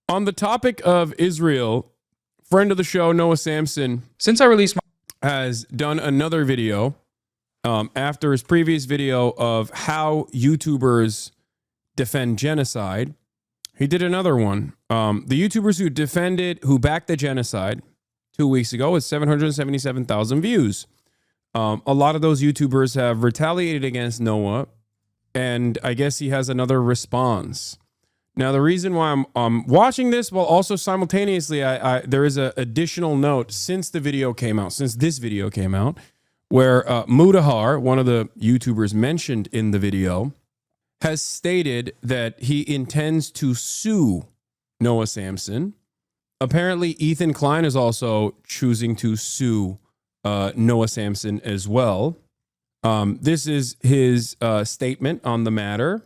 On the topic of Israel, friend of the show, Noah Samsen, since I released my has done another video after his previous video of how YouTubers defend genocide. He did another one. The YouTubers who backed the genocide 2 weeks ago with 777,000 views. A lot of those YouTubers have retaliated against Noah, and I guess he has another response. Now, the reason why I'm watching this, well, also simultaneously, there is an additional note since this video came out, where Mudahar, one of the YouTubers mentioned in the video, has stated that he intends to sue Noah Samsen. Apparently, Ethan Klein is also choosing to sue Noah Samsen as well. This is his statement on the matter.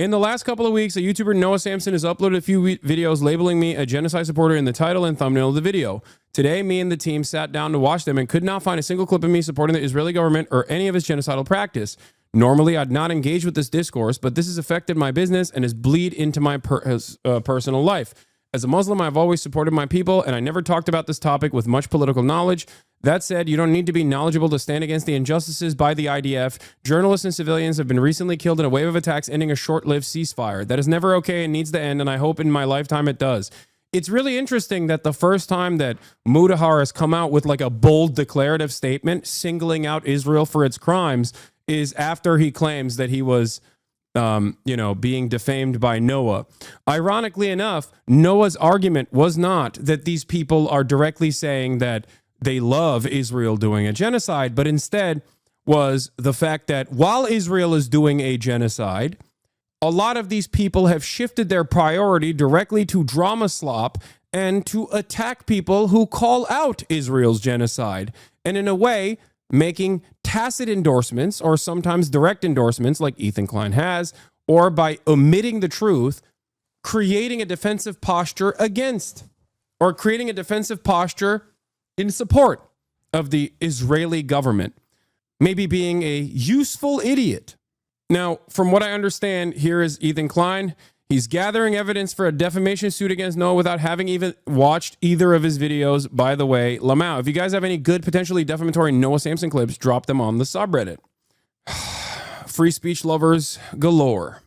In the last couple of weeks, a YouTuber, Noah Samsen, has uploaded a few videos labeling me a genocide supporter in the title and thumbnail of the video. Today, me and the team sat down to watch them and could not find a single clip of me supporting the Israeli government or any of its genocidal practice. Normally, I'd not engage with this discourse, but this has affected my business and has bleed into my personal life. As a Muslim, I've always supported my people, and I never talked about this topic with much political knowledge. That said, you don't need to be knowledgeable to stand against the injustices by the IDF. Journalists and civilians have been recently killed in a wave of attacks ending a short-lived ceasefire. That is never okay and needs to end, and I hope in my lifetime it does. It's really interesting that the first time that Mudahar has come out with like a bold declarative statement singling out Israel for its crimes is after he claims that he was being defamed by Noah. Ironically enough, Noah's argument was not that these people are directly saying that they love Israel doing a genocide, but instead was the fact that while Israel is doing a genocide, a lot of these people have shifted their priority directly to drama slop and to attack people who call out Israel's genocide. And in a way, making tacit endorsements or sometimes direct endorsements like Ethan Klein has, or by omitting the truth, creating a defensive posture against, or creating a defensive posture in support of the Israeli government. Maybe being a useful idiot. Now, from what I understand, here is Ethan Klein. He's gathering evidence for a defamation suit against Noah without having even watched either of his videos. By the way, Lamau, if you guys have any good, potentially defamatory Noah Samsen clips, drop them on the subreddit. Free speech lovers galore.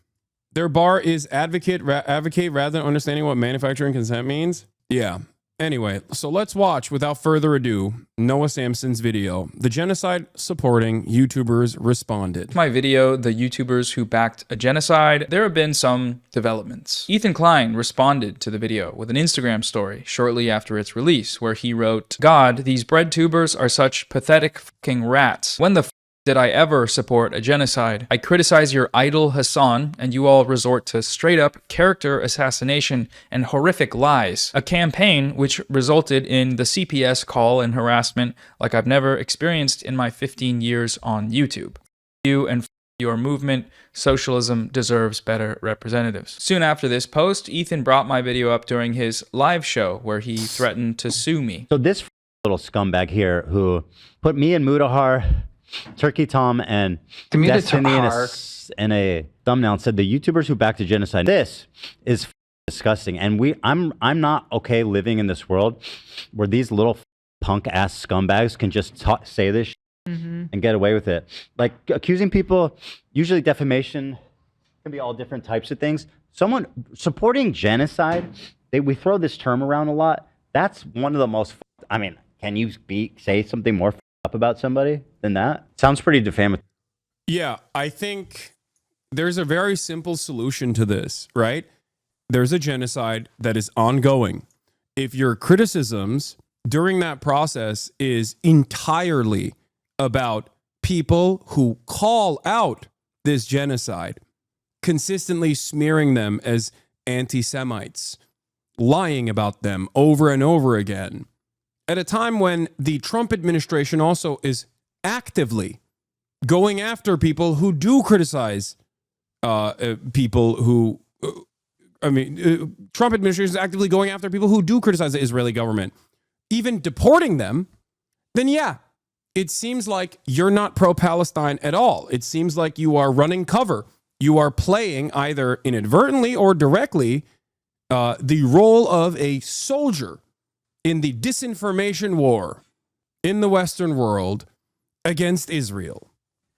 Their bar is advocate rather than understanding what manufacturing consent means. Yeah. Anyway, so let's watch, without further ado, Noah Samsen's video, The Genocide Supporting YouTubers Responded. My video, The YouTubers Who Backed a Genocide, there have been some developments. Ethan Klein responded to the video with an Instagram story shortly after its release, where he wrote, "God, these bread tubers are such pathetic fucking rats. When the did I ever support a genocide? I criticize your idol Hasan, and you all resort to straight-up character assassination and horrific lies. A campaign which resulted in the CPS call and harassment like I've never experienced in my 15 years on YouTube. You and your movement, socialism deserves better representatives." Soon after this post, Ethan brought my video up during his live show where he threatened to sue me. So this little scumbag here who put me and Mudahar, Turkey Tom, and Destiny in a thumbnail and said the YouTubers who backed a genocide. This is disgusting, and I'm not okay living in this world where these little punk ass scumbags can just say this shit and get away with it. Like accusing people, usually defamation can be all different types of things. Someone supporting genocide, we throw this term around a lot. That's one of the most. I mean, can you say something more up about somebody than that? Sounds pretty defamatory. Yeah, I think there's a very simple solution to this, right? There's a genocide that is ongoing. If your criticisms during that process is entirely about people who call out this genocide, consistently smearing them as anti-Semites, lying about them over and over again, at a time when the Trump administration also is actively going after people who do criticize people who, Trump administration is actively going after people who do criticize the Israeli government, even deporting them, then yeah, it seems like you're not pro-Palestine at all. It seems like you are running cover. You are playing either inadvertently or directly the role of a soldier in the disinformation war in the Western world against Israel.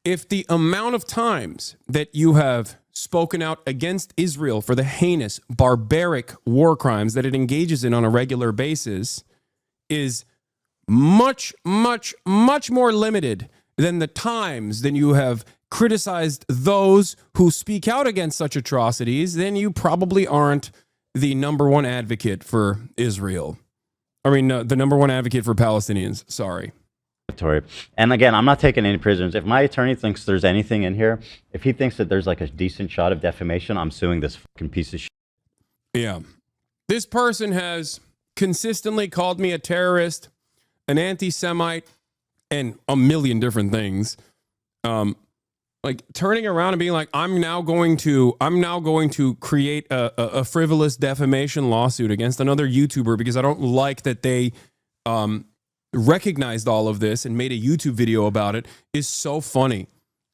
If the amount of times that you have spoken out against Israel for the heinous, barbaric war crimes that it engages in on a regular basis is much, much, much more limited than the times that you have criticized those who speak out against such atrocities, then you probably aren't the number one advocate for Israel. I mean, the number one advocate for Palestinians. Sorry. And again, I'm not taking any prisoners. If my attorney thinks there's anything in here, if he thinks that there's like a decent shot of defamation, I'm suing this fucking piece of shit. Yeah. This person has consistently called me a terrorist, an anti-Semite, and a million different things. Like turning around and being like, I'm now going to create a frivolous defamation lawsuit against another YouTuber because I don't like that they recognized all of this and made a YouTube video about it is so funny.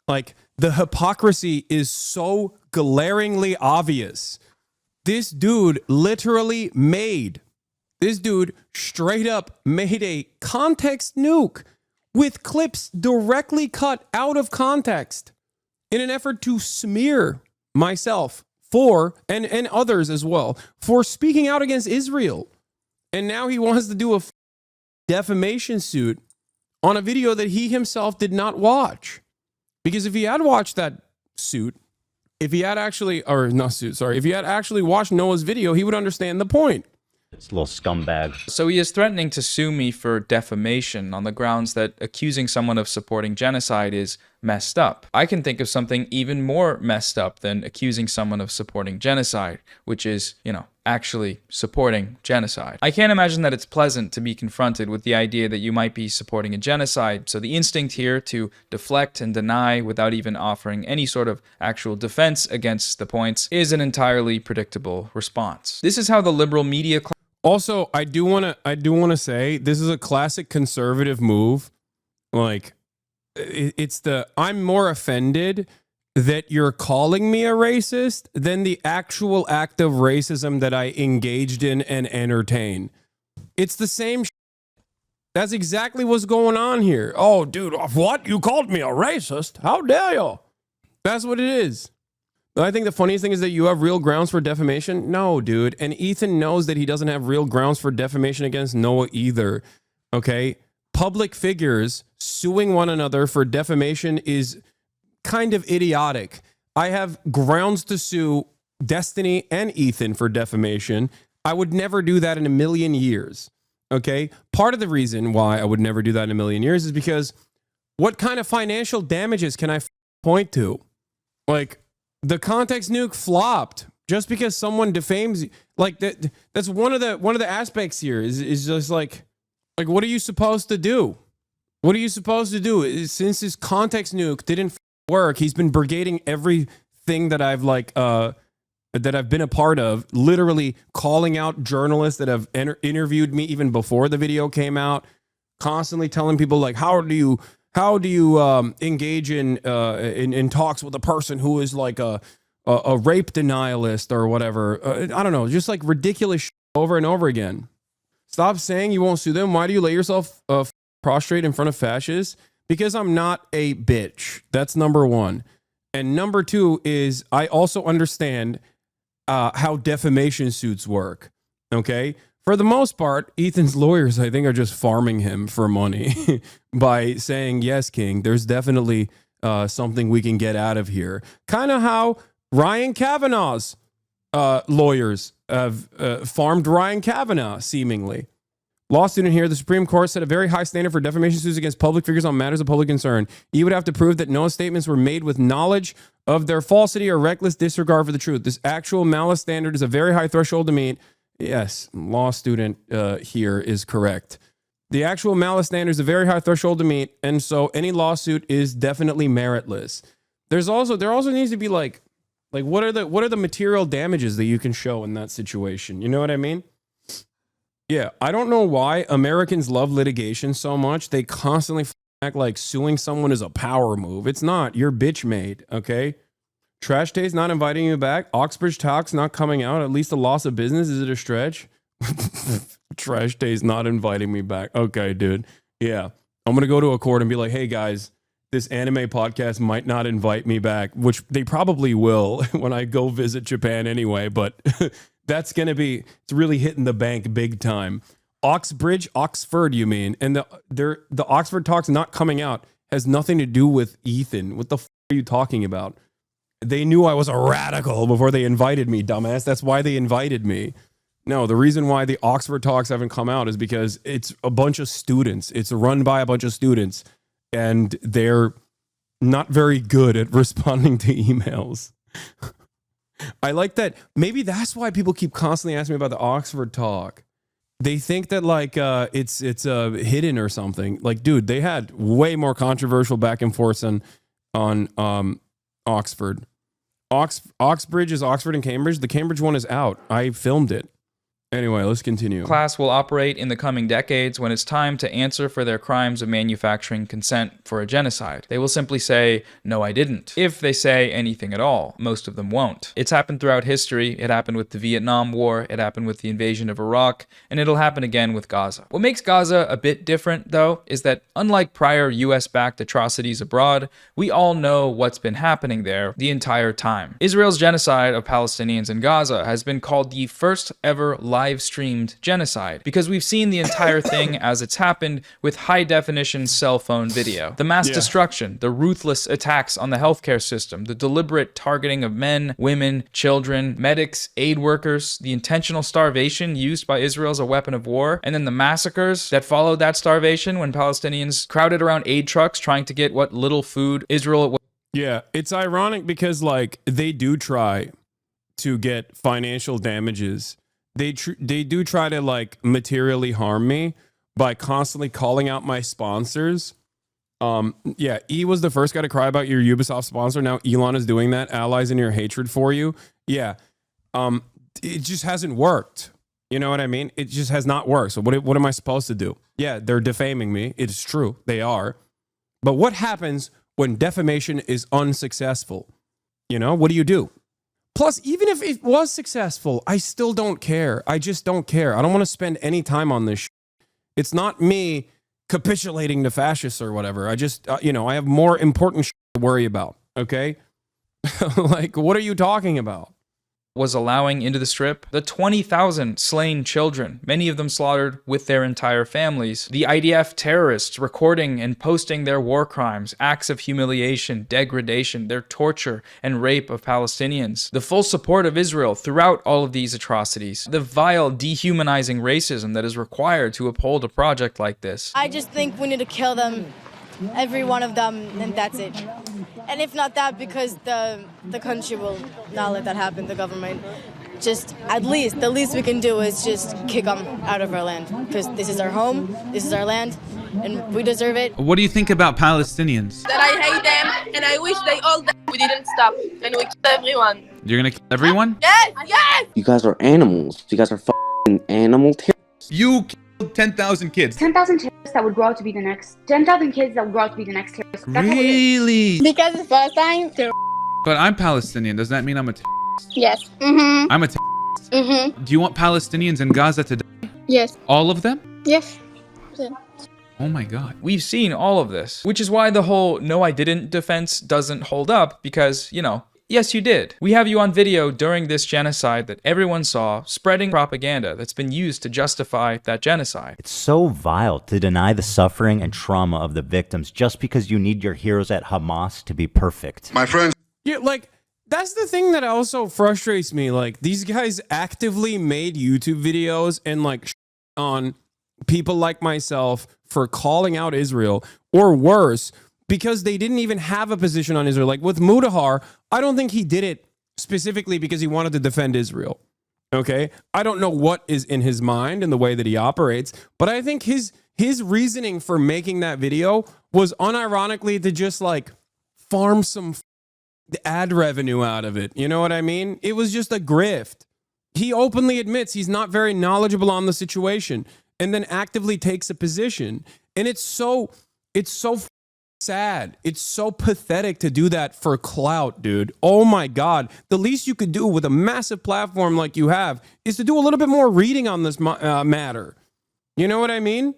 Like the hypocrisy is so glaringly obvious. This dude straight up made a context nuke with clips directly cut out of context in an effort to smear myself and others as well for speaking out against Israel. And now he wants to do a defamation suit on a video that he himself did not watch. Because if he had watched that suit, if he had actually watched Noah's video, he would understand the point. It's a little scumbag. So he is threatening to sue me for defamation on the grounds that accusing someone of supporting genocide is messed up. I can think of something even more messed up than accusing someone of supporting genocide, which is, actually supporting genocide. I can't imagine that it's pleasant to be confronted with the idea that you might be supporting a genocide, so the instinct here to deflect and deny without even offering any sort of actual defense against the points is an entirely predictable response. This is how the liberal media also, I do want to say this is a classic conservative move. Like I'm more offended that you're calling me a racist than the actual act of racism that I engaged in and entertain. It's the same shit. That's exactly what's going on here. Oh, dude, what? You called me a racist? How dare you? That's what it is. I think the funniest thing is that you have real grounds for defamation. No, dude. And Ethan knows that he doesn't have real grounds for defamation against Noah either. Okay? Public figures suing one another for defamation is kind of idiotic. I have grounds to sue Destiny and Ethan for defamation. I would never do that in a million years. Okay? Part of the reason why I would never do that in a million years is because what kind of financial damages can I point to? Like, the context nuke flopped just because someone defames you. Like that's one of the aspects here is just like what are you supposed to do? What are you supposed to do? Since his context nuke didn't work, he's been brigading everything that I've that I've been a part of, literally calling out journalists that have interviewed me even before the video came out, constantly telling people like, how do you engage in talks with a person who is like a rape denialist or whatever? I don't know, just like ridiculous shit over and over again. Stop saying you won't sue them. Why do you lay yourself prostrate in front of fascists? Because I'm not a bitch. That's number one. And number two is I also understand how defamation suits work. Okay? For the most part, Ethan's lawyers, I think, are just farming him for money by saying, yes, King, there's definitely something we can get out of here. Kind of how Ryan Kavanaugh's lawyers have farmed Ryan Kavanaugh, seemingly. Law student here, the Supreme Court set a very high standard for defamation suits against public figures on matters of public concern. You would have to prove that Noah's statements were made with knowledge of their falsity or reckless disregard for the truth. This actual malice standard is a very high threshold to meet. Yes, law student here is correct. The actual malice standard is a very high threshold to meet, and so any lawsuit is definitely meritless. There also needs to be like what are the material damages that you can show in that situation? You know what I mean? Yeah, I don't know why Americans love litigation so much. They constantly act like suing someone is a power move. It's not. You're bitch made, okay? Trash Day's not inviting you back. Oxbridge Talk's not coming out. At least a loss of business. Is it a stretch? Trash Day's not inviting me back. Okay, dude. Yeah. I'm going to go to a court and be like, hey, guys, this anime podcast might not invite me back, which they probably will when I go visit Japan anyway. But that's going to be, it's really hitting the bank big time. Oxbridge, Oxford, you mean? And the Oxford Talk's not coming out. Has nothing to do with Ethan. What the f are you talking about? They knew I was a radical before they invited me, dumbass. That's why they invited me. No, the reason why the Oxford Talks haven't come out is because it's a bunch of students. It's run by a bunch of students, and they're not very good at responding to emails. I like that. Maybe that's why people keep constantly asking me about the Oxford Talk. They think that like it's hidden or something. Like, dude, they had way more controversial back and forth on Oxford. Oxbridge is Oxford and Cambridge. The Cambridge one is out. I filmed it. Anyway, let's continue. Class will operate in the coming decades when it's time to answer for their crimes of manufacturing consent for a genocide. They will simply say, no, I didn't. If they say anything at all, most of them won't. It's happened throughout history. It happened with the Vietnam War. It happened with the invasion of Iraq, and it'll happen again with Gaza. What makes Gaza a bit different, though, is that unlike prior US-backed atrocities abroad, we all know what's been happening there the entire time. Israel's genocide of Palestinians in Gaza has been called the first ever live-streamed genocide because we've seen the entire thing as it's happened with high-definition cell phone video. The mass destruction, the ruthless attacks on the healthcare system, the deliberate targeting of men, women, children, medics, aid workers, the intentional starvation used by Israel as a weapon of war, and then the massacres that followed that starvation when Palestinians crowded around aid trucks trying to get what little food Israel... Yeah, it's ironic because like they do try to get financial damages. They do try to like materially harm me by constantly calling out my sponsors. Yeah, E was the first guy to cry about your Ubisoft sponsor. Now Elon is doing that. Allies in your hatred for you. Yeah. It just hasn't worked. You know what I mean? It just has not worked. So what am I supposed to do? Yeah, they're defaming me. It's true. They are. But what happens when defamation is unsuccessful? You know, what do you do? Plus, even if it was successful, I still don't care. I just don't care. I don't want to spend any time on this. It's not me capitulating to fascists or whatever. I just, you know, I have more important to worry about. Okay? Like, what are you talking about? Was allowing into the strip, the 20,000 slain children, many of them slaughtered with their entire families, the IDF terrorists recording and posting their war crimes, acts of humiliation, degradation, their torture and rape of Palestinians, the full support of Israel throughout all of these atrocities, the vile, dehumanizing racism that is required to uphold a project like this. I just think we need to kill them, every one of them, and that's it. And if not that, because the country will not let that happen, the government. Just, at least, the least we can do is just kick them out of our land. Because this is our home, this is our land, and we deserve it. What do you think about Palestinians? That I hate them, and I wish they all died. We didn't stop, and we killed everyone. You're gonna kill everyone? Yes, yes! You guys are animals. You guys are f***ing animal terrorists. You killed 10,000 kids. 10,000 terrorists that would grow out to be the next. 10,000 kids that would grow out to be the next terrorists. That's how it is. Really? Because it's Palestine. But I'm Palestinian. Does that mean I'm a terrorist? Yes. Mm-hmm. I'm a terrorist. Mm-hmm. Do you want Palestinians in Gaza to die? Yes. All of them? Yes. Oh my God. We've seen all of this, which is why the whole no I didn't defense doesn't hold up because, you know, yes, you did. We have you on video during this genocide that everyone saw, spreading propaganda that's been used to justify that genocide. It's so vile to deny the suffering and trauma of the victims just because you need your heroes at Hamas to be perfect. My friends. Yeah, like, that's the thing that also frustrates me. Like, these guys actively made YouTube videos and, like, on people like myself for calling out Israel, or worse, because they didn't even have a position on Israel. Like, with Mudahar, I don't think he did it specifically because he wanted to defend Israel. Okay? I don't know what is in his mind and the way that he operates, but I think his reasoning for making that video was unironically to just, like, farm some ad revenue out of it. You know what I mean? It was just a grift. He openly admits he's not very knowledgeable on the situation and then actively takes a position. And it's so sad. It's so pathetic to do that for clout, dude. Oh my God. The least you could do with a massive platform like you have is to do a little bit more reading on this matter. You know what I mean?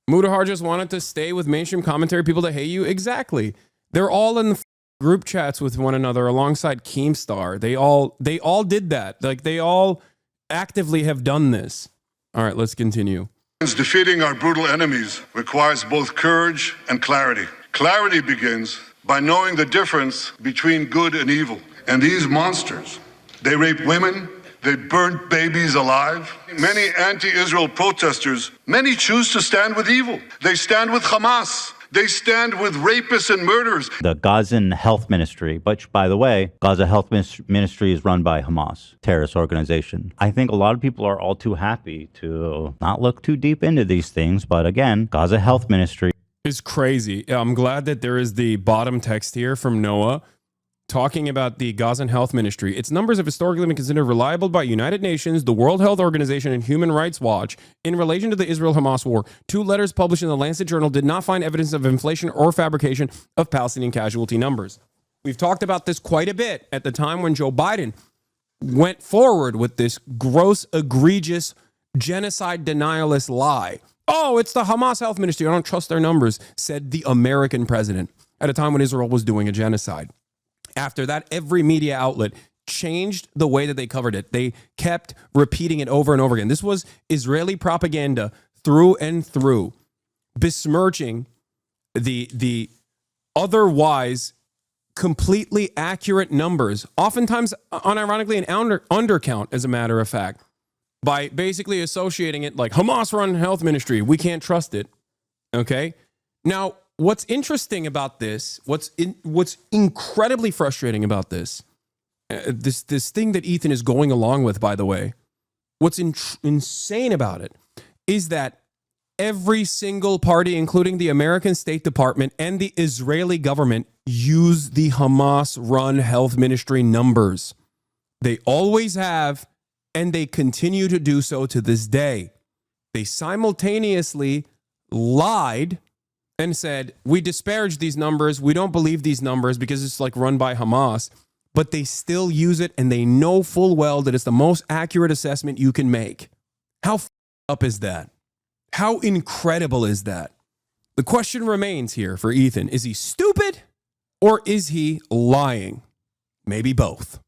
Mudahar just wanted to stay with mainstream commentary people that hate you. Exactly. They're all in the group chats with one another alongside Keemstar. They all did that. Like, they all actively have done this. All right, let's continue. Defeating our brutal enemies requires both courage and clarity. Clarity begins by knowing the difference between good and evil. And these monsters, they rape women, they burnt babies alive. Many anti-Israel protesters, many choose to stand with evil. They stand with Hamas. They stand with rapists and murderers. The Gazan Health Ministry, which, by the way, Gaza Health Ministry is run by Hamas, terrorist organization. I think a lot of people are all too happy to not look too deep into these things. But again, Gaza Health Ministry is crazy. I'm glad that there is the bottom text here from Noah talking about the Gazan Health Ministry. Its numbers have historically been considered reliable by United Nations, the World Health Organization, and Human Rights Watch in relation to the Israel-Hamas war. 2 letters published in the Lancet Journal did not find evidence of inflation or fabrication of Palestinian casualty numbers. We've talked about this quite a bit at the time when Joe Biden went forward with this gross, egregious, genocide denialist lie. Oh, it's the Hamas Health Ministry. I don't trust their numbers, said the American president at a time when Israel was doing a genocide. After that, every media outlet changed the way that they covered it. They kept repeating it over and over again. This was Israeli propaganda through and through, besmirching the otherwise completely accurate numbers, oftentimes, unironically, an undercount, as a matter of fact, by basically associating it like Hamas-run health ministry. We can't trust it. Okay? Now, what's interesting about this, what's incredibly frustrating about this, this thing that Ethan is going along with, by the way, what's insane about it is that every single party, including the American State Department and the Israeli government, use the Hamas-run health ministry numbers. They always have, and they continue to do so to this day. They simultaneously lied and said, we disparage these numbers, we don't believe these numbers because it's like run by Hamas, but they still use it, and they know full well that it's the most accurate assessment you can make. How up is that? How incredible is that? The question remains here for Ethan. Is he stupid or is he lying? Maybe both.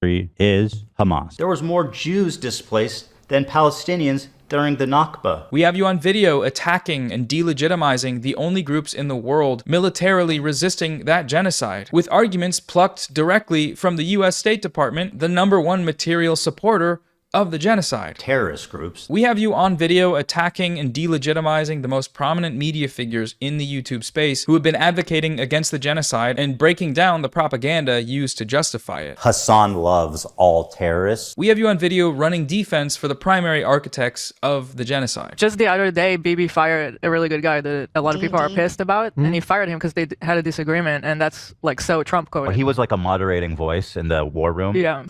Is Hamas. There was more Jews displaced than Palestinians during the Nakba. We have you on video attacking and delegitimizing the only groups in the world militarily resisting that genocide, with arguments plucked directly from the US State Department, the #1 material supporter of the genocide. Terrorist groups. We have you on video attacking and delegitimizing the most prominent media figures in the YouTube space who have been advocating against the genocide and breaking down the propaganda used to justify it. Hasan loves all terrorists. We have you on video running defense for the primary architects of the genocide. Just the other day, Bibi fired a really good guy that a lot of people are pissed about, and he fired him because they had a disagreement, and that's like so Trump coded. He was like a moderating voice in the war room. Yeah.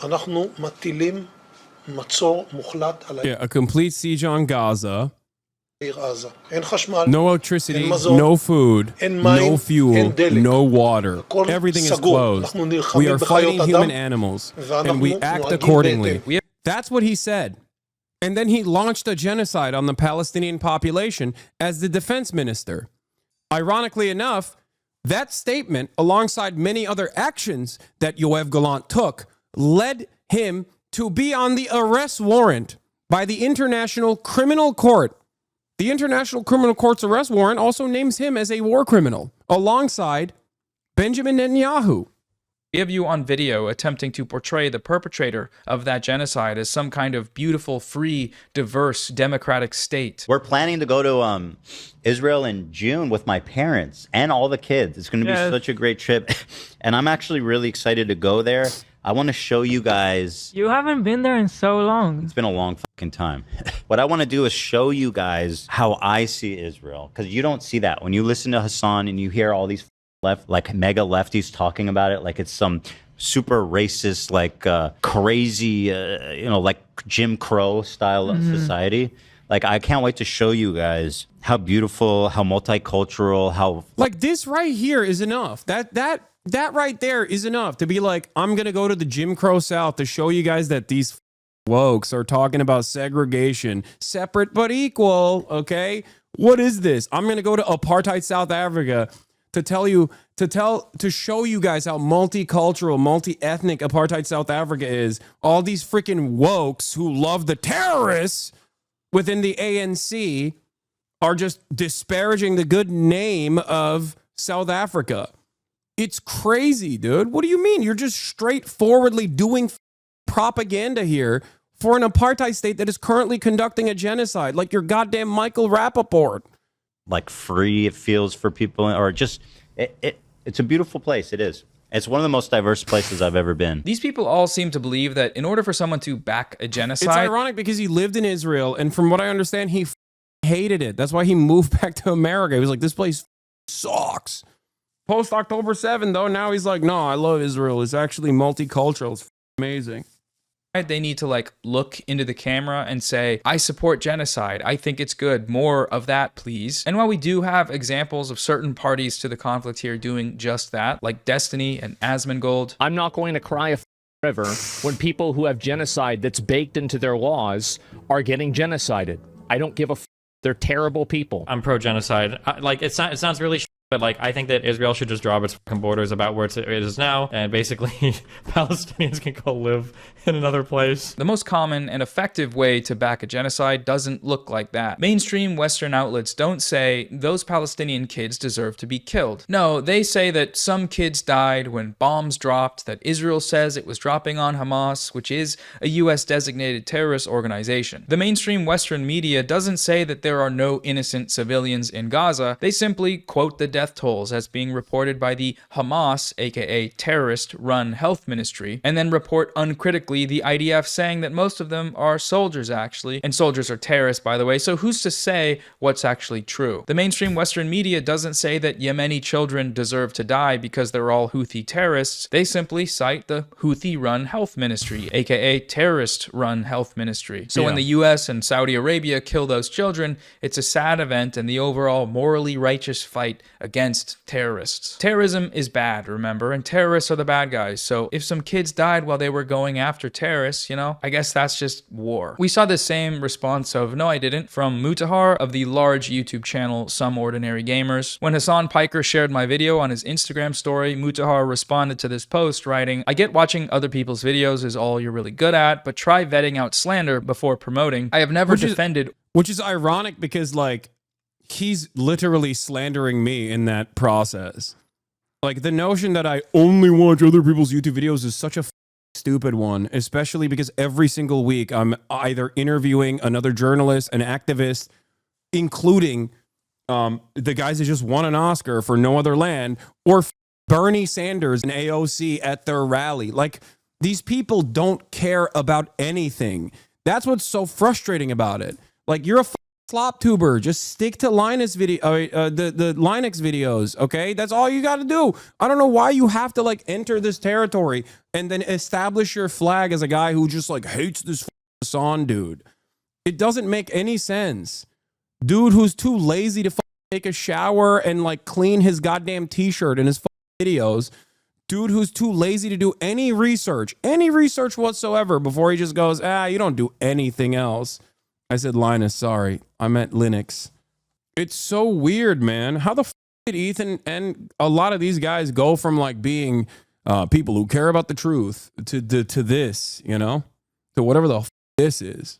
Yeah, a complete siege on Gaza. No electricity, no food, no fuel, no water. Everything is closed. We are fighting human animals, and we act accordingly. That's what he said. And then he launched a genocide on the Palestinian population as the defense minister. Ironically enough, that statement, alongside many other actions that Yoav Gallant took, led him to be on the arrest warrant by the International Criminal Court. The International Criminal Court's arrest warrant also names him as a war criminal, alongside Benjamin Netanyahu. We have you on video attempting to portray the perpetrator of that genocide as some kind of beautiful, free, diverse, democratic state. We're planning to go to Israel in June with my parents and all the kids. It's going to be such a great trip. And I'm actually really excited to go there. I want to show you guys. You haven't been there in so long. It's been a long fucking time. What I want to do is show you guys how I see Israel, because you don't see that. When you listen to Hasan and you hear all these mega lefties talking about it like it's some super racist, like crazy, like Jim Crow style of society. Like, I can't wait to show you guys how beautiful, how multicultural, how... Like, this right here is enough. That right there is enough to be like, I'm going to go to the Jim Crow South to show you guys that these wokes are talking about segregation, separate but equal, okay? What is this? I'm going to go to apartheid South Africa to show you guys how multicultural, multi-ethnic apartheid South Africa is. All these freaking wokes who love the terrorists within the ANC are just disparaging the good name of South Africa. It's crazy, dude. What do you mean? You're just straightforwardly doing propaganda here for an apartheid state that is currently conducting a genocide, like your goddamn Michael Rappaport. Like, free it feels for people, or just it's a beautiful place. It is. It's one of the most diverse places I've ever been. These people all seem to believe that in order for someone to back a genocide... It's ironic because he lived in Israel, and from what I understand, he hated it. That's why he moved back to America. He was like, this place sucks. Post October 7, though, now he's like, no, I love Israel. It's actually multicultural. It's amazing. They need to like look into the camera and say, I support genocide. I think it's good. More of that, please. And while we do have examples of certain parties to the conflict here doing just that, like Destiny and Asmongold, I'm not going to cry a river when people who have genocide that's baked into their laws are getting genocided. I don't give a they're terrible people. I'm pro-genocide. Like, it sounds really but like, I think that Israel should just draw up its fucking borders about where it is now, and basically Palestinians can go live in another place. The most common and effective way to back a genocide doesn't look like that. Mainstream Western outlets don't say those Palestinian kids deserve to be killed. No, they say that some kids died when bombs dropped, that Israel says it was dropping on Hamas, which is a US designated terrorist organization. The mainstream Western media doesn't say that there are no innocent civilians in Gaza. They simply quote the death tolls as being reported by the Hamas, aka terrorist-run health ministry, and then report uncritically the IDF saying that most of them are soldiers actually, and soldiers are terrorists by the way, so who's to say what's actually true? The mainstream Western media doesn't say that Yemeni children deserve to die because they're all Houthi terrorists. They simply cite the Houthi-run health ministry, aka terrorist-run health ministry. So when the US and Saudi Arabia kill those children, it's a sad event and the overall morally righteous fight against terrorists. Terrorism is bad, remember, and terrorists are the bad guys. So if some kids died while they were going after terrorists, you know, I guess that's just war. We saw the same response of no I didn't from Mutahar of the large YouTube channel Some Ordinary Gamers. When Hasan Piker shared my video on his Instagram story, Mutahar responded to this post writing, I get watching other people's videos is all you're really good at, but try vetting out slander before promoting. I have never defended... Which is ironic because, like, he's literally slandering me in that process. Like, the notion that I only watch other people's YouTube videos is such a stupid one, especially because every single week I'm either interviewing another journalist, an activist, including the guys that just won an Oscar for No Other Land, or Bernie Sanders and AOC at their rally. Like, these people don't care about anything. That's what's so frustrating about it. Like, you're a flop tuber. Just stick to Linus video, the Linux videos. Okay, that's all you got to do. I don't know why you have to like enter this territory and then establish your flag as a guy who just like hates this Hasan dude. It doesn't make any sense. Dude who's too lazy to take a shower and like clean his goddamn t-shirt in his videos. Dude who's too lazy to do any research whatsoever before he just goes, you don't do anything else. I said Linus, sorry. I meant Linux. It's so weird, man. How the did Ethan and a lot of these guys go from like being people who care about the truth to this, you know, to whatever the this is?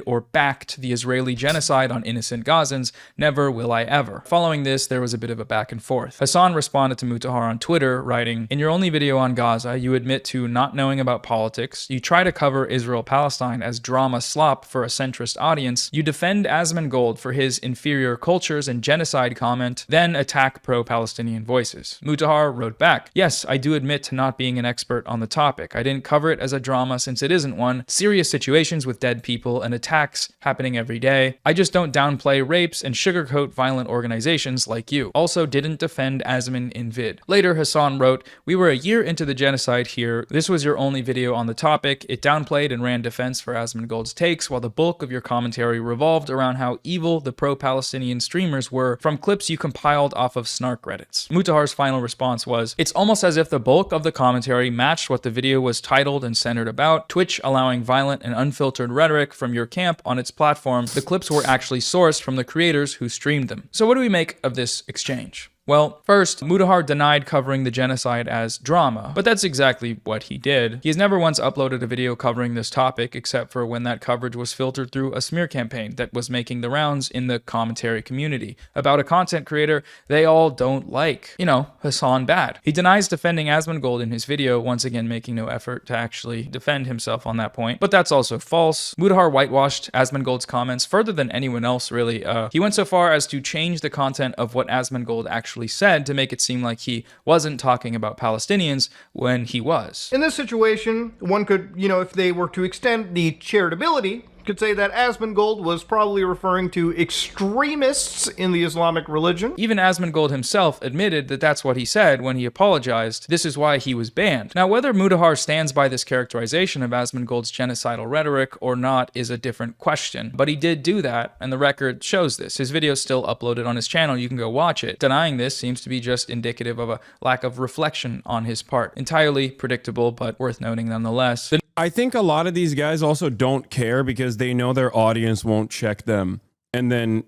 Or backed the Israeli genocide on innocent Gazans, never will I ever. Following this, there was a bit of a back and forth. Hasan responded to Mutahar on Twitter, writing, in your only video on Gaza, you admit to not knowing about politics, you try to cover Israel-Palestine as drama slop for a centrist audience, you defend Asmongold for his inferior cultures and genocide comment, then attack pro-Palestinian voices. Mutahar wrote back, yes, I do admit to not being an expert on the topic. I didn't cover it as a drama since it isn't one. Serious situations with dead people and attacks attacks happening every day. I just don't downplay rapes and sugarcoat violent organizations like you. Also didn't defend Asman in vid. Later, Hasan wrote, we were a year into the genocide here. This was your only video on the topic. It downplayed and ran defense for Asmongold's takes, while the bulk of your commentary revolved around how evil the pro-Palestinian streamers were from clips you compiled off of Snark Reddits. Mutahar's final response was, it's almost as if the bulk of the commentary matched what the video was titled and centered about, Twitch allowing violent and unfiltered rhetoric from your camp on its platform. The clips were actually sourced from the creators who streamed them. So what do we make of this exchange? Well, first, Mutahar denied covering the genocide as drama, but that's exactly what he did. He has never once uploaded a video covering this topic, except for when that coverage was filtered through a smear campaign that was making the rounds in the commentary community about a content creator they all don't like. You know, Hasan Bad. He denies defending Asmongold in his video, once again making no effort to actually defend himself on that point, but that's also false. Mutahar whitewashed Asmongold's comments further than anyone else, really. He went so far as to change the content of what Asmongold actually said to make it seem like he wasn't talking about Palestinians when he was. In this situation, one could, if they were to extend the charitability, could say that Asmongold was probably referring to extremists in the Islamic religion. Even Asmongold himself admitted that that's what he said when he apologized. This is why he was banned. Now, whether Mutahar stands by this characterization of Asmongold's genocidal rhetoric or not is a different question, but he did do that, and the record shows this. His video is still uploaded on his channel. You can go watch it. Denying this seems to be just indicative of a lack of reflection on his part. Entirely predictable, but worth noting nonetheless. I think a lot of these guys also don't care because they know their audience won't check them and then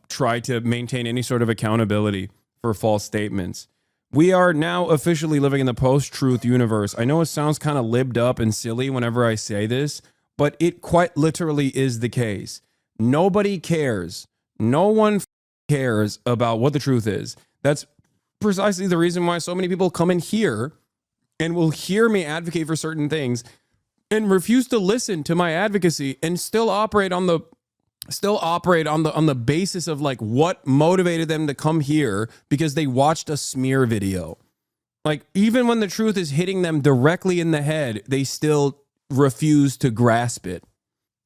try to maintain any sort of accountability for false statements. We are now officially living in the post-truth universe. I know it sounds kind of libbed up and silly whenever I say this, but it quite literally is the case. Nobody cares. No one cares about what the truth is. That's precisely the reason why so many people come in here and will hear me advocate for certain things and refuse to listen to my advocacy and still operate on the basis of like what motivated them to come here because they watched a smear video. Like, even when the truth is hitting them directly in the head, they still refuse to grasp it.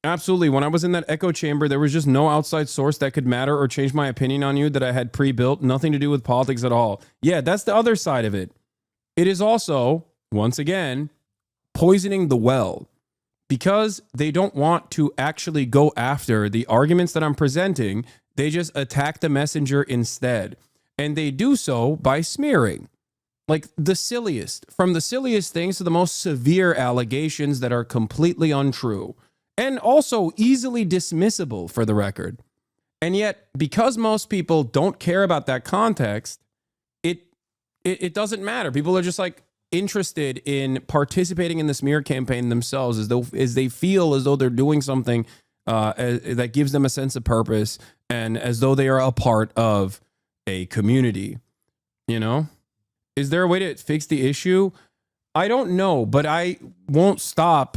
Absolutely. When I was in that echo chamber, there was just no outside source that could matter or change my opinion on you that I had pre-built. Nothing to do with politics at all. Yeah, that's the other side of it. It is also, once again, poisoning the well, because they don't want to actually go after the arguments that I'm presenting. They just attack the messenger instead. And they do so by smearing. Like the silliest, from the silliest things to the most severe allegations that are completely untrue and also easily dismissible, for the record. And yet, because most people don't care about that context, it doesn't matter. People are just like, interested in participating in the smear campaign themselves as they feel as though they're doing something that gives them a sense of purpose and as though they are a part of a community. You know, is there a way to fix the issue? I don't know, but I won't stop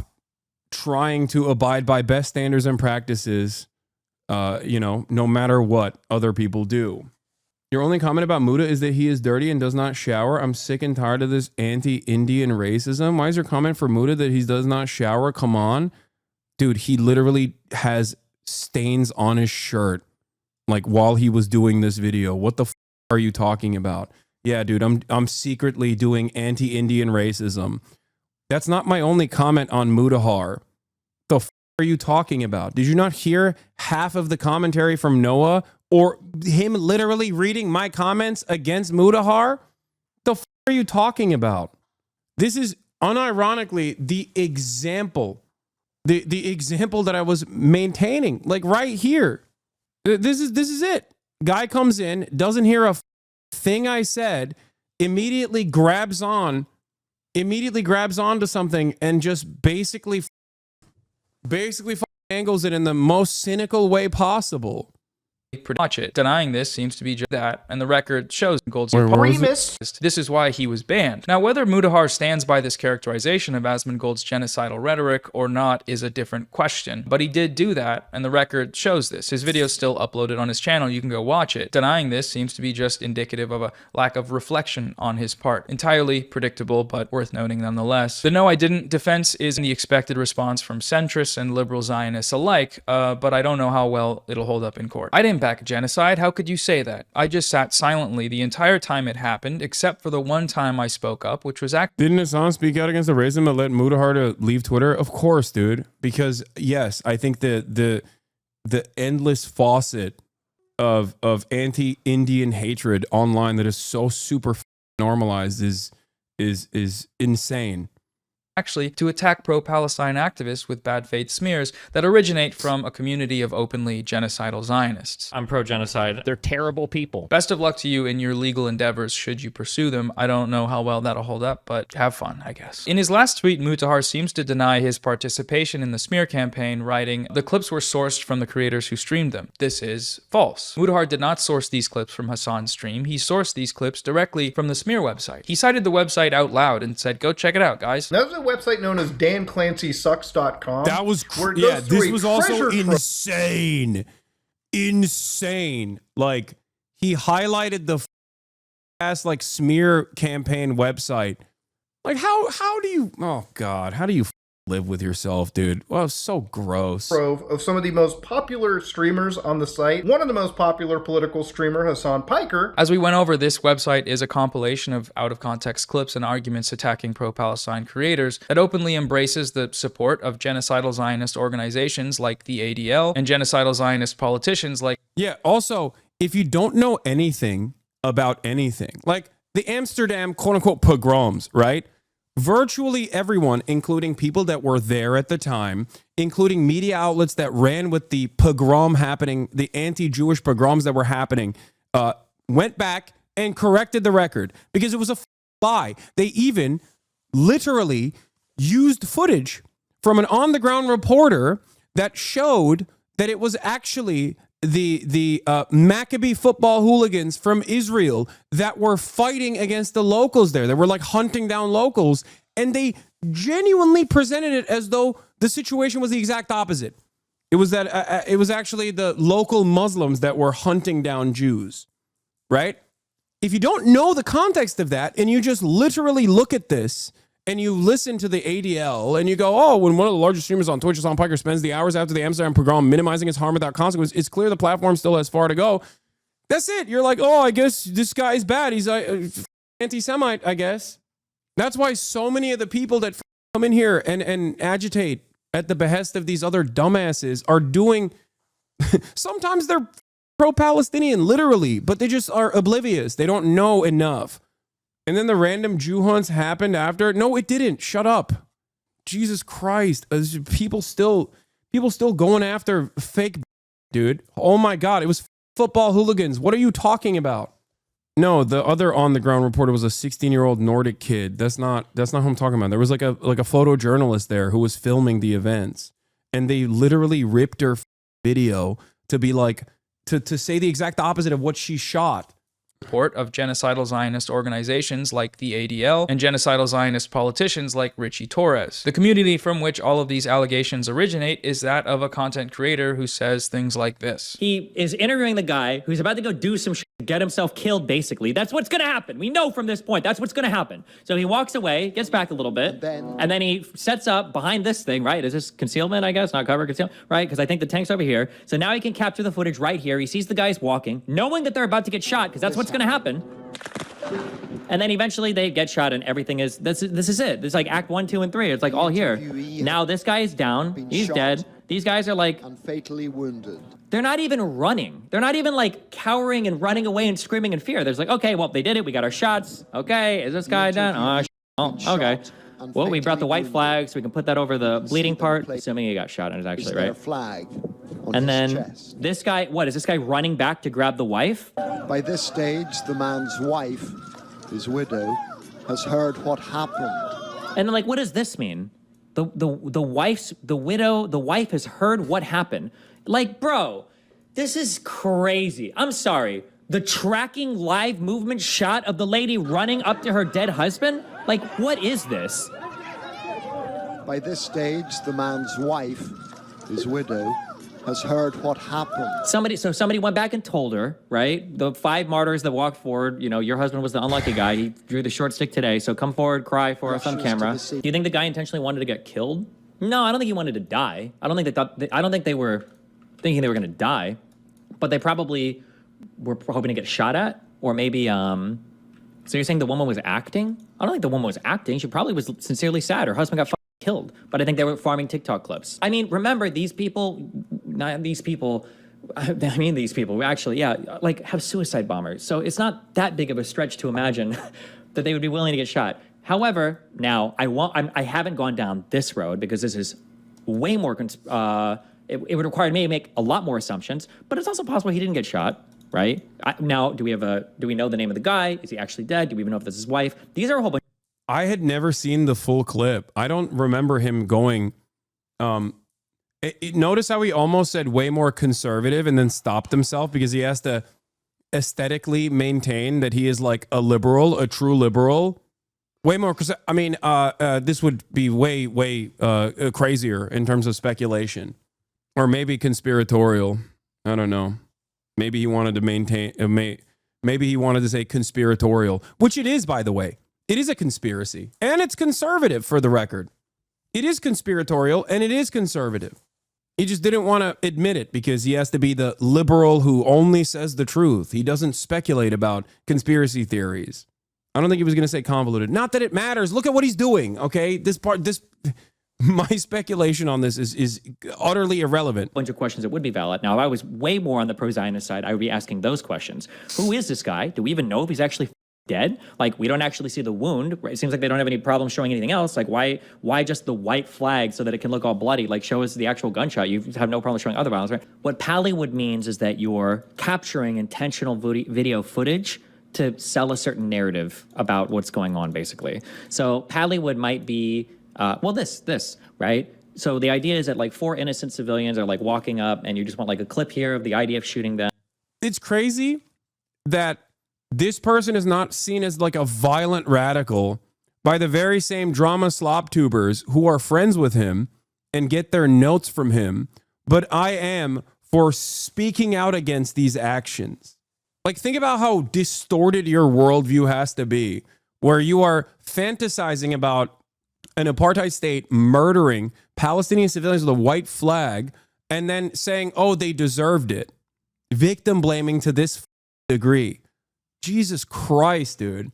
trying to abide by best standards and practices, no matter what other people do. Your only comment about Muta is that he is dirty and does not shower. I'm sick and tired of this anti-Indian racism. Why is your comment for Muta that he does not shower? Come on. Dude, he literally has stains on his shirt like while he was doing this video. What the are you talking about? Yeah, dude, I'm secretly doing anti-Indian racism. That's not my only comment on Mutahar. The are you talking about? Did you not hear half of the commentary from Noah? Or him literally reading my comments against Mutahar? The are you talking about? This is unironically the example, the example that I was maintaining, like right here. This is it. Guy comes in, doesn't hear a thing I said, immediately grabs on to something and just basically angles it in the most cynical way possible. watch it. Denying this seems to be just that, and the record shows Gold's Extremist. This is why he was banned. Now, whether Mudahar stands by this characterization of Asmongold's genocidal rhetoric or not is a different question, but he did do that, and the record shows this. His video is still uploaded on his channel. You can go watch it. Denying this seems to be just indicative of a lack of reflection on his part. Entirely predictable, but worth noting nonetheless. The "no, I didn't" defense is the expected response from centrists and liberal Zionists alike, but I don't know how well it'll hold up in court. I didn't back genocide. How could you say that? I just sat silently the entire time it happened, except for the one time I spoke up, which was Didn't Hasan speak out against the racism that led Mudahar to leave Twitter? Of course, dude. Because yes, I think the endless faucet of anti-Indian hatred online that is so super normalized is insane. Actually to attack pro-Palestine activists with bad faith smears that originate from a community of openly genocidal Zionists. I'm pro-genocide. They're terrible people. Best of luck to you in your legal endeavors should you pursue them. I don't know how well that'll hold up, but have fun, I guess. In his last tweet, Mudahar seems to deny his participation in the smear campaign, writing, "The clips were sourced from the creators who streamed them. This is false." Mudahar did not source these clips from Hasan's stream. He sourced these clips directly from the smear website. He cited the website out loud and said, "Go check it out, guys." There's a website known as DanClancySucks.com. That was this was also insane. Insane. Like, he highlighted the ass like smear campaign website. Like, how do you, oh God, how do you live with yourself, dude? Well, so gross. Of some of the most popular streamers on the site. One of the most popular political streamer, Hasan Piker. As we went over, this website is a compilation of out-of-context clips and arguments attacking pro-Palestine creators that openly embraces the support of genocidal Zionist organizations like the ADL and genocidal Zionist politicians like... Yeah, also, if you don't know anything about anything, like the Amsterdam quote-unquote pogroms, right? Virtually everyone, including people that were there at the time, including media outlets that ran with the pogrom happening, the anti-Jewish pogroms that were happening, went back and corrected the record because it was a lie. They even literally used footage from an on-the-ground reporter that showed that it was actually the Maccabi football hooligans from Israel that were fighting against the locals there. They were like hunting down locals, and they genuinely presented it as though the situation was the exact opposite. It was that it was actually the local Muslims that were hunting down Jews, right? If you don't know the context of that and you just literally look at this and you listen to the ADL and you go, oh, when one of the largest streamers on Twitch, Hasan Piker, spends the hours after the Amsterdam pogrom minimizing its harm without consequence, it's clear the platform still has far to go. That's it. You're like, oh, I guess this guy's bad. He's anti-Semite, I guess. That's why so many of the people that come in here and agitate at the behest of these other dumbasses are doing, sometimes they're pro-Palestinian, literally, but they just are oblivious. They don't know enough. And then the random Jew hunts happened after. No, it didn't. Shut up. Jesus Christ. People still going after fake, dude. Oh my God. It was football hooligans. What are you talking about? No, the other on the ground reporter was a 16-year-old Nordic kid. That's not who I'm talking about. There was like a photojournalist there who was filming the events, and they literally ripped her video to be like to say the exact opposite of what she shot. Support of genocidal Zionist organizations like the ADL and genocidal Zionist politicians like Richie Torres. The community from which all of these allegations originate is that of a content creator who says things like this. He is interviewing the guy who's about to go do some shit, get himself killed, basically. That's what's gonna happen. We know from this point, that's what's gonna happen. So he walks away, gets back a little bit, and then he sets up behind this thing, right? Is this concealment, I guess? Not cover, concealment, right? Because I think the tank's over here. So now he can capture the footage right here. He sees the guys walking, knowing that they're about to get shot, because that's what's gonna happen. And then eventually they get shot and everything is, this is it. It's like act 1, 2, and 3. It's like all here. Now this guy is down. He's dead. These guys are like... and fatally wounded. They're not even running. They're not even like cowering and running away and screaming in fear. There's like, okay, well, they did it. We got our shots. Okay, is this guy done? Oh, okay. Well, we brought the white flag so we can put that over the bleeding part, assuming he got shot in it actually, right? Flag and then this guy, what, is this guy running back to grab the wife? By this stage, the man's wife, his widow, has heard what happened. And then, like, what does this mean? The wife has heard what happened. Like, bro, This is crazy. I'm sorry. The tracking live movement shot of the lady running up to her dead husband? Like, what is this? By this stage, the man's wife, his widow, has heard what happened. Somebody went back and told her, right? The 5 martyrs that walked forward, you know, your husband was the unlucky guy. He drew the short stick today, so come forward, cry for us on camera. Do you think the guy intentionally wanted to get killed? No, I don't think he wanted to die. I don't think they were thinking they were going to die, but they probably were hoping to get shot at, or maybe, so you're saying the woman was acting? I don't think the woman was acting. She probably was sincerely sad. Her husband got killed, but I think they were farming TikTok clips. I mean, remember, these people, actually, yeah, like, have suicide bombers. So it's not that big of a stretch to imagine that they would be willing to get shot. However, now, I haven't gone down this road because this is way more, it would require me to make a lot more assumptions, but it's also possible he didn't get shot, right? Now, do we know the name of the guy? Is he actually dead? Do we even know if this is his wife? These are a whole bunch. I had never seen the full clip. I don't remember him going, notice how he almost said way more conservative and then stopped himself because he has to aesthetically maintain that he is like a liberal, a true liberal. Way more, because I mean, this would be way crazier in terms of speculation, or maybe conspiratorial. I don't know. Maybe he wanted to maintain. Maybe he wanted to say conspiratorial, which it is, by the way. It is a conspiracy, and it's conservative. For the record, it is conspiratorial and it is conservative. He just didn't want to admit it because he has to be the liberal who only says the truth. He doesn't speculate about conspiracy theories. I don't think he was going to say convoluted. Not that it matters. Look at what he's doing. Okay, my speculation on this is utterly irrelevant. Bunch of questions that would be valid. Now, if I was way more on the pro-Zionist side, I would be asking those questions. Who is this guy? Do we even know if he's actually dead? Like, we don't actually see the wound. Right? It seems like they don't have any problem showing anything else. Like, why just the white flag so that it can look all bloody? Like, show us the actual gunshot. You have no problem showing other violence, right? What Pallywood means is that you're capturing intentional video footage to sell a certain narrative about what's going on, basically. So Pallywood might be, this, right? So the idea is that like 4 innocent civilians are like walking up and you just want like a clip here of the IDF shooting them. It's crazy that this person is not seen as like a violent radical by the very same drama slop tubers who are friends with him and get their notes from him. But I am for speaking out against these actions. Like, think about how distorted your worldview has to be, where you are fantasizing about an apartheid state murdering Palestinian civilians with a white flag and then saying, oh, they deserved it. Victim blaming to this degree. Jesus Christ, dude.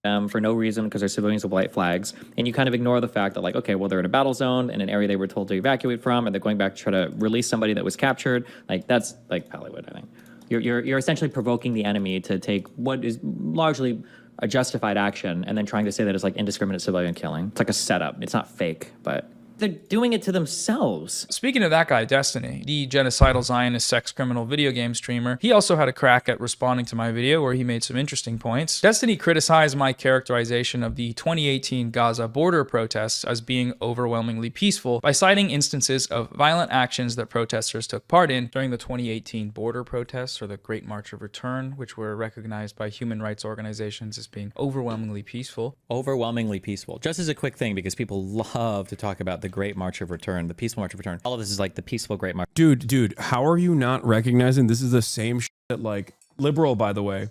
For no reason because they're civilians with white flags. And you kind of ignore the fact that, like, okay, well, they're in a battle zone in an area they were told to evacuate from, and they're going back to try to release somebody that was captured. Like, that's like Pallywood, I think. You're essentially provoking the enemy to take what is largely a justified action and then trying to say that it's like indiscriminate civilian killing. It's like a setup. It's not fake, but they're doing it to themselves. Speaking of that guy, Destiny, the genocidal Zionist sex criminal video game streamer, he also had a crack at responding to my video where he made some interesting points. Destiny criticized my characterization of the 2018 Gaza border protests as being overwhelmingly peaceful by citing instances of violent actions that protesters took part in during the 2018 border protests, or the Great March of Return, which were recognized by human rights organizations as being overwhelmingly peaceful. Overwhelmingly peaceful. Just as a quick thing, because people love to talk about the Great March of Return, the Peaceful March of Return. All of this is like the peaceful Great March. Dude, how are you not recognizing this is the same shit that, like, liberal, by the way,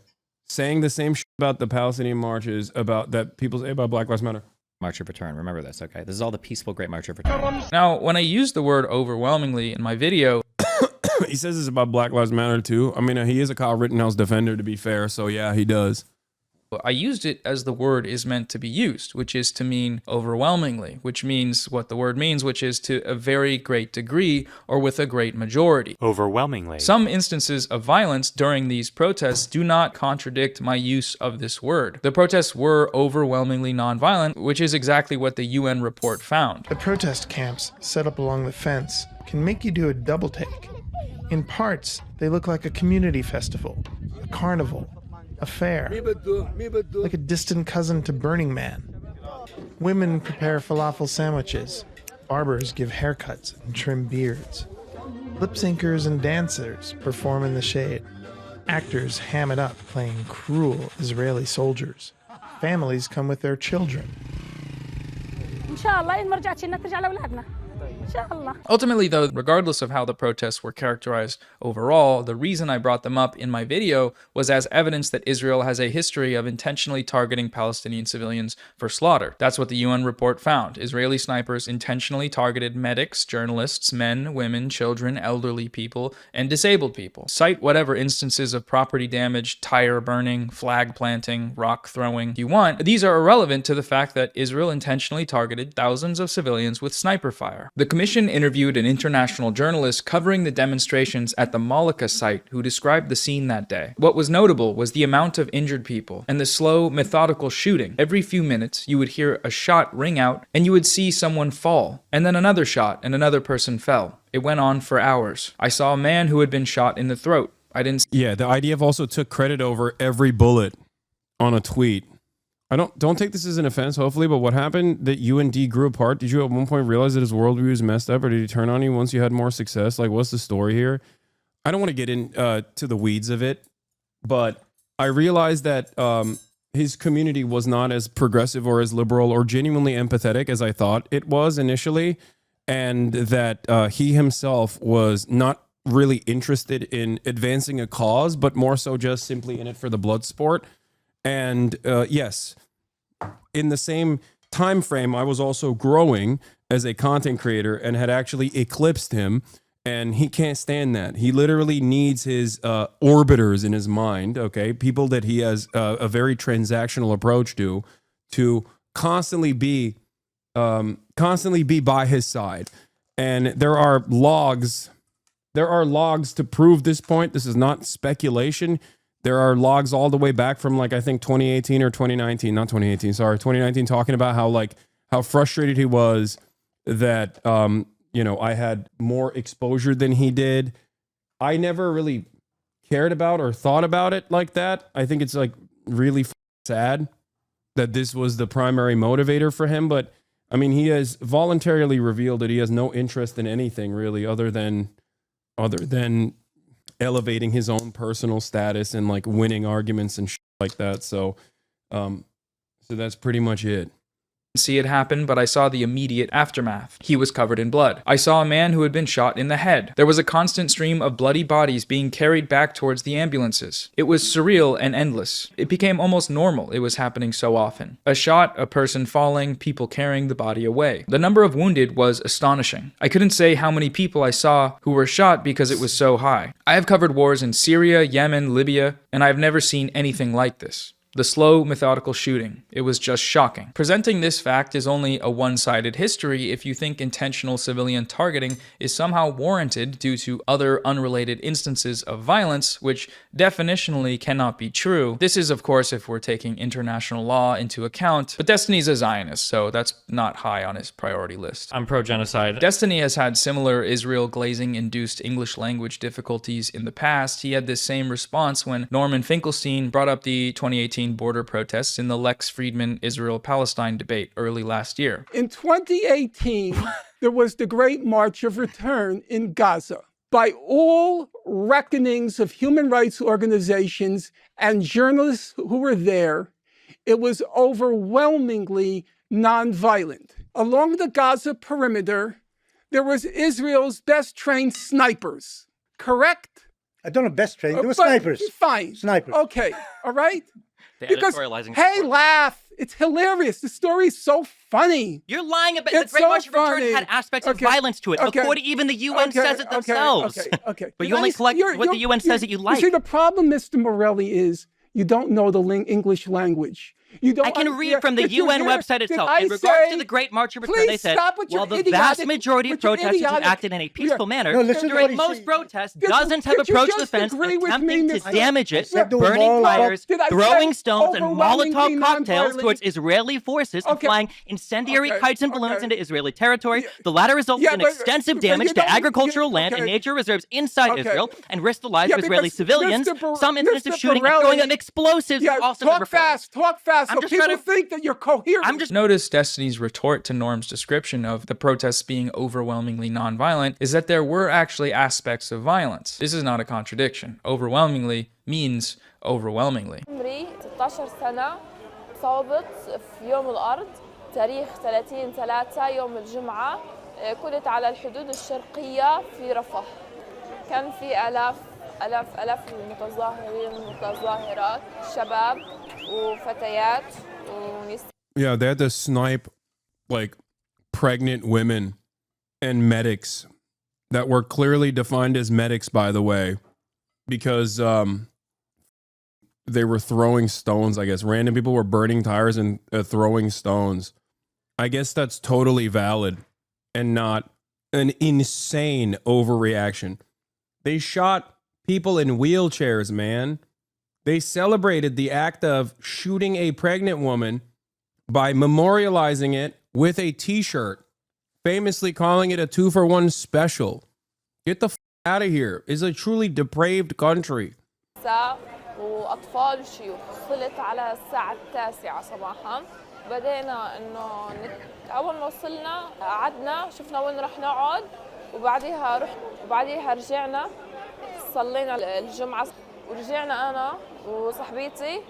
saying the same shit about the Palestinian marches, about that people say about Black Lives Matter. March of Return. Remember this, okay? This is all the peaceful Great March of Return. Now, when I used the word overwhelmingly in my video, he says it's about Black Lives Matter too. I mean, he is a Kyle Rittenhouse defender, to be fair, so yeah, he does. I used it as the word is meant to be used, which is to mean overwhelmingly, which means what the word means, which is to a very great degree or with a great majority. Overwhelmingly. Some instances of violence during these protests do not contradict my use of this word. The protests were overwhelmingly nonviolent, which is exactly what the UN report found. The protest camps set up along the fence can make you do a double take. In parts, they look like a community festival, a carnival, a fair, like a distant cousin to Burning Man. Women prepare falafel sandwiches. Barbers give haircuts and trim beards. Lip syncers and dancers perform in the shade. Actors ham it up playing cruel Israeli soldiers. Families come with their children. Ultimately, though, regardless of how the protests were characterized overall, the reason I brought them up in my video was as evidence that Israel has a history of intentionally targeting Palestinian civilians for slaughter. That's what the UN report found. Israeli snipers intentionally targeted medics, journalists, men, women, children, elderly people, and disabled people. Cite whatever instances of property damage, tire burning, flag planting, rock throwing you want. These are irrelevant to the fact that Israel intentionally targeted thousands of civilians with sniper fire. The commission interviewed an international journalist covering the demonstrations at the Malika site who described the scene that day. What was notable was the amount of injured people and the slow, methodical shooting. Every few minutes, you would hear a shot ring out and you would see someone fall, and then another shot and another person fell. It went on for hours. I saw a man who had been shot in the throat. I didn't. Yeah, the IDF also took credit over every bullet on a tweet. I don't take this as an offense, hopefully, but what happened that you and D grew apart? Did you at one point realize that his worldview was messed up, or did he turn on you once you had more success? Like, what's the story here? I don't want to get into the weeds of it, but I realized that his community was not as progressive or as liberal or genuinely empathetic as I thought it was initially, and that he himself was not really interested in advancing a cause, but more so just simply in it for the blood sport. And yes, in the same time frame, I was also growing as a content creator and had actually eclipsed him, and he can't stand that. He literally needs his orbiters in his mind, okay, people that he has a very transactional approach to constantly be by his side. And there are logs to prove this point. This is not speculation. There are logs all the way back from, like, I think 2018 or 2019, not 2018, sorry, 2019, talking about how frustrated he was that, I had more exposure than he did. I never really cared about or thought about it like that. I think it's like really sad that this was the primary motivator for him. But I mean, he has voluntarily revealed that he has no interest in anything really other than elevating his own personal status and like winning arguments and shit like that. So that's pretty much it. See it happen, but I saw the immediate aftermath. He was covered in blood. I saw a man who had been shot in the head. There was a constant stream of bloody bodies being carried back towards the ambulances. It was surreal and endless. It became almost normal. It was happening so often. A shot, a person falling, people carrying the body away. The number of wounded was astonishing. I couldn't say how many people I saw who were shot because it was so high. I have covered wars in Syria, Yemen, Libya, and I've never seen anything like this. The slow, methodical shooting. It was just shocking. Presenting this fact is only a one-sided history if you think intentional civilian targeting is somehow warranted due to other unrelated instances of violence, which definitionally cannot be true. This is, of course, if we're taking international law into account, but Destiny's a Zionist, so that's not high on his priority list. I'm pro-genocide. Destiny has had similar Israel glazing-induced English language difficulties in the past. He had this same response when Norman Finkelstein brought up the 2018 border protests in the Lex Friedman Israel-Palestine debate early last year. In 2018, there was the Great March of Return in Gaza. By all reckonings of human rights organizations and journalists who were there, it was overwhelmingly nonviolent. Along the Gaza perimeter, there was Israel's best trained snipers, correct? I don't know best trained, there were snipers. Fine. Snipers. Okay, all right? Because, hey, laugh. It's hilarious. The story's so funny. You're lying about it's the Great so March of Return funny. had aspects of violence to it. According, even the UN says it themselves. Okay. But you only collect what the UN says that you like. You see, the problem, Mr. Morelli, is you don't know the English language. You don't I can read from the UN website itself. In regards to the Great March of Return, they said, while the vast majority of protesters have acted in a peaceful manner, during most protests, dozens have approached the fence attempting to damage it, burning tires, throwing stones and Molotov cocktails towards Israeli forces and flying incendiary kites and balloons into Israeli territory. The latter resulted in extensive damage to agricultural land and nature reserves inside Israel and risked the lives of Israeli civilians. Some incidents of shooting and throwing of explosives have also been reported. Talk fast. podcast so people think that you're coherent. Notice Destiny's retort to Norm's description of the protests being overwhelmingly nonviolent is that there were actually aspects of violence. This is not a contradiction. Overwhelmingly means overwhelmingly. عمري 16 سنة صوبت في يوم الأرض تاريخ 30/3 يوم الجمعة. كنت على الحدود الشرقية في رفح. كان في آلاف المتظاهرين والمتظاهرات شباب وفتيات ونساء. Yeah, they had to snipe like pregnant women and medics that were clearly defined as medics, by the way, because they were throwing stones, I guess. Random people were burning tires and throwing stones. I guess that's totally valid and not an insane overreaction. They shot people in wheelchairs, man. They celebrated the act of shooting a pregnant woman by memorializing it with a t-shirt, famously calling it a 2-for-1 special. Get the f out of here. It's a truly depraved country. وأطفال وشيوخ. وصلت على الساعة 9 صباحا. بدينا إنه أول ما وصلنا قعدنا شفنا وين رح نقعد وبعديها رجعنا صلينا الجمعة ورجعنا أنا وصاحبتي.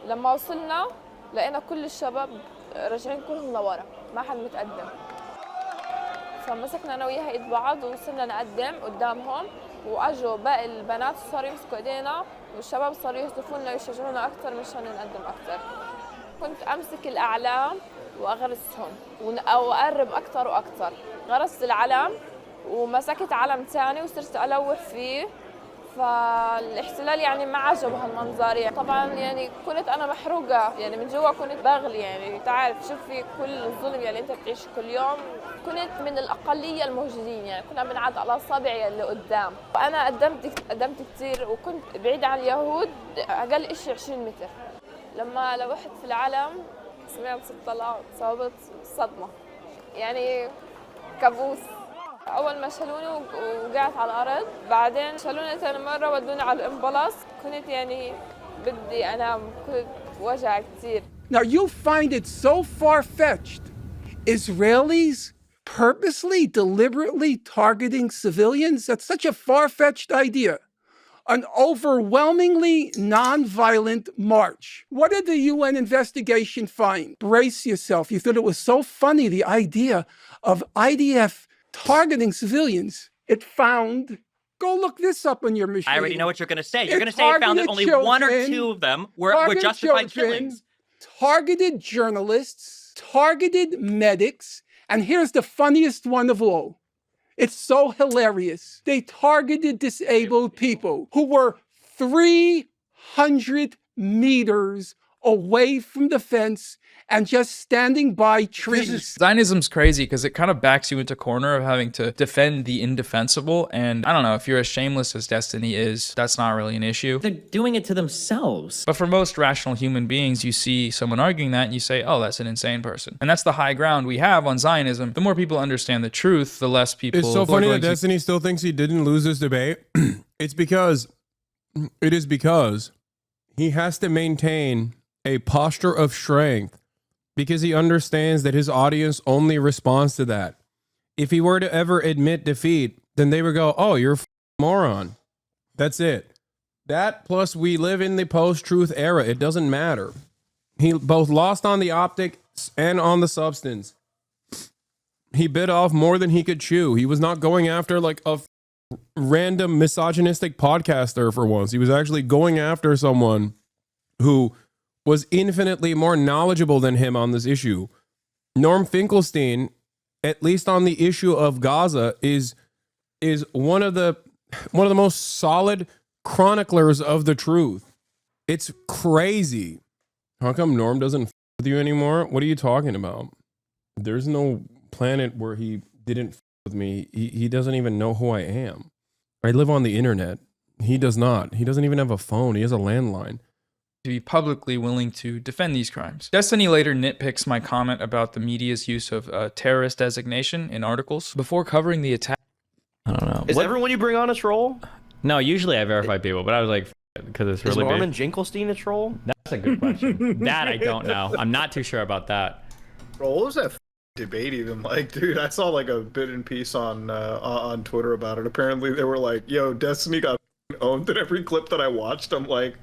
لما وصلنا لقينا كل الشباب راجعين كلهم لورا ما حد متقدم. فمسكنا أنا وياها إيد بعض ووصلنا نقدم قدامهم واجوا باقي البنات صاروا يمسكوا ايدينا والشباب صاروا يهتفوا لنا ويشجعونا اكثر مشان نقدم اكثر. كنت امسك الاعلام واغرسهم واقرب اكثر واكثر. غرست العلم ومسكت علم ثاني وصرت الوح فيه. فالاحتلال يعني ما عجبه هالمنظر يعني. طبعا يعني كنت انا محروقه يعني من جوا كنت بغلي يعني تعرف شوف في كل الظلم يعني انت بتعيش كل يوم. كنت من الاقليه الموجودين يعني كنا بنعد على اصابعي اللي قدام. وانا قدمت كثير وكنت بعيد عن اليهود اقل شيء 20 متر. لما لوحت في العلم سمعت صوت طلع صابت صدمه يعني كابوس. أول ما شالوني وقعت على الأرض بعدين شالوني ثاني مرة ودوني على الإمبلاس. كنت يعني بدي أنام كنت وجع كتير. Now you find it so far-fetched. Israelis purposely, deliberately targeting civilians? That's such a far-fetched idea. An overwhelmingly non-violent march. What did the UN investigation find? Brace yourself. You thought it was so funny, the idea of IDF targeting civilians. It found, go look this up on your machine. I already know what you're going to say. You're going to say it found that only one or two of them were justified killings. Targeted journalists, targeted medics, and here's the funniest one of all. It's so hilarious. They targeted disabled people who were 300 meters away from the fence and just standing by trees. Zionism's crazy because it kind of backs you into a corner of having to defend the indefensible. And I don't know, if you're as shameless as Destiny is, that's not really an issue. They're doing it to themselves. But for most rational human beings, you see someone arguing that and you say, oh, that's an insane person. And that's the high ground we have on Zionism. The more people understand the truth, the less people... It's so funny that Destiny still thinks he didn't lose this debate. It is because he has to maintain a posture of strength because he understands that his audience only responds to that. If he were to ever admit defeat, then they would go, oh, you're a moron. That's it. That plus we live in the post-truth era. It doesn't matter. He both lost on the optics and on the substance. He bit off more than he could chew. He was not going after like a random misogynistic podcaster for once. He was actually going after someone who was infinitely more knowledgeable than him on this issue. Norm Finkelstein, at least on the issue of Gaza, is one of the most solid chroniclers of the truth. It's crazy. How come Norm doesn't with you anymore? What are you talking about? There's no planet where he didn't with me. He doesn't even know who I am. I live on the internet. He does not. He doesn't even have a phone. He has a landline. To be publicly willing to defend these crimes. Destiny later nitpicks my comment about the media's use of terrorist designation in articles before covering the attack. I don't know. Is everyone you bring on this role? No, usually I verify people, but I was like, because it's Is really Norman big. Jinkelstein a troll? That's a good question. That I don't know. I'm not too sure about that. Bro, what was that debate even like, dude? I saw like a bit in piece on Twitter about it. Apparently they were like, yo, Destiny got owned in every clip that I watched. I'm like,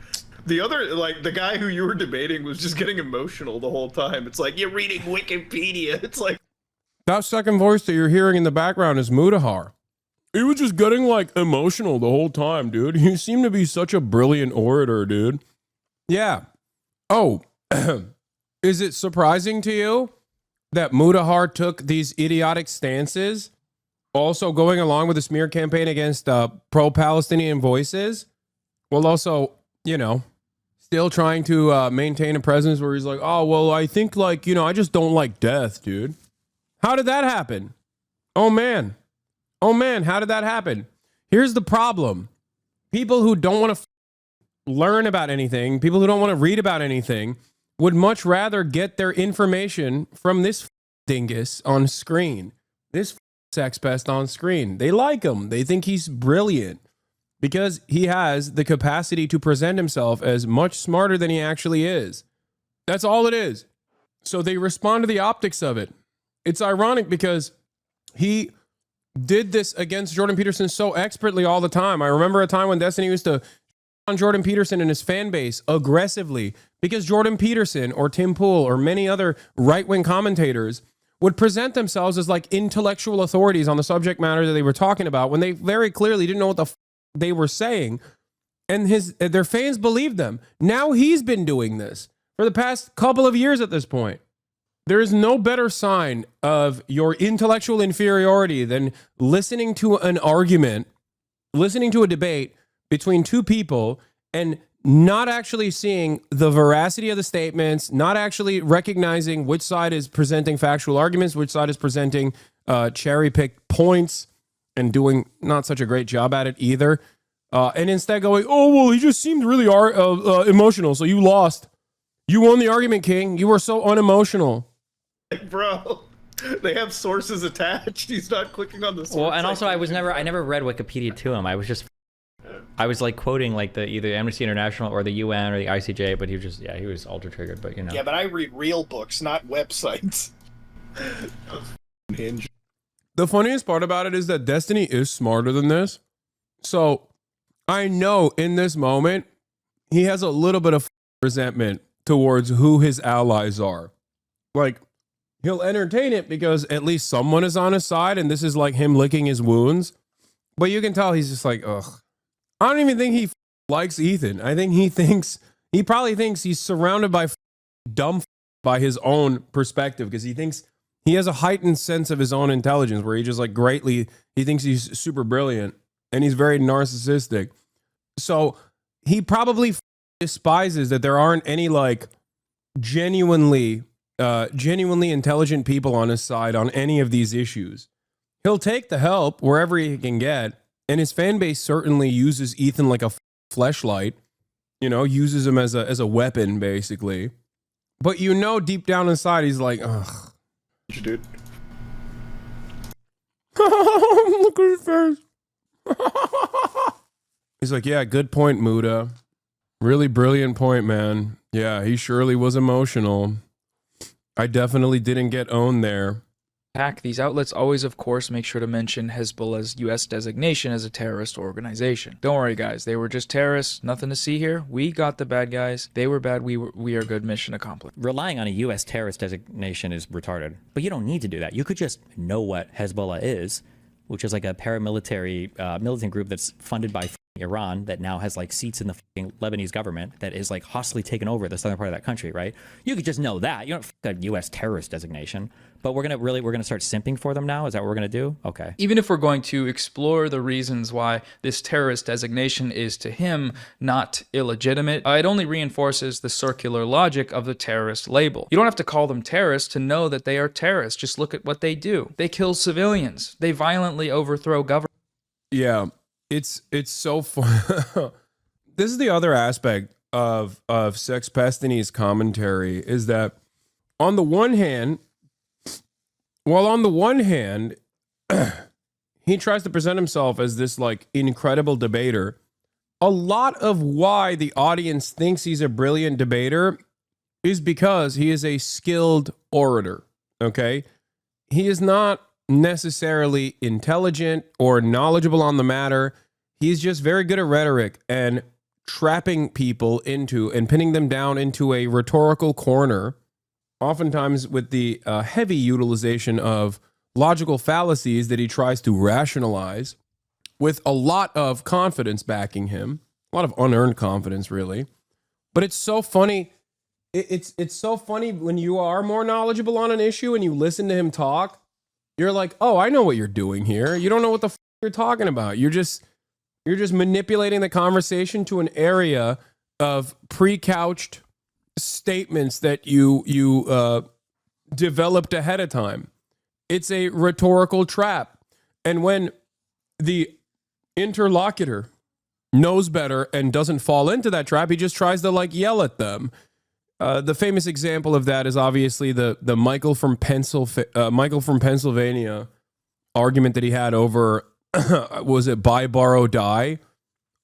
the guy who you were debating was just getting emotional the whole time. It's like, you're reading Wikipedia. It's like, that second voice that you're hearing in the background is Mudahar. He was just getting like emotional the whole time, dude. He seemed to be such a brilliant orator, dude. Yeah. Oh, is it surprising to you that Mudahar took these idiotic stances, also going along with the smear campaign against pro-Palestinian voices, while also, you know, still trying to maintain a presence where he's like, oh, well, I think like, you know, I just don't like death, dude. How did that happen? Oh, man. Oh, man, how did that happen? Here's the problem. People who don't want to learn about anything, people who don't want to read about anything, would much rather get their information from this dingus on screen. This sex pest on screen. They like him. They think he's brilliant because he has the capacity to present himself as much smarter than he actually is. That's all it is. So they respond to the optics of it. It's ironic because he did this against Jordan Peterson so expertly all the time. I remember a time when Destiny used to on Jordan Peterson and his fan base aggressively because Jordan Peterson or Tim Pool or many other right-wing commentators would present themselves as like intellectual authorities on the subject matter that they were talking about when they very clearly didn't know what the they were saying, and their fans believed them. Now he's been doing this for the past couple of years at this point. There is no better sign of your intellectual inferiority than listening to an argument, listening to a debate between two people and not actually seeing the veracity of the statements, not actually recognizing which side is presenting factual arguments, which side is presenting cherry-picked points, and doing not such a great job at it either. And instead going, oh, well, he just seemed really emotional, so you lost. You won the argument, King. You were so unemotional. like, bro, they have sources attached. He's not clicking on the source. Well, and also I never read Wikipedia to him. I was like quoting like either Amnesty International or the UN or the ICJ, but he was ultra triggered, but you know. Yeah, but I read real books, not websites. Hinge. The funniest part about it is that Destiny is smarter than this. So I know in this moment, he has a little bit of resentment towards who his allies are. Like, he'll entertain it because at least someone is on his side, and this is like him licking his wounds. But you can tell he's just like, ugh. I don't even think he likes Ethan. I think he probably thinks he's surrounded by dumb by his own perspective, because he thinks he has a heightened sense of his own intelligence where he just like he thinks he's super brilliant, and he's very narcissistic. So he probably despises that there aren't any like genuinely intelligent people on his side on any of these issues. He'll take the help wherever he can get. And his fan base certainly uses Ethan like a fleshlight, you know, uses him as a weapon, basically. But you know, deep down inside, he's like, ugh. Dude. Look at his face. He's like, yeah, good point, Muda. Really brilliant point, man. Yeah, he surely was emotional. I definitely didn't get owned there. These outlets always, of course, make sure to mention Hezbollah's U.S. designation as a terrorist organization. Don't worry, guys. They were just terrorists. Nothing to see here. We got the bad guys. They were bad. We are good. Mission accomplished. Relying on a U.S. terrorist designation is retarded. But you don't need to do that. You could just know what Hezbollah is, which is like a paramilitary militant group that's funded by Iran that now has like seats in the Lebanese government that is like hostily taken over the southern part of that country, right? You could just know that. You don't a U.S. terrorist designation. But we're gonna start simping for them now? Is that what we're gonna do? Okay. Even if we're going to explore the reasons why this terrorist designation is to him not illegitimate, it only reinforces the circular logic of the terrorist label. You don't have to call them terrorists to know that they are terrorists. Just look at what they do. They kill civilians. They violently overthrow government. Yeah, it's so fun. This is the other aspect of Sex Pestany's commentary, is that on the one hand, he tries to present himself as this like incredible debater, a lot of why the audience thinks he's a brilliant debater is because he is a skilled orator, okay? He is not necessarily intelligent or knowledgeable on the matter. He's just very good at rhetoric and trapping people into and pinning them down into a rhetorical corner, oftentimes with the heavy utilization of logical fallacies that he tries to rationalize with a lot of confidence backing him, a lot of unearned confidence, really. But it's so funny. It's so funny when you are more knowledgeable on an issue and you listen to him talk. You're like, oh, I know what you're doing here. You don't know what the you're talking about. You're just manipulating the conversation to an area of pre-couched statements that you developed ahead of time. It's a rhetorical trap. And when the interlocutor knows better and doesn't fall into that trap, he just tries to like yell at them. The famous example of that is obviously the Michael from Pennsylvania argument that he had over was it buy, borrow, die?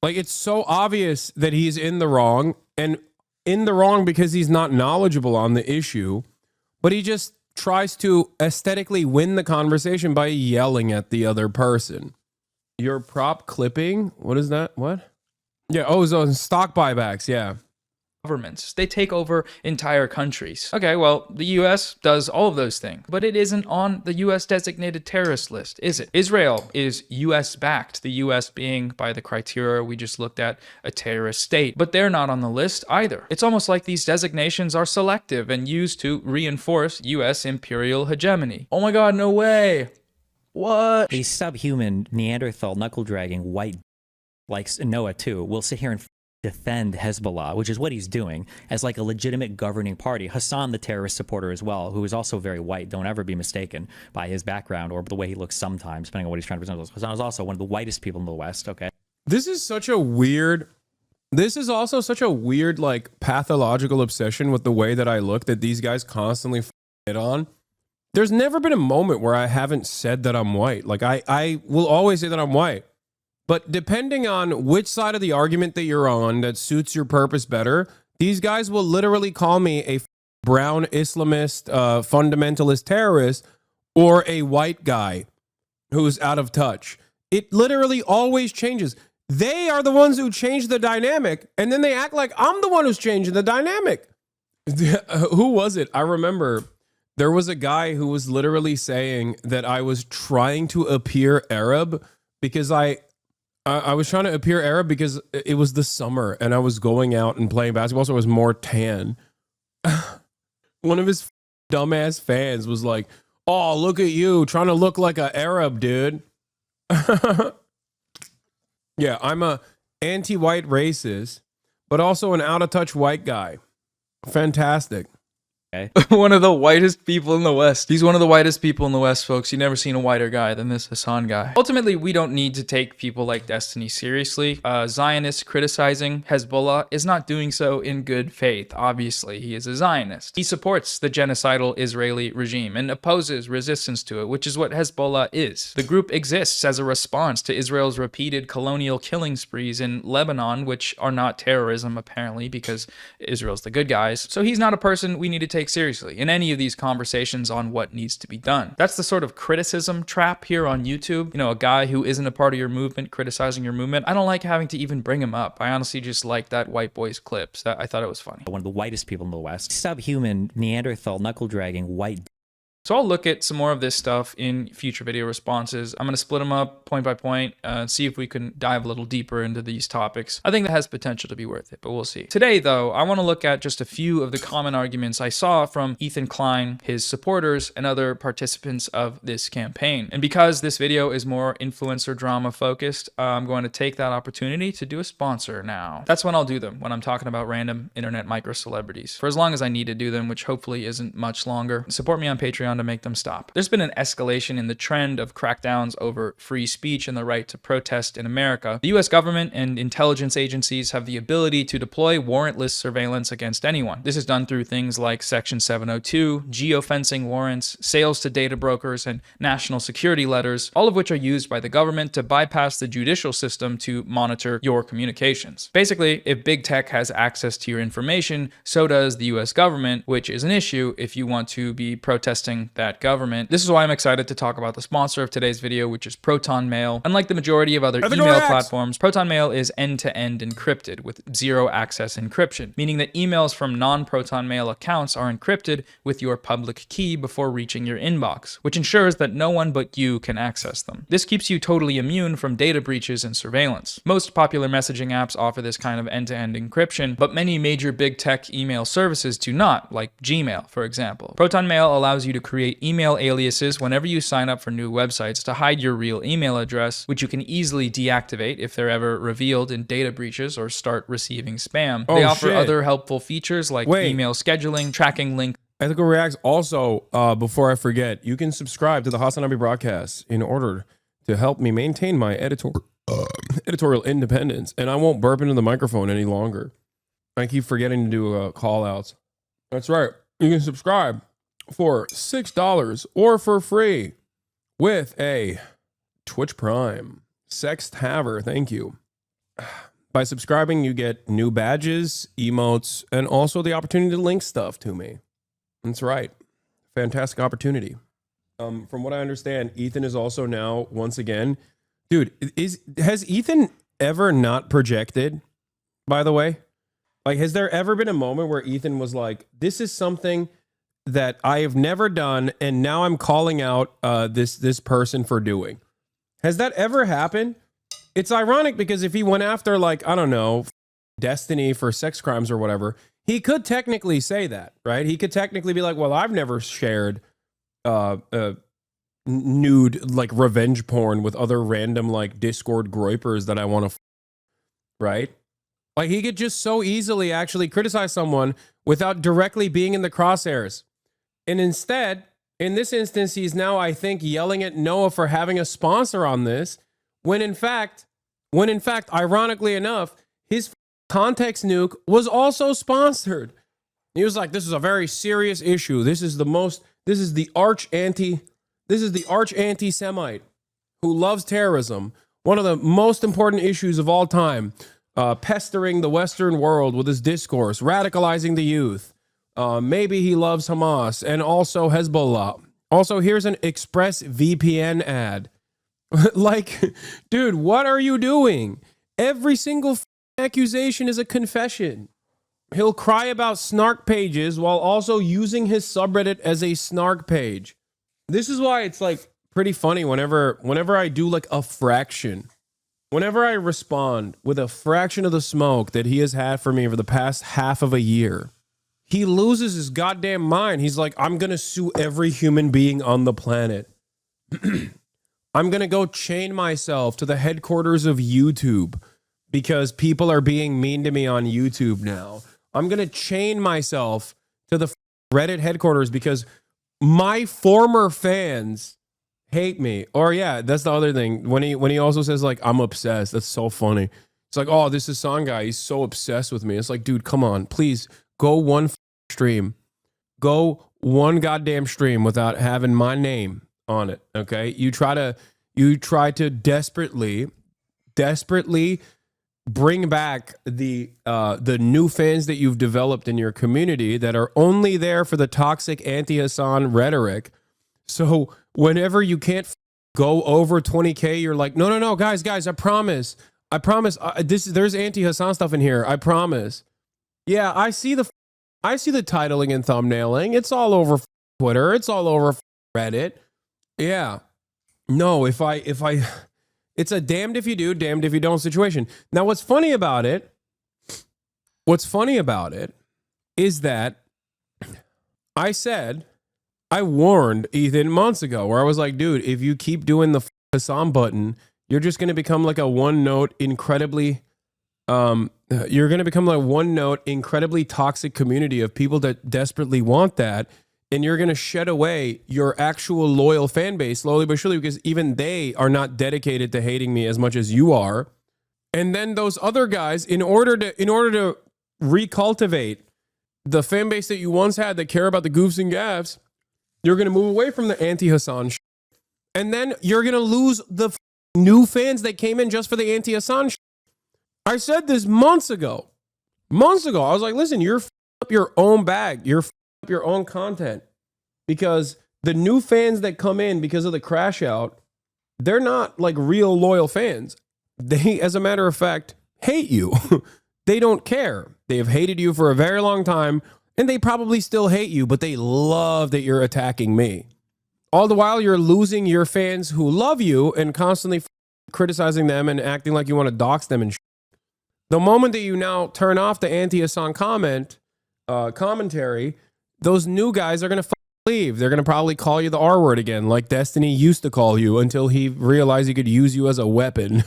Like, it's so obvious that he's in the wrong, and in the wrong because he's not knowledgeable on the issue, but he just tries to aesthetically win the conversation by yelling at the other person. Your prop clipping? What is that? What? Yeah, oh, so stock buybacks, yeah. Governments. They take over entire countries. Okay, well, the US does all of those things, but it isn't on the US designated terrorist list, is it? Israel is US backed, the US being, by the criteria we just looked at, a terrorist state, but they're not on the list either. It's almost like these designations are selective and used to reinforce US imperial hegemony. Oh my God, no way. What? A subhuman, Neanderthal, knuckle-dragging, white, like Noah too, will sit here and defend Hezbollah, which is what he's doing, as like a legitimate governing party. Hasan, the terrorist supporter as well, who is also very white. Don't ever be mistaken by his background or the way he looks sometimes, depending on what he's trying to present. Hasan is also one of the whitest people in the West, okay? This is also such a weird, like, pathological obsession with the way that I look that these guys constantly it on. There's never been a moment where I haven't said that I'm white. Like, I will always say that I'm white. But depending on which side of the argument that you're on that suits your purpose better, these guys will literally call me a brown Islamist, fundamentalist terrorist, or a white guy who's out of touch. It literally always changes. They are the ones who change the dynamic, and then they act like I'm the one who's changing the dynamic. Who was it? I remember there was a guy who was literally saying that I was trying to appear Arab because I was trying to appear Arab because it was the summer and I was going out and playing basketball, so I was more tan. One of his dumbass fans was like, oh, look at you trying to look like an Arab, dude. Yeah, I'm a anti-white racist, but also an out-of-touch white guy. Fantastic. Okay. One of the whitest people in the West. He's one of the whitest people in the West, folks. You've never seen a whiter guy than this Hasan guy. Ultimately, we don't need to take people like Destiny seriously. Zionists criticizing Hezbollah is not doing so in good faith. Obviously, he is a Zionist. He supports the genocidal Israeli regime and opposes resistance to it, which is what Hezbollah is. The group exists as a response to Israel's repeated colonial killing sprees in Lebanon, which are not terrorism, apparently, because Israel's the good guys. So he's not a person we need to take seriously in any of these conversations on what needs to be done. That's the sort of criticism trap here on YouTube. You know, a guy who isn't a part of your movement criticizing your movement. I don't like having to even bring him up. I honestly just like that white boy's clips. I thought it was funny. One of the whitest people in the West. Subhuman, Neanderthal, knuckle-dragging, white. So I'll look at some more of this stuff in future video responses. I'm going to split them up point by point and see if we can dive a little deeper into these topics. I think that has potential to be worth it, but we'll see. Today, though, I want to look at just a few of the common arguments I saw from Ethan Klein, his supporters, and other participants of this campaign. And because this video is more influencer drama focused, I'm going to take that opportunity to do a sponsor now. That's when I'll do them, when I'm talking about random internet micro celebrities. For as long as I need to do them, which hopefully isn't much longer. Support me on Patreon to make them stop. There's been an escalation in the trend of crackdowns over free speech and the right to protest in America. The US government and intelligence agencies have the ability to deploy warrantless surveillance against anyone. This is done through things like Section 702, geofencing warrants, sales to data brokers, and national security letters, all of which are used by the government to bypass the judicial system to monitor your communications. Basically, if big tech has access to your information, so does the US government, which is an issue if you want to be protesting that government. This is why I'm excited to talk about the sponsor of today's video, which is Proton Mail. Unlike the majority of other email platforms, Proton Mail is end-to-end encrypted with zero access encryption, meaning that emails from non-Proton Mail accounts are encrypted with your public key before reaching your inbox, which ensures that no one but you can access them. This keeps you totally immune from data breaches and surveillance. Most popular messaging apps offer this kind of end-to-end encryption, but many major big tech email services do not, like Gmail, for example. Proton Mail allows you to create email aliases whenever you sign up for new websites to hide your real email address, which you can easily deactivate if they're ever revealed in data breaches or start receiving spam. They offer other helpful features like email scheduling, tracking links. Ethical Reacts also, before I forget, you can subscribe to the Hasan Abi broadcast in order to help me maintain my editorial independence, and I won't burp into the microphone any longer. I keep forgetting to do call outs. That's right. You can subscribe for $6 or for free with a Twitch Prime. Sex Haver, thank you. By subscribing, you get new badges, emotes, and also the opportunity to link stuff to me. That's right. Fantastic opportunity. From what I understand, Ethan is also now, once again, dude, has Ethan ever not projected, by the way? Like, has there ever been a moment where Ethan was like, this is something that I have never done, and now I'm calling out this person for doing? Has that ever happened? It's ironic because if he went after, like, I don't know, Destiny for sex crimes or whatever, he could technically say that, right? He could technically be like, well, I've never shared nude, like, revenge porn with other random, like, Discord groypers that I want to, right? Like, he could just so easily actually criticize someone without directly being in the crosshairs. And instead, in this instance, he's now, I think, yelling at Noah for having a sponsor on this, when in fact, ironically enough, his context nuke was also sponsored. He was like, this is a very serious issue. This is the arch anti-Semite who loves terrorism. One of the most important issues of all time, pestering the Western world with his discourse, radicalizing the youth. Maybe he loves Hamas and also Hezbollah. Also, here's an ExpressVPN ad. Like, dude, what are you doing? Every single accusation is a confession. He'll cry about snark pages while also using his subreddit as a snark page. This is why it's like pretty funny whenever I do like a fraction. Whenever I respond with a fraction of the smoke that he has had for me for the past half of a year, he loses his goddamn mind. He's like, I'm going to sue every human being on the planet. I'm going to go chain myself to the headquarters of YouTube because people are being mean to me on YouTube now. I'm going to chain myself to the Reddit headquarters because my former fans hate me. Or yeah, that's the other thing. When he also says like, I'm obsessed. That's so funny. It's like, oh, this Hasan guy, he's so obsessed with me. It's like, dude, come on, please go one stream. Go one goddamn stream without having my name on it. Okay. You try to desperately bring back the new fans that you've developed in your community that are only there for the toxic anti-Hasan rhetoric. So whenever you can't go over 20K, you're like, no, guys, I promise, there's anti-Hasan stuff in here. I promise. Yeah, I see the titling and thumbnailing. It's all over Twitter. It's all over Reddit. Yeah. No, if I it's a damned if you do, damned if you don't situation. Now, what's funny about it is that I warned Ethan months ago where I was like, dude, if you keep doing the Hasan button, you're just going to become like a one-note, incredibly toxic community of people that desperately want that. and you're going to shed away your actual loyal fan base slowly but surely, because even they are not dedicated to hating me as much as you are. And then those other guys, in order to recultivate the fan base that you once had that care about the goofs and gaffs, you're going to move away from the anti-Hasan shit. And then you're going to lose the new fans that came in just for the anti-Hasan shit. I said this months ago. I was like, listen, you're up your own bag. You're up your own content, because the new fans that come in because of the crash out, they're not like real loyal fans. They, as a matter of fact, hate you. They don't care. They have hated you for a very long time, and they probably still hate you, but they love that you're attacking me. All the while, you're losing your fans who love you and constantly criticizing them and acting like you want to dox them and shit. The moment that you now turn off the anti-Hasan commentary, those new guys are going to leave. They're going to probably call you the R word again, like Destiny used to call you, until he realized he could use you as a weapon.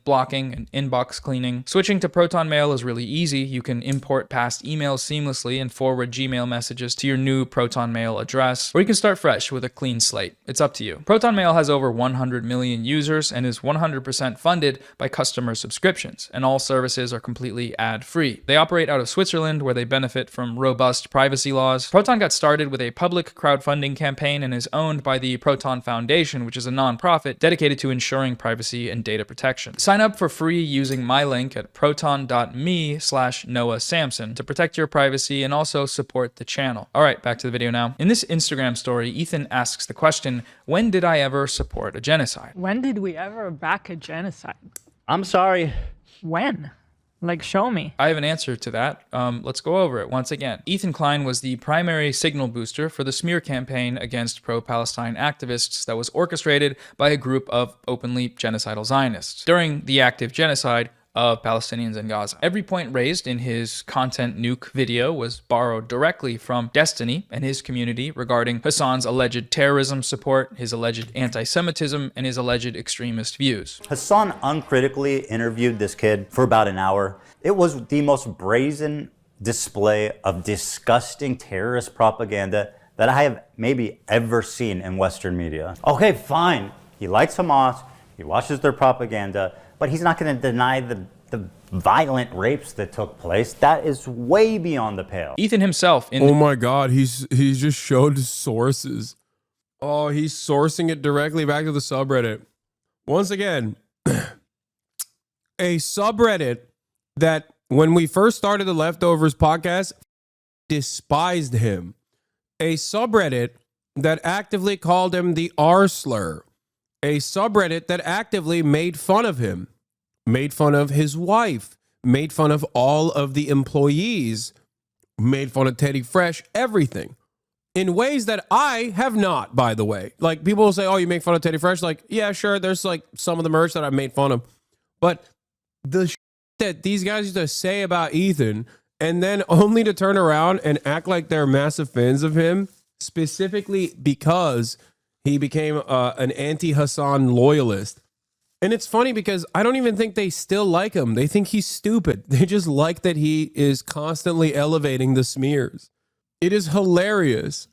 Blocking and inbox cleaning. Switching to Proton Mail is really easy. You can import past emails seamlessly and forward Gmail messages to your new Proton Mail address, or you can start fresh with a clean slate. It's up to you. Proton Mail has over 100 million users and is 100% funded by customer subscriptions, and all services are completely ad-free. They operate out of Switzerland, where they benefit from robust privacy laws. Proton got started with a public crowdfunding campaign and is owned by the Proton Foundation, which is a nonprofit dedicated to ensuring privacy and data protection. Sign up for free using my link at proton.me/Noah Samsen to protect your privacy and also support the channel. All right, back to the video now. In this Instagram story, Ethan asks the question, when did I ever support a genocide? When did we ever back a genocide? I'm sorry. When? Like, show me. I have an answer to that. Let's go over it once again. Ethan Klein was the primary signal booster for the smear campaign against pro-Palestine activists that was orchestrated by a group of openly genocidal Zionists during the active genocide of Palestinians in Gaza. Every point raised in his content nuke video was borrowed directly from Destiny and his community regarding Hasan's alleged terrorism support, his alleged anti-Semitism, and his alleged extremist views. Hasan uncritically interviewed this kid for about an hour. It was the most brazen display of disgusting terrorist propaganda that I have maybe ever seen in Western media. Okay, fine. He likes Hamas, he watches their propaganda, but he's not going to deny the violent rapes that took place. That is way beyond the pale. Ethan himself oh my God, he's just showed sources. Oh, he's sourcing it directly back to the subreddit. Once again, a subreddit that when we first started the Leftovers podcast despised him. A subreddit that actively called him the R slur. A subreddit that actively made fun of him, made fun of his wife, made fun of all of the employees, made fun of Teddy Fresh, everything. In ways that I have not, by the way. Like, people will say, oh, you make fun of Teddy Fresh? Like, yeah, sure, there's like some of the merch that I've made fun of. But the shit that these guys used to say about Ethan, and then only to turn around and act like they're massive fans of him, specifically because he became an anti-Hasan loyalist. And it's funny because I don't even think they still like him. They think he's stupid. They just like that he is constantly elevating the smears. It is hilarious.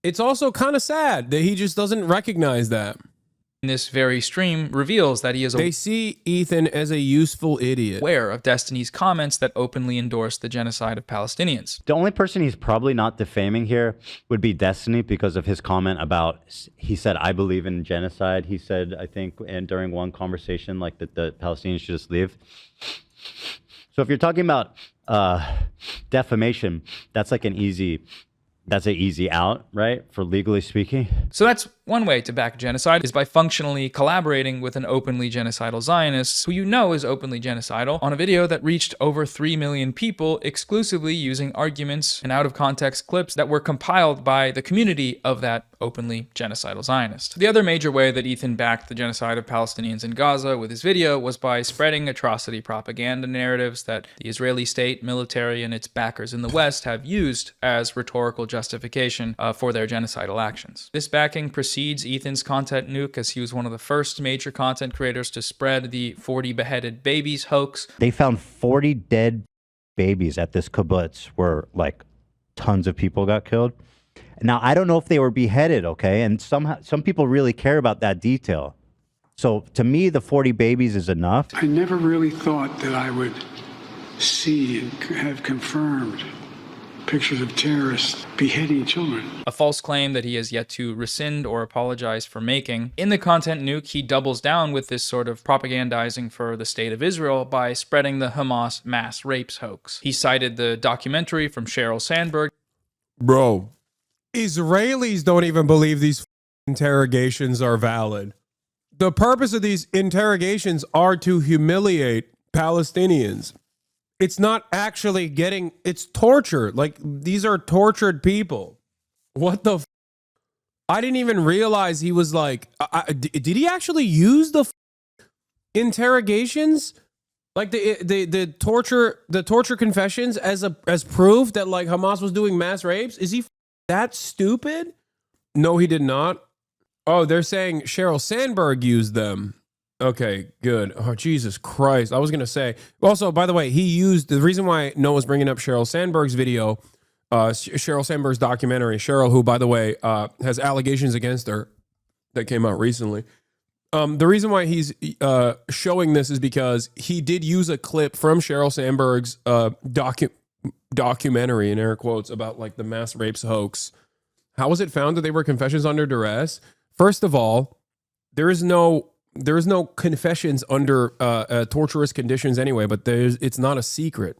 It's also kind of sad that he just doesn't recognize that. This very stream reveals that he is they see Ethan as a useful idiot, aware of Destiny's comments that openly endorse the genocide of Palestinians. The only person he's probably not defaming here would be Destiny, because of his comment about, he said, I believe in genocide. He said, I think, and during one conversation, like that the Palestinians should just leave. So if you're talking about defamation, that's like an easy out, right? For legally speaking. So that's one way to back genocide, is by functionally collaborating with an openly genocidal Zionist who you know is openly genocidal on a video that reached over 3 million people exclusively using arguments and out-of-context clips that were compiled by the community of that openly genocidal Zionist. The other major way that Ethan backed the genocide of Palestinians in Gaza with his video was by spreading atrocity propaganda narratives that the Israeli state, military, and its backers in the West have used as rhetorical justification for their genocidal actions. This backing precedes Ethan's content nuke, as he was one of the first major content creators to spread the 40 beheaded babies hoax. They found 40 dead babies at this kibbutz where like tons of people got killed. Now, I don't know if they were beheaded, okay? And some people really care about that detail. So to me, the 40 babies is enough. I never really thought that I would see and have confirmed pictures of terrorists beheading children. A false claim that he has yet to rescind or apologize for making. In the content nuke, he doubles down with this sort of propagandizing for the state of Israel by spreading the Hamas mass rapes hoax. He cited the documentary from Sheryl Sandberg. Bro, Israelis don't even believe these interrogations are valid. The purpose of these interrogations are to humiliate Palestinians. It's not actually it's torture. Like, these are tortured people. What the I didn't even realize he was like, did he actually use the interrogations? Like the torture confessions as proof that like Hamas was doing mass rapes? Is he that stupid? No, he did not. Oh, they're saying Sheryl Sandberg used them. Okay, good. Oh, Jesus Christ. I was going to say, also, by the way, he used the reason why Noah's bringing up Sheryl Sandberg's video, Sheryl Sandberg's documentary, Sheryl, who, by the way, has allegations against her that came out recently. The reason why he's showing this is because he did use a clip from Sheryl Sandberg's documentary, in air quotes, about like the mass rapes hoax. How was it found that they were confessions under duress? First of all, there is no confessions under torturous conditions anyway, but it's not a secret.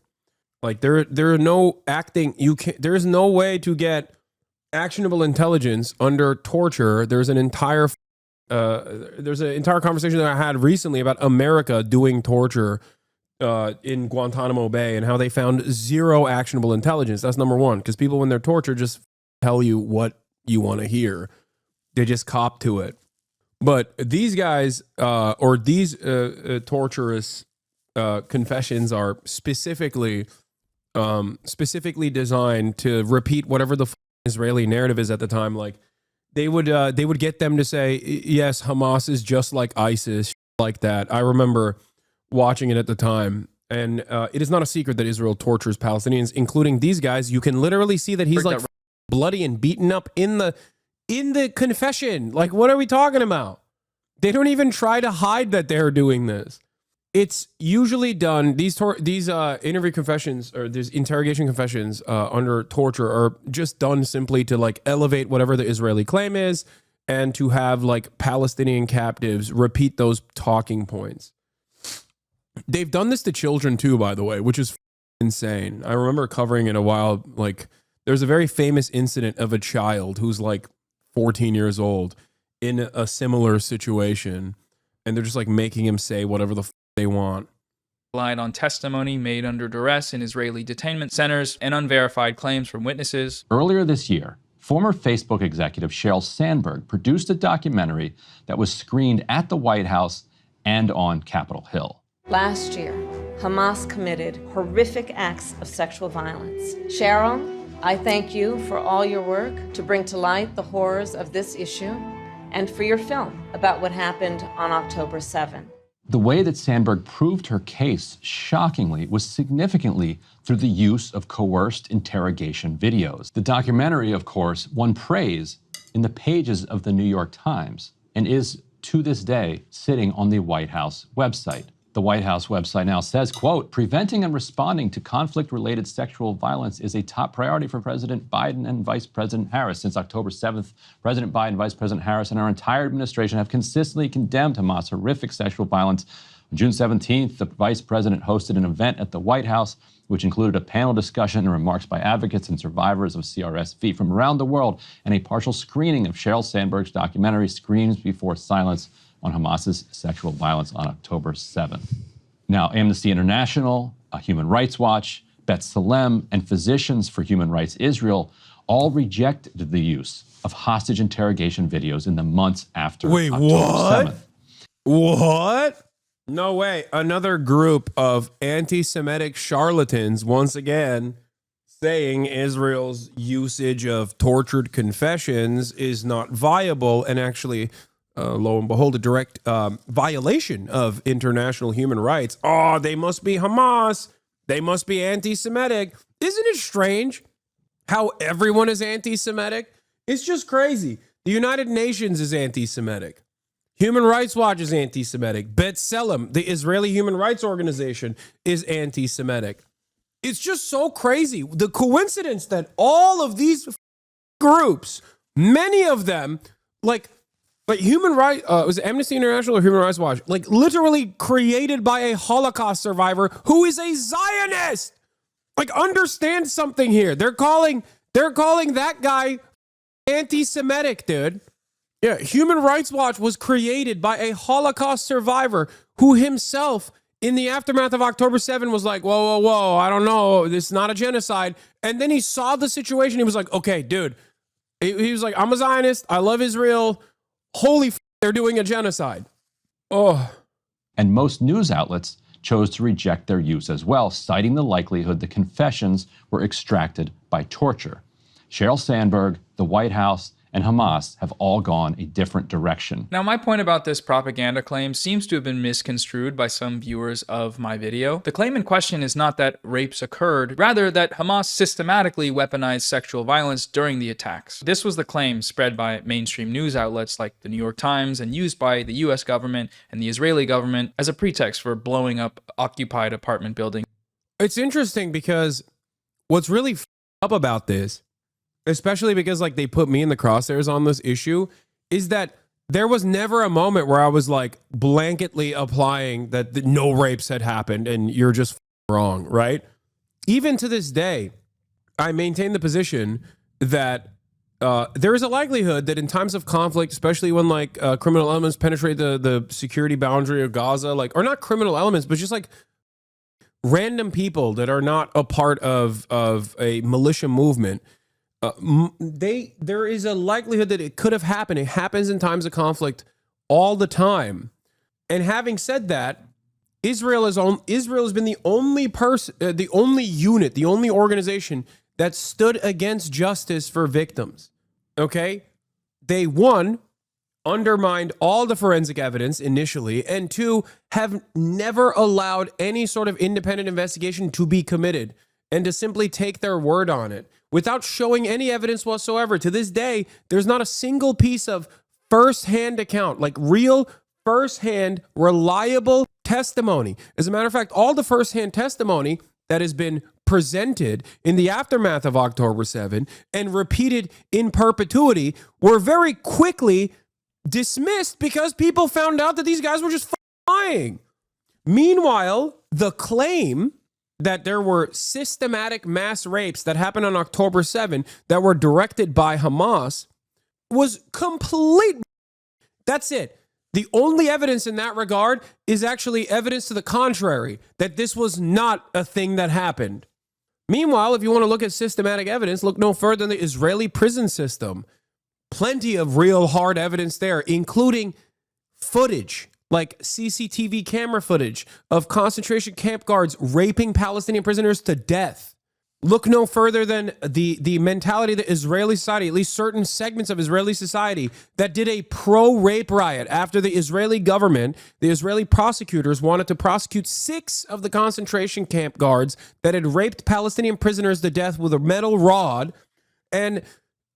Like there are no acting. There's no way to get actionable intelligence under torture. There's an entire conversation that I had recently about America doing torture in Guantanamo Bay and how they found zero actionable intelligence. That's number one, because people, when they're tortured, just tell you what you want to hear. They just cop to it. But these guys or these torturous confessions are specifically designed to repeat whatever the Israeli narrative is at the time. Like they would get them to say, yes, Hamas is just like ISIS, like that. I remember watching it at the time. And it is not a secret that Israel tortures Palestinians, including these guys. You can literally see that he's like bloody and beaten up in the confession. Like, what are we talking about? They don't even try to hide that they're doing this. It's usually done. These interview confessions or these interrogation confessions under torture are just done simply to like elevate whatever the Israeli claim is and to have like Palestinian captives repeat those talking points. They've done this to children too, by the way, which is insane. I remember covering it a while. Like, there's a very famous incident of a child who's like 14 years old in a similar situation, and they're just like making him say whatever the they want. Relied on testimony made under duress in Israeli detainment centers and unverified claims from witnesses. Earlier this year, former Facebook executive Sheryl Sandberg produced a documentary that was screened at the White House and on Capitol Hill. Last year, Hamas committed horrific acts of sexual violence. Sheryl, I thank you for all your work to bring to light the horrors of this issue and for your film about what happened on October 7. The way that Sandberg proved her case, shockingly, was significantly through the use of coerced interrogation videos. The documentary, of course, won praise in the pages of the New York Times and is, to this day, sitting on the White House website. The White House website now says, quote, preventing and responding to conflict-related sexual violence is a top priority for President Biden and Vice President Harris. Since October 7th, President Biden, Vice President Harris, and our entire administration have consistently condemned Hamas' horrific sexual violence. On June 17th, the Vice President hosted an event at the White House, which included a panel discussion and remarks by advocates and survivors of CRSV from around the world, and a partial screening of Sheryl Sandberg's documentary, Screams Before Silence, on Hamas's sexual violence on October 7th. Now, Amnesty International, Human Rights Watch, B'Tselem, and Physicians for Human Rights Israel all rejected the use of hostage interrogation videos in the months after October 7th. What? No way. Another group of anti-Semitic charlatans, once again, saying Israel's usage of tortured confessions is not viable and actually... lo and behold, a direct violation of international human rights. Oh, they must be Hamas. They must be anti-Semitic. Isn't it strange how everyone is anti-Semitic? It's just crazy. The United Nations is anti-Semitic. Human Rights Watch is anti-Semitic. B'Tselem, the Israeli human rights organization, is anti-Semitic. It's just so crazy. The coincidence that all of these groups, many of them, like Human Rights, was it Amnesty International or Human Rights Watch? Like literally created by a Holocaust survivor who is a Zionist. Like understand something here. They're calling that guy anti-Semitic, dude. Yeah, Human Rights Watch was created by a Holocaust survivor who himself, in the aftermath of October 7, was like, whoa, whoa, whoa, I don't know, this is not a genocide. And then he saw the situation. He was like, okay, dude. He was like, I'm a Zionist. I love Israel. Holy f***, they're doing a genocide. Oh. And most news outlets chose to reject their use as well, citing the likelihood the confessions were extracted by torture. Sheryl Sandberg, the White House, and Hamas have all gone a different direction. Now, my point about this propaganda claim seems to have been misconstrued by some viewers of my video. The claim in question is not that rapes occurred, rather that Hamas systematically weaponized sexual violence during the attacks. This was the claim spread by mainstream news outlets like the New York Times and used by the US government and the Israeli government as a pretext for blowing up occupied apartment buildings. It's interesting because what's really up about this, especially because like they put me in the crosshairs on this issue, is that there was never a moment where I was like blanketly applying that no rapes had happened and you're just wrong, right? Even to this day, I maintain the position that there is a likelihood that in times of conflict, especially when like criminal elements penetrate the security boundary of Gaza, like, or not criminal elements, but just like random people that are not a part of a militia movement, there is a likelihood that it could have happened. It happens in times of conflict all the time. And having said that, Israel has been the only person, the only unit, the only organization that stood against justice for victims. Okay? They, one, undermined all the forensic evidence initially, and two, have never allowed any sort of independent investigation to be committed and to simply take their word on it without showing any evidence whatsoever. To this day, there's not a single piece of first-hand account, like real first-hand, reliable testimony. As a matter of fact, all the first-hand testimony that has been presented in the aftermath of October 7 and repeated in perpetuity were very quickly dismissed because people found out that these guys were just lying. Meanwhile, the claim that there were systematic mass rapes that happened on October 7 that were directed by Hamas was complete. That's it. The only evidence in that regard is actually evidence to the contrary, that this was not a thing that happened. Meanwhile, if you want to look at systematic evidence, look no further than the Israeli prison system. Plenty of real hard evidence there, including footage, like CCTV camera footage of concentration camp guards raping Palestinian prisoners to death. Look no further than the mentality of the Israeli society, at least certain segments of Israeli society, that did a pro-rape riot after the Israeli government, the Israeli prosecutors wanted to prosecute 6 of the concentration camp guards that had raped Palestinian prisoners to death with a metal rod. And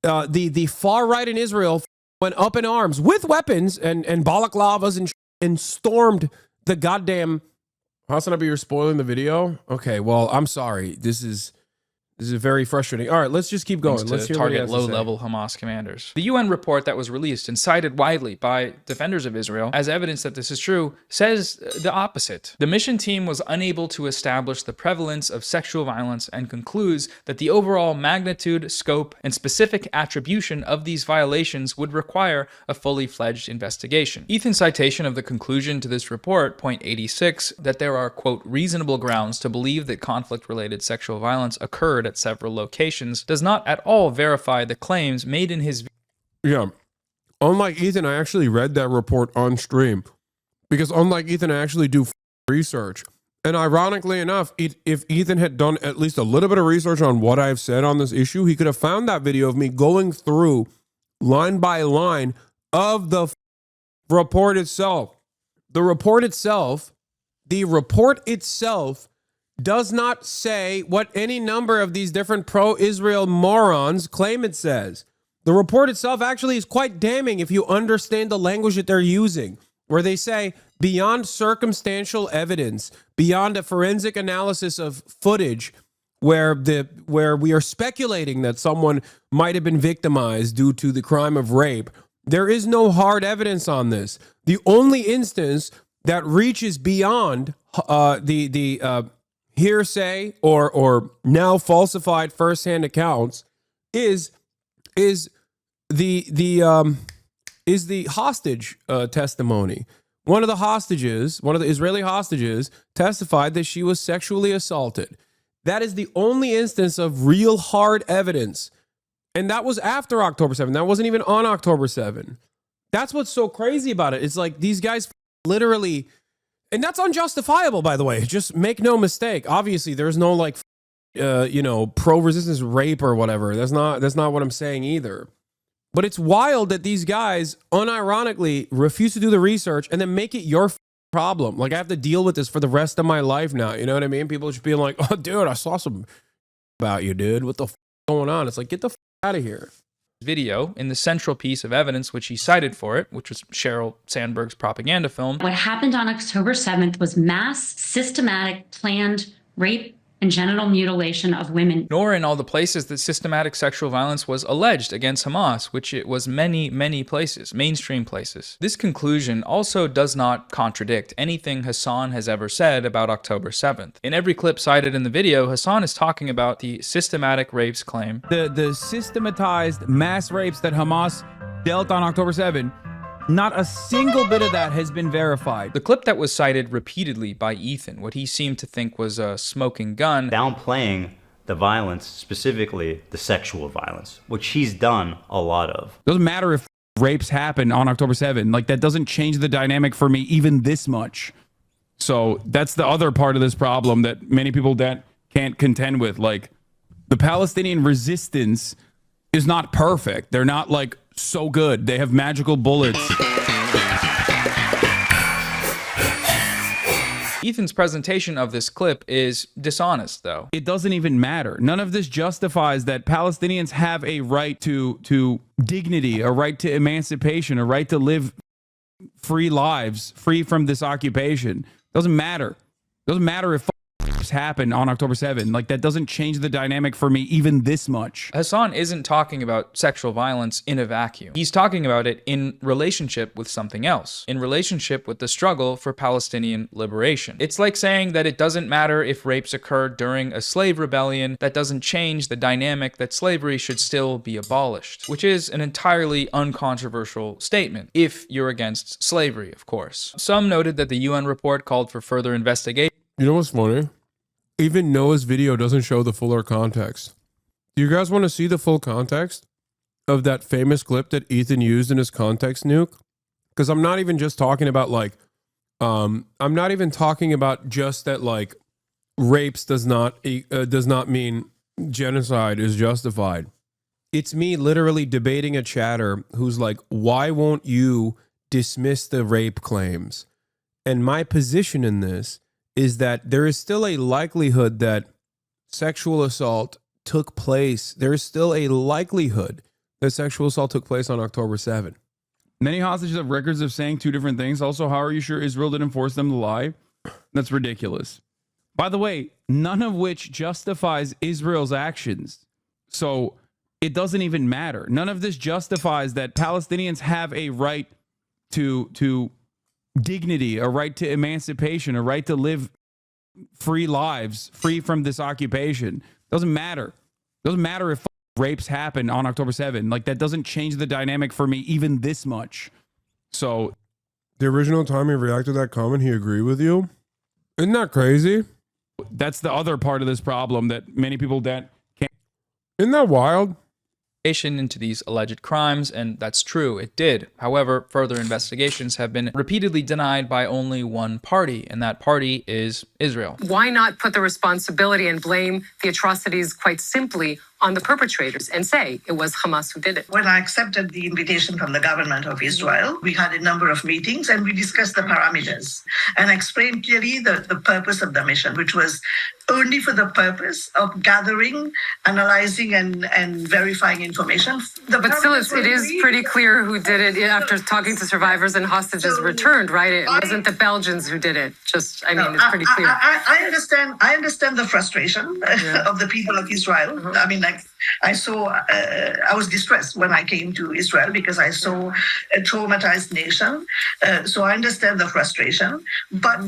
the far right in Israel went up in arms with weapons and balaclavas and stormed the goddamn... Hasan, you're spoiling the video? Okay, well, I'm sorry. This is very frustrating. All right, let's just keep going. Let's hear target low-level Hamas commanders. The UN report that was released and cited widely by defenders of Israel as evidence that this is true says the opposite. The mission team was unable to establish the prevalence of sexual violence and concludes that the overall magnitude, scope, and specific attribution of these violations would require a fully fledged investigation. Ethan's citation of the conclusion to this report, point 86, that there are, quote, reasonable grounds to believe that conflict-related sexual violence occurred at several locations, does not at all verify the claims made in his... Yeah. Unlike Ethan, I actually read that report on stream. Because unlike Ethan, I actually do research. And ironically enough, if Ethan had done at least a little bit of research on what I've said on this issue, he could have found that video of me going through line by line of the report itself. The report itself does not say what any number of these different pro-Israel morons claim it says. The The report itself actually is quite damning if you understand the language that they're using, where they say, beyond circumstantial evidence, beyond a forensic analysis of footage, where we are speculating that someone might have been victimized due to the crime of rape, there is no hard evidence on this. The only instance that reaches beyond the hearsay or now falsified firsthand accounts is the hostage testimony. One of the Israeli hostages testified that she was sexually assaulted. That is the only instance of real hard evidence. And that was after October 7th. That wasn't even on October 7th. That's what's so crazy about it. It's like these guys literally, and that's unjustifiable, by the way. Just make no mistake. Obviously, there's no like, pro-resistance rape or whatever. That's not what I'm saying either. But it's wild that these guys unironically refuse to do the research and then make it your problem. Like I have to deal with this for the rest of my life now. You know what I mean? People just being like, oh, dude, I saw some about you, dude. What the going on? It's like, get the out of here. Video in the central piece of evidence which he cited for it, which was Sheryl Sandberg's propaganda film. What happened on October 7th was mass, systematic, planned rape and genital mutilation of women. Nor in all the places that systematic sexual violence was alleged against Hamas, which it was many, many places, mainstream places. This conclusion also does not contradict anything Hasan has ever said about October 7th. In every clip cited in the video, Hasan is talking about the systematic rapes claim. The systematized mass rapes that Hamas dealt on October 7th, not a single bit of that has been verified. The clip that was cited repeatedly by Ethan, what he seemed to think was a smoking gun, downplaying the violence, specifically the sexual violence, which he's done a lot of. Doesn't matter if rapes happen on October 7th. Like, that doesn't change the dynamic for me even this much. So that's the other part of this problem that many people that can't contend with. Like, the Palestinian resistance is not perfect. They're not like so good. They have magical bullets. Ethan's presentation of this clip is dishonest, though. It doesn't even matter. None of this justifies that Palestinians have a right to dignity, a right to emancipation, a right to live free lives, free from this occupation. Doesn't matter. Doesn't matter if happened on October 7th. Like, that doesn't change the dynamic for me even this much. Hasan isn't talking about sexual violence in a vacuum. He's talking about it in relationship with something else, in relationship with the struggle for Palestinian liberation. It's like saying that it doesn't matter if rapes occurred during a slave rebellion. That doesn't change the dynamic that slavery should still be abolished, which is an entirely uncontroversial statement, if you're against slavery, of course. Some noted that the UN report called for further investigation. You know what's funny? Even Noah's video doesn't show the fuller context. Do you guys want to see the full context of that famous clip that Ethan used in his context nuke? Because I'm not even just talking about like, I'm not even talking about just that like rapes does not mean genocide is justified. It's me literally debating a chatter who's like, why won't you dismiss the rape claims? And my position in this is that there is still a likelihood that sexual assault took place. There is still a likelihood that sexual assault took place on October 7th. Many hostages have records of saying two different things. Also, how are you sure Israel didn't force them to lie? That's ridiculous. By the way, none of which justifies Israel's actions. So it doesn't even matter. None of this justifies that Palestinians have a right to dignity, a right to emancipation, a right to live free lives, free from this occupation. Doesn't matter. Doesn't matter if rapes happen on October 7th. Like, that doesn't change the dynamic for me even this much. So the original time he reacted to that comment, he agreed with you. Isn't that crazy? That's the other part of this problem that many people that can't. Isn't that wild? Into these alleged crimes, and that's true, it did. However, further investigations have been repeatedly denied by only one party, and that party is Israel. Why not put the responsibility and blame the atrocities quite simply on the perpetrators and say it was Hamas who did it. When I accepted the invitation from the government of Israel, we had a number of meetings and we discussed the parameters and explained clearly the purpose of the mission, which was only for the purpose of gathering, analyzing, and verifying information. But still, it is pretty clear who did it after talking to survivors and hostages returned, right? It wasn't the Belgians who did it. It's pretty clear. I understand the frustration of the people of Israel. I mean, like, I was distressed when I came to Israel because I saw a traumatized nation. So I understand the frustration, but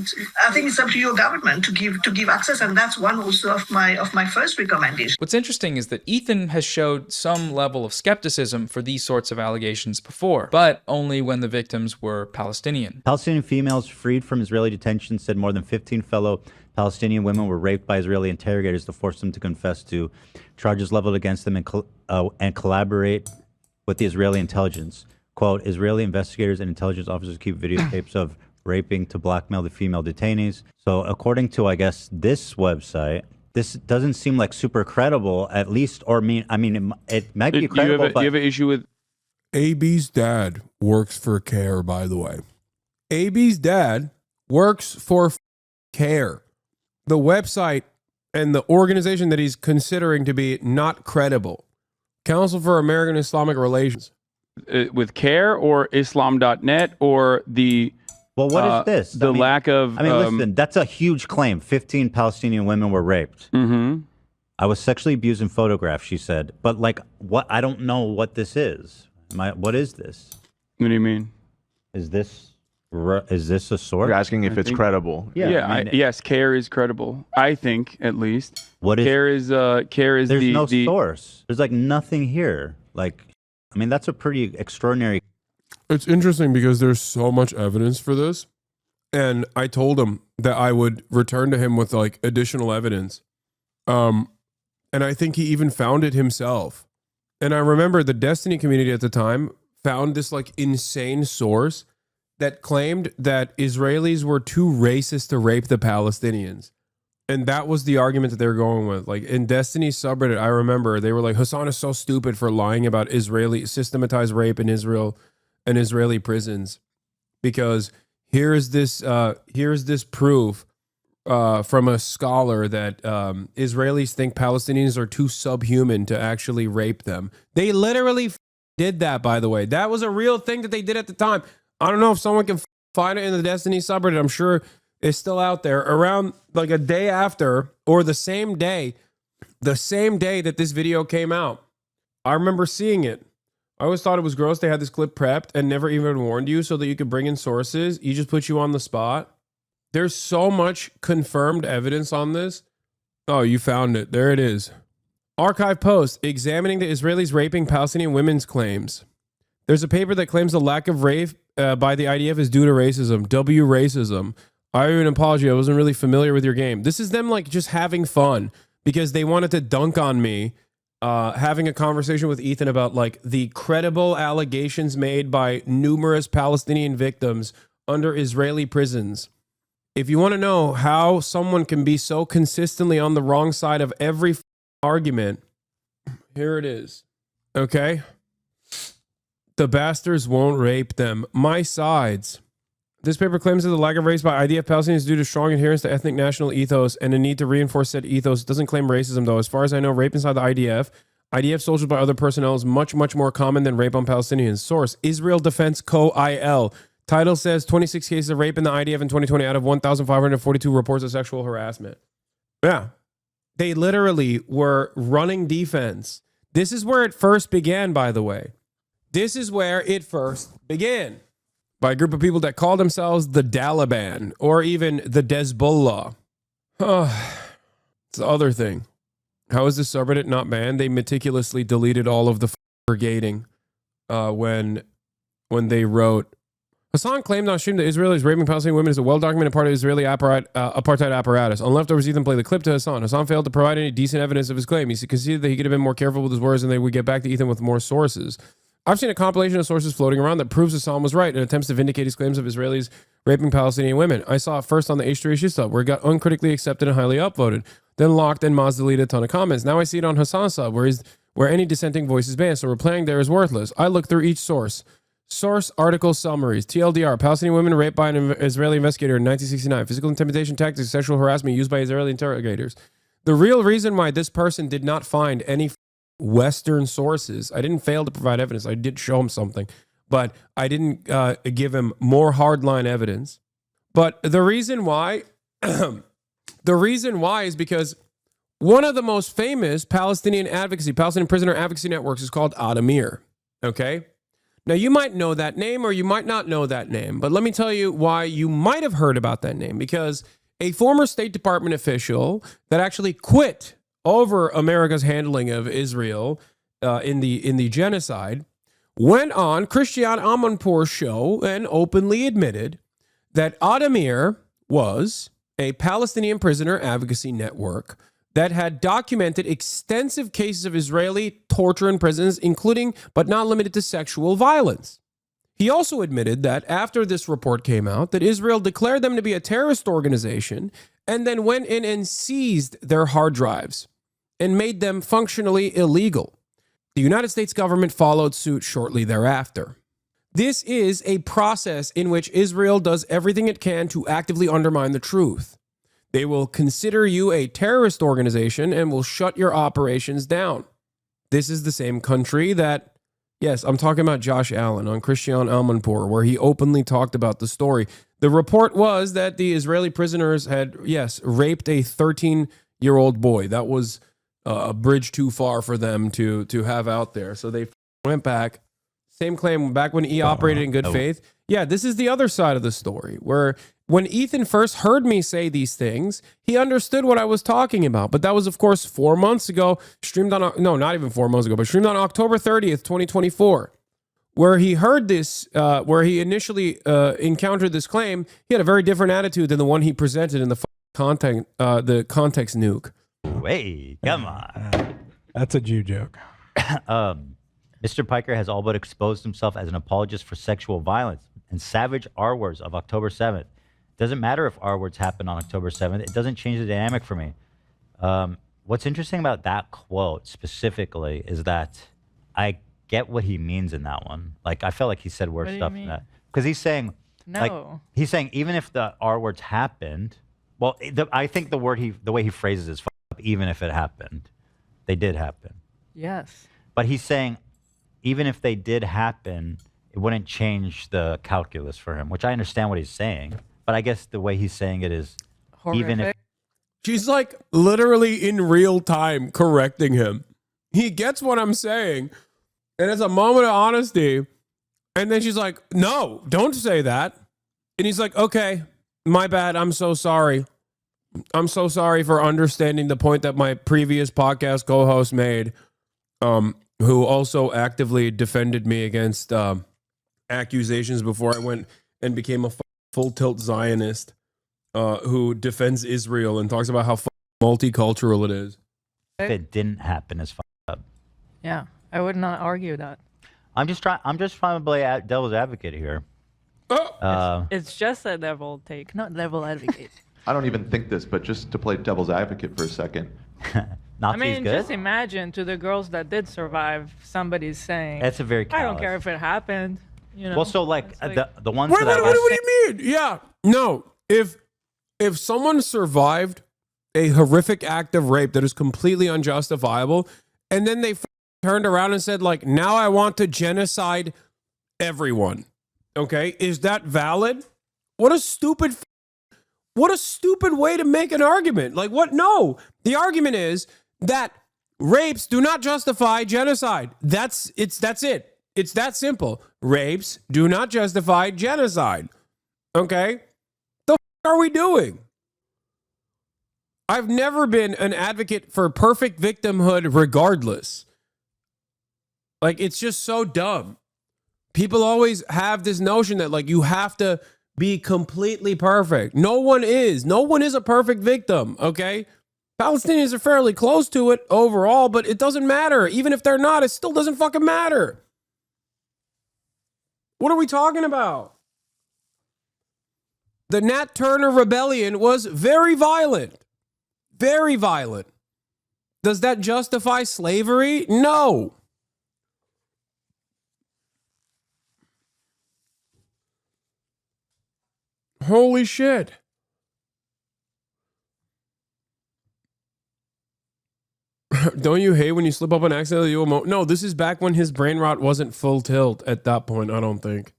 I think it's up to your government to give access, and that's one also of my first recommendation. What's interesting is that Ethan has showed some level of skepticism for these sorts of allegations before, but only when the victims were Palestinian. Palestinian females freed from Israeli detention said more than 15 fellow Palestinian women were raped by Israeli interrogators to force them to confess to charges leveled against them and collaborate with the Israeli intelligence. Quote, Israeli investigators and intelligence officers keep videotapes of raping to blackmail the female detainees. So according to, I guess, this website, this doesn't seem like super credible, at least, or I mean, it might be credible. Do you have an issue with... AB's dad works for CARE, by the way. AB's dad works for CARE, the website and the organization that he's considering to be not credible. Council for American Islamic Relations. With CARE or Islam.net or the... Well, what is this? The lack of... I mean, listen, that's a huge claim. 15 Palestinian women were raped. Mm-hmm. I was sexually abused in photographs, she said. But, like, what? I don't know what this is. What is this? What do you mean? Is this a source? You're asking if it's credible. Yeah. Yes, CARE is credible. I think, at least. What is CARE is There's no source. There's, like, nothing here. Like, I mean, that's a pretty extraordinary... It's interesting because there's so much evidence for this. And I told him that I would return to him with like additional evidence. And I think he even found it himself. And I remember the Destiny community at the time found this like insane source that claimed that Israelis were too racist to rape the Palestinians. And that was the argument that they were going with. Like in Destiny's subreddit, I remember they were like, Hasan is so stupid for lying about systematized rape in Israel and Israeli prisons, because here's this proof from a scholar that Israelis think Palestinians are too subhuman to actually rape them. They literally did that, by the way. That was a real thing that they did at the time. I don't know if someone can find it in the Destiny subreddit. I'm sure it's still out there. Around like a day after, or the same day that this video came out, I remember seeing it. I always thought it was gross. They had this clip prepped and never even warned you so that you could bring in sources. You just put you on the spot. There's so much confirmed evidence on this. Oh, you found it. There it is. Archive post examining the Israelis raping Palestinian women's claims. There's a paper that claims the lack of rape by the IDF is due to racism. W racism. I owe you an apology. I wasn't really familiar with your game. This is them like just having fun because they wanted to dunk on me. Having a conversation with Ethan about like the credible allegations made by numerous Palestinian victims under Israeli prisons. If you want to know how someone can be so consistently on the wrong side of every argument, here it is. Okay? The bastards won't rape them. My sides. This paper claims that the lack of race by IDF Palestinians is due to strong adherence to ethnic national ethos and a need to reinforce said ethos. It doesn't claim racism, though. As far as I know, rape inside the IDF soldiers by other personnel is much, much more common than rape on Palestinians. Source, Israel Defense Co. IL. Title says 26 cases of rape in the IDF in 2020 out of 1,542 reports of sexual harassment. Yeah. They literally were running defense. This is where it first began, by the way. This is where it first began. By a group of people that call themselves the Taliban or even the Hezbollah. It's the other thing. How is this subreddit not banned? They meticulously deleted all of the brigading when they wrote. Hasan claimed on stream that Israel is raping Palestinian women is a well-documented part of Israeli apartheid apparatus. On leftovers, Ethan played the clip to Hasan. Hasan failed to provide any decent evidence of his claim. He conceded that he could have been more careful with his words and they would get back to Ethan with more sources. I've seen a compilation of sources floating around that proves Hasan was right and attempts to vindicate his claims of Israelis raping Palestinian women. I saw it first on the H3H sub, where it got uncritically accepted and highly upvoted, then locked and Moz deleted a ton of comments. Now I see it on Hasan's sub, where any dissenting voice is banned, so replaying there is worthless. I look through each source. Source article summaries. TLDR, Palestinian women raped by an Israeli investigator in 1969. Physical intimidation tactics, sexual harassment used by Israeli interrogators. The real reason why this person did not find any Western sources, I didn't fail to provide evidence. I did show him something, but I didn't give him more hardline evidence. But the reason why, is because one of the most famous Palestinian prisoner advocacy networks is called Adamir. Okay? Now, you might know that name or you might not know that name, but let me tell you why you might have heard about that name. Because a former State Department official that actually quit over America's handling of Israel in the genocide went on Christian Amanpour's show and openly admitted that Adamir was a Palestinian prisoner advocacy network that had documented extensive cases of Israeli torture in prisons, including but not limited to sexual violence. He also admitted that after this report came out, that Israel declared them to be a terrorist organization and then went in and seized their hard drives and made them functionally illegal. The United States government followed suit shortly thereafter. This is a process in which Israel does everything it can to actively undermine the truth. They will consider you a terrorist organization and will shut your operations down. This is the same country that, yes, I'm talking about Josh Allen on Christian Amanpour, where he openly talked about the story. The report was that the Israeli prisoners had, yes, raped a 13-year-old boy. That was a bridge too far for them to have out there. So they went back. Same claim back when he operated in good faith. Yeah, this is the other side of the story, where when Ethan first heard me say these things, he understood what I was talking about. But that was, of course, 4 months ago, streamed on, no, not even 4 months ago, but streamed on October 30th, 2024, where he heard this, where he initially encountered this claim. He had a very different attitude than the one he presented in the context nuke. Hey, come on. That's a Jew joke. Mr. Piker has all but exposed himself as an apologist for sexual violence and savage R words of October 7th. Doesn't matter if R words happen on October 7th. It doesn't change the dynamic for me. What's interesting about that quote specifically is that I get what he means in that one. Like, I felt like he said worse stuff than that. Because he's saying, he's saying even if the R words happened, well, I think the way he phrases is even if it happened. They did happen. Yes. But he's saying even if they did happen, it wouldn't change the calculus for him, which I understand what he's saying. But I guess the way he's saying it is horrific. Even if... She's like literally in real time correcting him. He gets what I'm saying. And it's a moment of honesty. And then she's like, no, don't say that. And he's like, okay, my bad. I'm so sorry. I'm so sorry for understanding the point that my previous podcast co-host made, who also actively defended me against accusations before I went and became a full-tilt Zionist who defends Israel and talks about how multicultural it is. If it didn't happen, it's up. Yeah, I would not argue that. I'm just trying to play devil's advocate here. It's just a devil take, not devil advocate. I don't even think this, but just to play devil's advocate for a second. I mean, just imagine to the girls that did survive, somebody's saying, "That's a very I don't care if it happened." You know. Well, so like the ones. Wait, what do you mean? Yeah, no. If someone survived a horrific act of rape that is completely unjustifiable, and then they turned around and said, like, now I want to genocide everyone. Okay, is that valid? What a stupid way to make an argument. Like, what? No, the argument is that rapes do not justify genocide. That's it. It's that simple. Rapes do not justify genocide. Okay? The are we doing? I've never been an advocate for perfect victimhood regardless. Like, it's just so dumb. People always have this notion that, like, you have to be completely perfect. No one is. No one is a perfect victim, okay? Palestinians are fairly close to it overall, but it doesn't matter. Even if they're not, it still doesn't fucking matter. What are we talking about? The Nat Turner Rebellion was very violent. Very violent. Does that justify slavery? No. Holy shit. Don't you hate when you slip up on accident? No, this is back when his brain rot wasn't full tilt at that point, I don't think.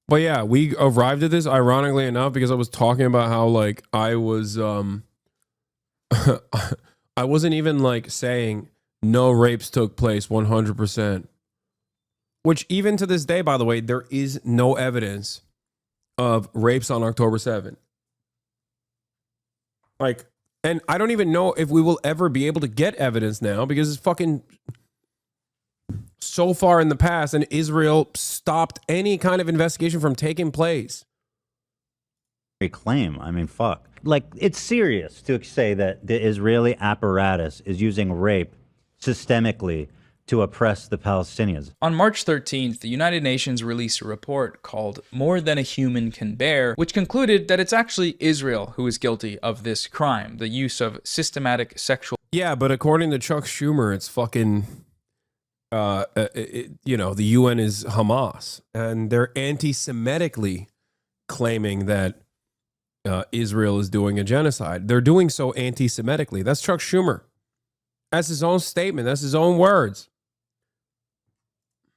But yeah, we arrived at this ironically enough because I was talking about how like I was I wasn't even like saying no rapes took place 100%. Which even to this day, by the way, there is no evidence of rapes on October 7th. Like, and I don't even know if we will ever be able to get evidence now because it's fucking so far in the past and Israel stopped any kind of investigation from taking place. Claim. I mean, fuck. Like, it's serious to say that the Israeli apparatus is using rape systemically to oppress the Palestinians. On March 13th, the United Nations released a report called More Than a Human Can Bear, which concluded that it's actually Israel who is guilty of this crime, the use of systematic sexual... Yeah, but according to Chuck Schumer, it's fucking... you know, the UN is Hamas, and they're anti-Semitically claiming that Israel is doing a genocide. They're doing so anti-Semitically. That's Chuck Schumer. That's his own statement. That's his own words.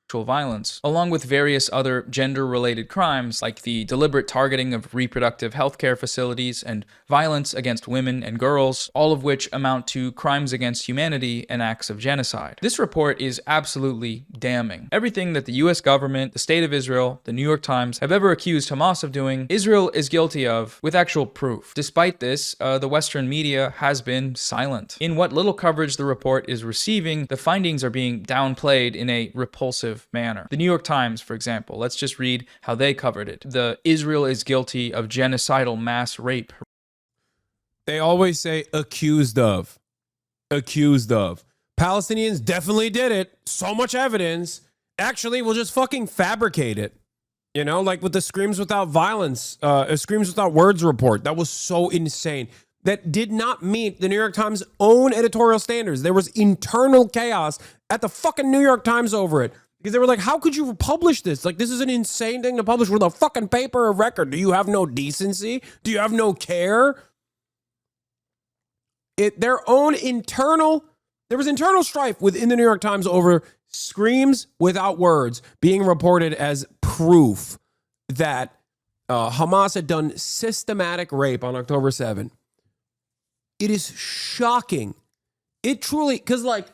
Violence, along with various other gender-related crimes like the deliberate targeting of reproductive healthcare facilities and violence against women and girls, all of which amount to crimes against humanity and acts of genocide. This report is absolutely damning. Everything that the US government, the State of Israel, the New York Times have ever accused Hamas of doing, Israel is guilty of with actual proof. Despite this, the Western media has been silent. In what little coverage the report is receiving, the findings are being downplayed in a repulsive manner. The New York Times, for example, let's just read how they covered it. The Israel is guilty of genocidal mass rape. They always say accused of. Accused of. Palestinians definitely did it. So much evidence. Actually, we'll just fucking fabricate it. You know, like with the Screams Without Violence, Screams Without Words report. That was so insane. That did not meet the New York Times' own editorial standards. There was internal chaos at the fucking New York Times over it. Because they were like, how could you publish this? Like, this is an insane thing to publish with a fucking paper of record. Do you have no decency? Do you have no care? Their own internal, there was internal strife within the New York Times over Screams Without Words being reported as proof that Hamas had done systematic rape on October 7th. It is shocking. It truly, because like,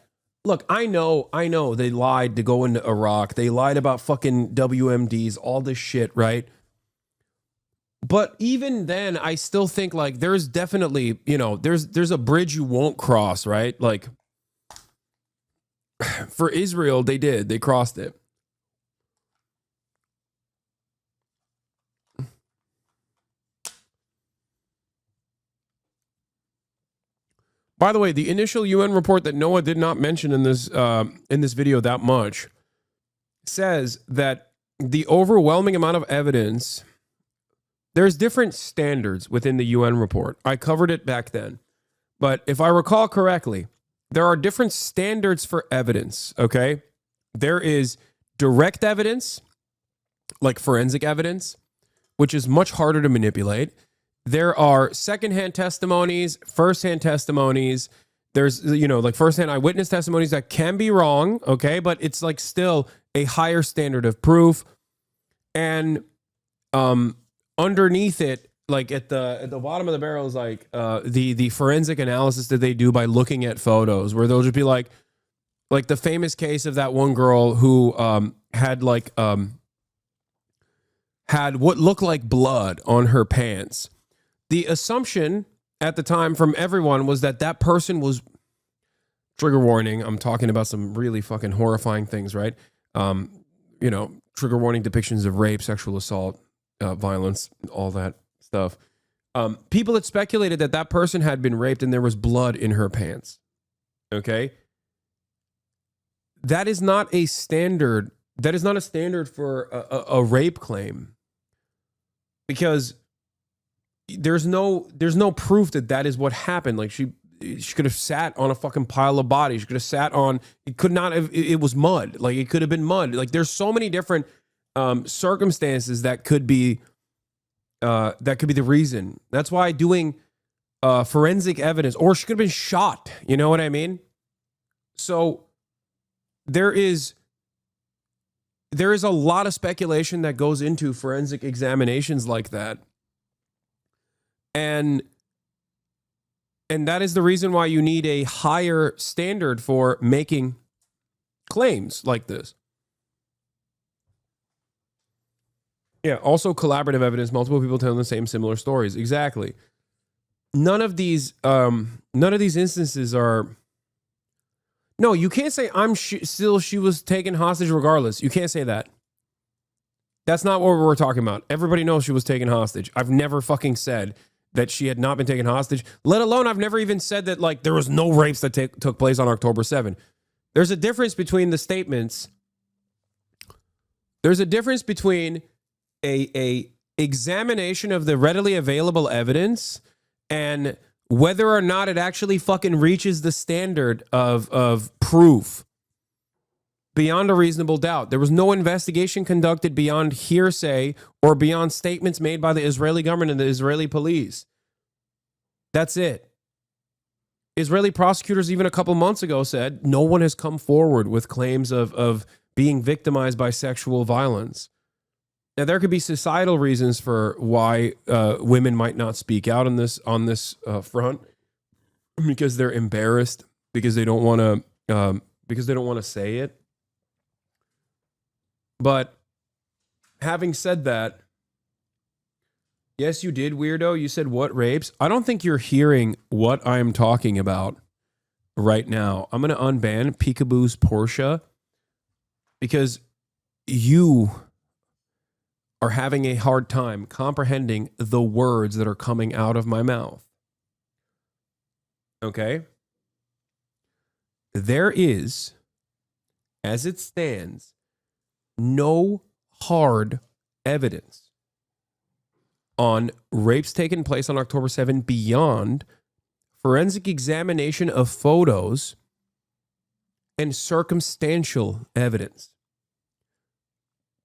look, I know they lied to go into Iraq. They lied about fucking WMDs, all this shit, right? But even then, I still think like there's definitely, you know, there's a bridge you won't cross, right? Like for Israel, they did. They crossed it. By the way, the initial UN report that Noah did not mention in this video that much says that the overwhelming amount of evidence, there's different standards within the UN report. I covered it back then. But if I recall correctly, there are different standards for evidence, okay? There is direct evidence, like forensic evidence, which is much harder to manipulate. There are secondhand testimonies, firsthand testimonies. There's, you know, like firsthand eyewitness testimonies that can be wrong, okay? But it's like still a higher standard of proof. And underneath it, like at the bottom of the barrel is like the forensic analysis that they do by looking at photos, where they'll just be like the famous case of that one girl who had what looked like blood on her pants. The assumption at the time from everyone was that person was trigger warning, I'm talking about some really fucking horrifying things, right? You know, trigger warning depictions of rape, sexual assault, violence, all that stuff. People had speculated that that person had been raped and there was blood in her pants. Okay? That is not a standard. That is not a standard for a rape claim. Because there's no proof that that is what happened. Like she could have sat on a fucking pile of bodies. She could have sat on, it could not have, it was mud. Like it could have been mud. Like there's so many different circumstances that could be the reason. That's why doing forensic evidence, or she could have been shot. You know what I mean? So there is a lot of speculation that goes into forensic examinations like that. And that is the reason why you need a higher standard for making claims like this. Yeah, also collaborative evidence, multiple people telling the same similar stories. Exactly. None of these instances are. No, you can't say she was taken hostage regardless. You can't say that. That's not what we're talking about. Everybody knows she was taken hostage. I've never fucking said that she had not been taken hostage, let alone I've never even said that like there was no rapes that took place on October 7. There's a difference between the statements. There's a difference between a examination of the readily available evidence and whether or not it actually fucking reaches the standard of proof beyond a reasonable doubt. There was no investigation conducted beyond hearsay or beyond statements made by the Israeli government and the Israeli police. That's it. Israeli prosecutors even a couple months ago said no one has come forward with claims of being victimized by sexual violence. Now, there could be societal reasons for why women might not speak out on this front, because they're embarrassed, because they don't want to say it. But having said that, yes, you did, weirdo. You said what rapes? I don't think you're hearing what I'm talking about right now. I'm going to unban Peekaboo's Portia because you are having a hard time comprehending the words that are coming out of my mouth. Okay? There is, as it stands, no hard evidence on rapes taking place on October 7 beyond forensic examination of photos and circumstantial evidence.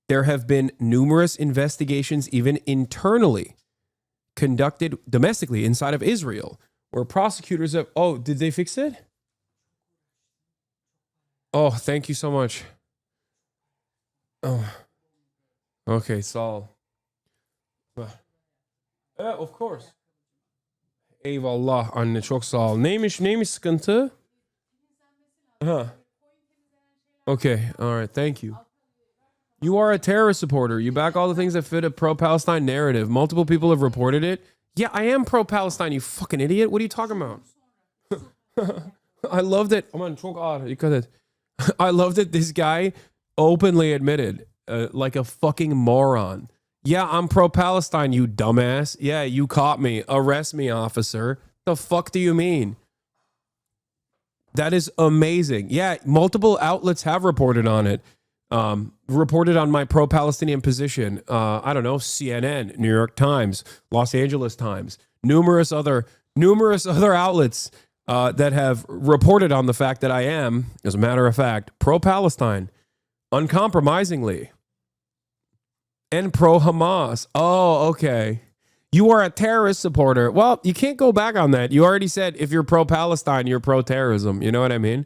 There have been numerous investigations, even internally, conducted domestically inside of Israel, where prosecutors have... Oh, did they fix it? Oh, thank you so much. Oh, okay, Saul. Yeah, of course. Eyvallah anne, çok sağ ol. Neymiş sıkıntı? Okay, all right, thank you. You are a terrorist supporter. You back all the things that fit a pro-Palestine narrative. Multiple people have reported it. Yeah, I am pro-Palestine, you fucking idiot. What are you talking about? I love that. I love that this guy openly admitted, like a fucking moron. Yeah, I'm pro-Palestine, you dumbass. Yeah, you caught me. Arrest me, officer. The fuck do you mean? That is amazing. Yeah, multiple outlets have reported on it. Reported on my pro-Palestinian position. I don't know, CNN, New York Times, Los Angeles Times, numerous other outlets that have reported on the fact that I am, as a matter of fact, pro-Palestine, uncompromisingly, and pro-Hamas. Oh, okay. You are a terrorist supporter. Well, you can't go back on that. You already said if you're pro-Palestine, you're pro-terrorism. You know what I mean?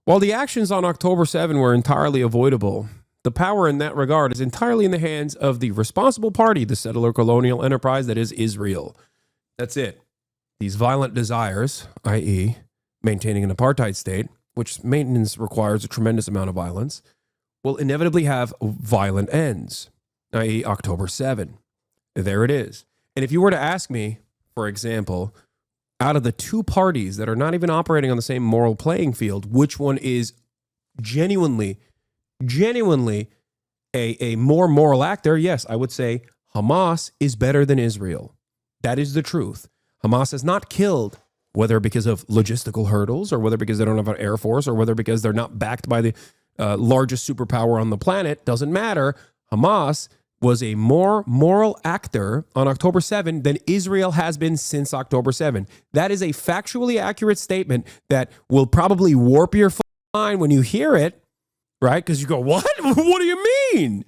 While the actions on October 7 were entirely avoidable, the power in that regard is entirely in the hands of the responsible party, the settler colonial enterprise that is Israel. That's it. These violent desires, i.e., maintaining an apartheid state, which maintenance requires a tremendous amount of violence, will inevitably have violent ends, i.e., October 7. There it is. And if you were to ask me, for example, out of the two parties that are not even operating on the same moral playing field, which one is genuinely a more moral actor? Yes, I would say Hamas is better than Israel. That is the truth. Hamas has not killed, whether because of logistical hurdles or whether because they don't have an air force or whether because they're not backed by the largest superpower on the planet. Doesn't matter. Hamas was a more moral actor on October 7 than Israel has been since October 7. That is a factually accurate statement that will probably warp your mind when you hear it, right? Because you go, what? What do you mean?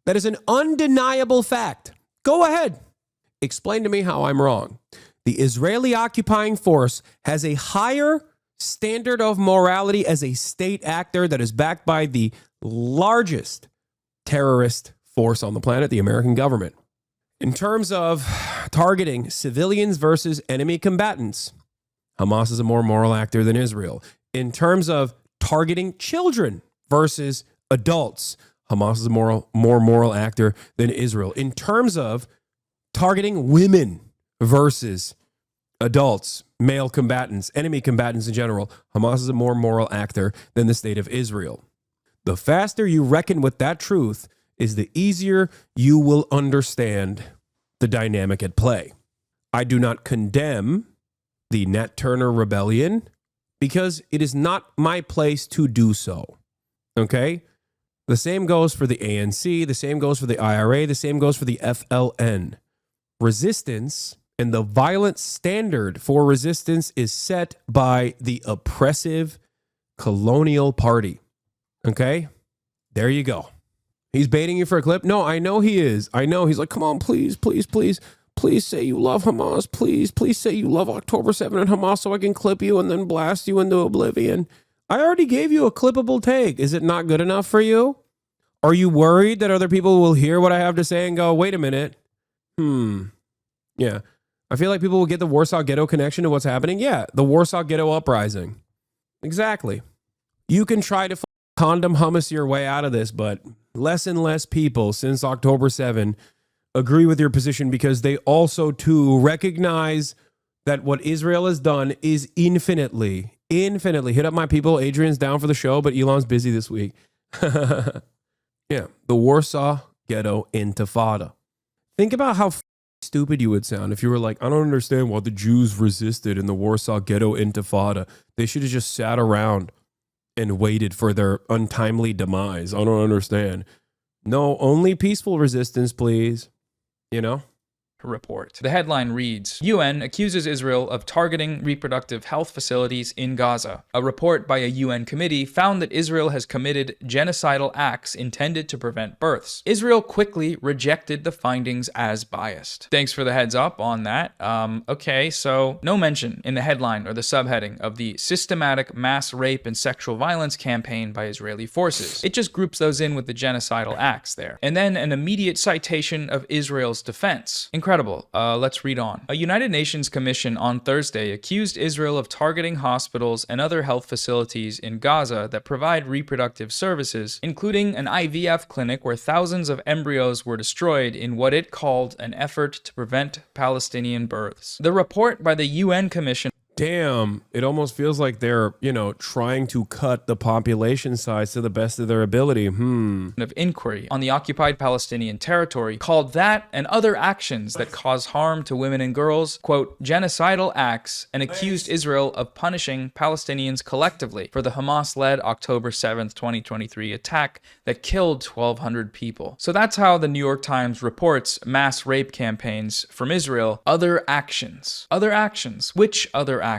That is an undeniable fact. Go ahead. Explain to me how I'm wrong. The Israeli occupying force has a higher standard of morality as a state actor that is backed by the largest terrorist force on the planet, the American government. In terms of targeting civilians versus enemy combatants, Hamas is a more moral actor than Israel. In terms of targeting children versus adults, Hamas is a more moral actor than Israel. In terms of targeting women versus adults, male combatants, enemy combatants in general, Hamas is a more moral actor than the state of Israel. The faster you reckon with that truth is the easier you will understand the dynamic at play. I do not condemn the Nat Turner rebellion because it is not my place to do so. Okay? The same goes for the ANC, the same goes for the IRA, the same goes for the FLN. Resistance and the violent standard for resistance is set by the oppressive colonial party. Okay? There you go. He's baiting you for a clip? No, I know he is. I know. He's like, come on, please, please, please. Please say you love Hamas. Please, please say you love October 7 and Hamas so I can clip you and then blast you into oblivion. I already gave you a clippable take. Is it not good enough for you? Are you worried that other people will hear what I have to say and go, wait a minute? Yeah. I feel like people will get the Warsaw Ghetto connection to what's happening. Yeah, the Warsaw Ghetto uprising. Exactly. You can try to condom hummus your way out of this, but less and less people since October 7 agree with your position because they also, too, recognize that what Israel has done is infinitely. Hit up my people. Adrian's down for the show, but Elon's busy this week. Yeah, the Warsaw Ghetto Intifada. Think about how stupid you would sound if you were like, I don't understand why the Jews resisted in the Warsaw Ghetto Intifada. They should have just sat around and waited for their untimely demise. I don't understand. No, only peaceful resistance, please. You know? Report. The headline reads, UN accuses Israel of targeting reproductive health facilities in Gaza. A report by a UN committee found that Israel has committed genocidal acts intended to prevent births. Israel quickly rejected the findings as biased. Thanks for the heads up on that. Okay, so no mention in the headline or the subheading of the systematic mass rape and sexual violence campaign by Israeli forces. It just groups those in with the genocidal acts there. And then an immediate citation of Israel's defense. Incredible. Let's read on. A United Nations commission on Thursday accused Israel of targeting hospitals and other health facilities in Gaza that provide reproductive services, including an IVF clinic where thousands of embryos were destroyed in what it called an effort to prevent Palestinian births. The report by the UN Commission. Damn, it almost feels like they're, trying to cut the population size to the best of their ability. Of inquiry on the occupied Palestinian territory called that and other actions that cause harm to women and girls, quote, genocidal acts, and accused Israel of punishing Palestinians collectively for the Hamas-led October 7th, 2023 attack that killed 1,200 people. So that's how the New York Times reports mass rape campaigns from Israel. Other actions. Other actions. Which other actions?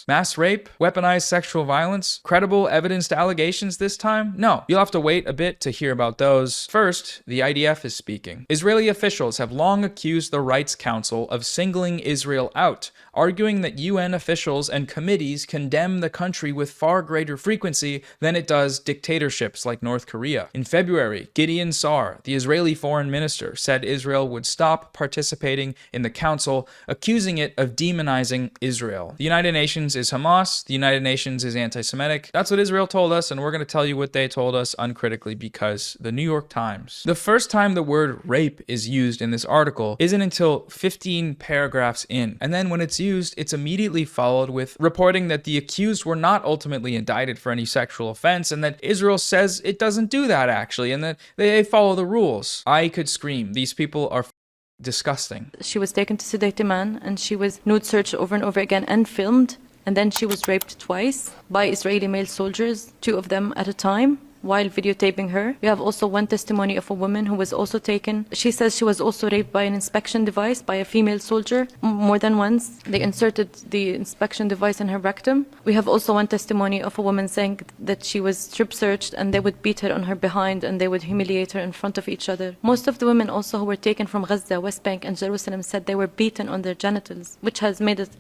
Mass rape? Weaponized sexual violence? Credible evidence to allegations this time? No. You'll have to wait a bit to hear about those. First, the IDF is speaking. Israeli officials have long accused the Rights Council of singling Israel out, arguing that UN officials and committees condemn the country with far greater frequency than it does dictatorships like North Korea. In February, Gideon Sa'ar, the Israeli foreign minister, said Israel would stop participating in the council, accusing it of demonizing Israel. The The United Nations is Hamas. The United Nations is anti-Semitic. That's what Israel told us, and we're going to tell you what they told us uncritically because the New York Times. The first time the word rape is used in this article isn't until 15 paragraphs in, and then when it's used, it's immediately followed with reporting that the accused were not ultimately indicted for any sexual offense, and that Israel says it doesn't do that actually, and that they follow the rules. I could scream. These people are disgusting. She was taken to sedate a man, and she was nude searched over and over again and filmed, and then she was raped twice by Israeli male soldiers, 2 of them at a time, while videotaping her. We have also one testimony of a woman who was also taken. She says she was also raped by an inspection device by a female soldier more than once. They inserted the inspection device in her rectum. We have also one testimony of a woman saying that she was strip searched and they would beat her on her behind and they would humiliate her in front of each other. Most of the women also who were taken from Gaza, West Bank and Jerusalem said they were beaten on their genitals, which has made it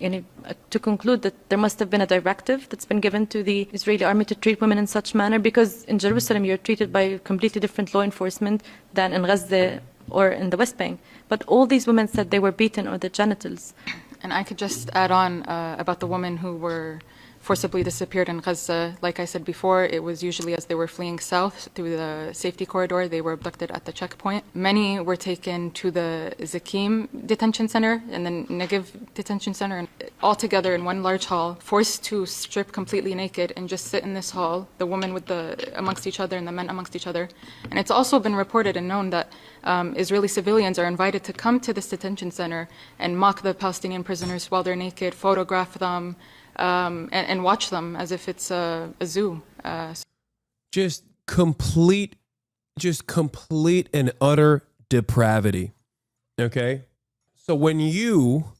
to conclude that there must have been a directive that's been given to the Israeli army to treat women in such manner, because in Jerusalem you're treated by completely different law enforcement than in Gaza or in the West Bank. But all these women said they were beaten on their genitals. And I could just add on about the women who were forcibly disappeared in Gaza. Like I said before, it was usually as they were fleeing south through the safety corridor, they were abducted at the checkpoint. Many were taken to the Zakim detention center and the Negev detention center, and all together in one large hall, forced to strip completely naked and just sit in this hall, the women with amongst each other and the men amongst each other. And it's also been reported and known that Israeli civilians are invited to come to this detention center and mock the Palestinian prisoners while they're naked, photograph them, and watch them as if it's a zoo. Just complete and utter depravity. Okay? So when you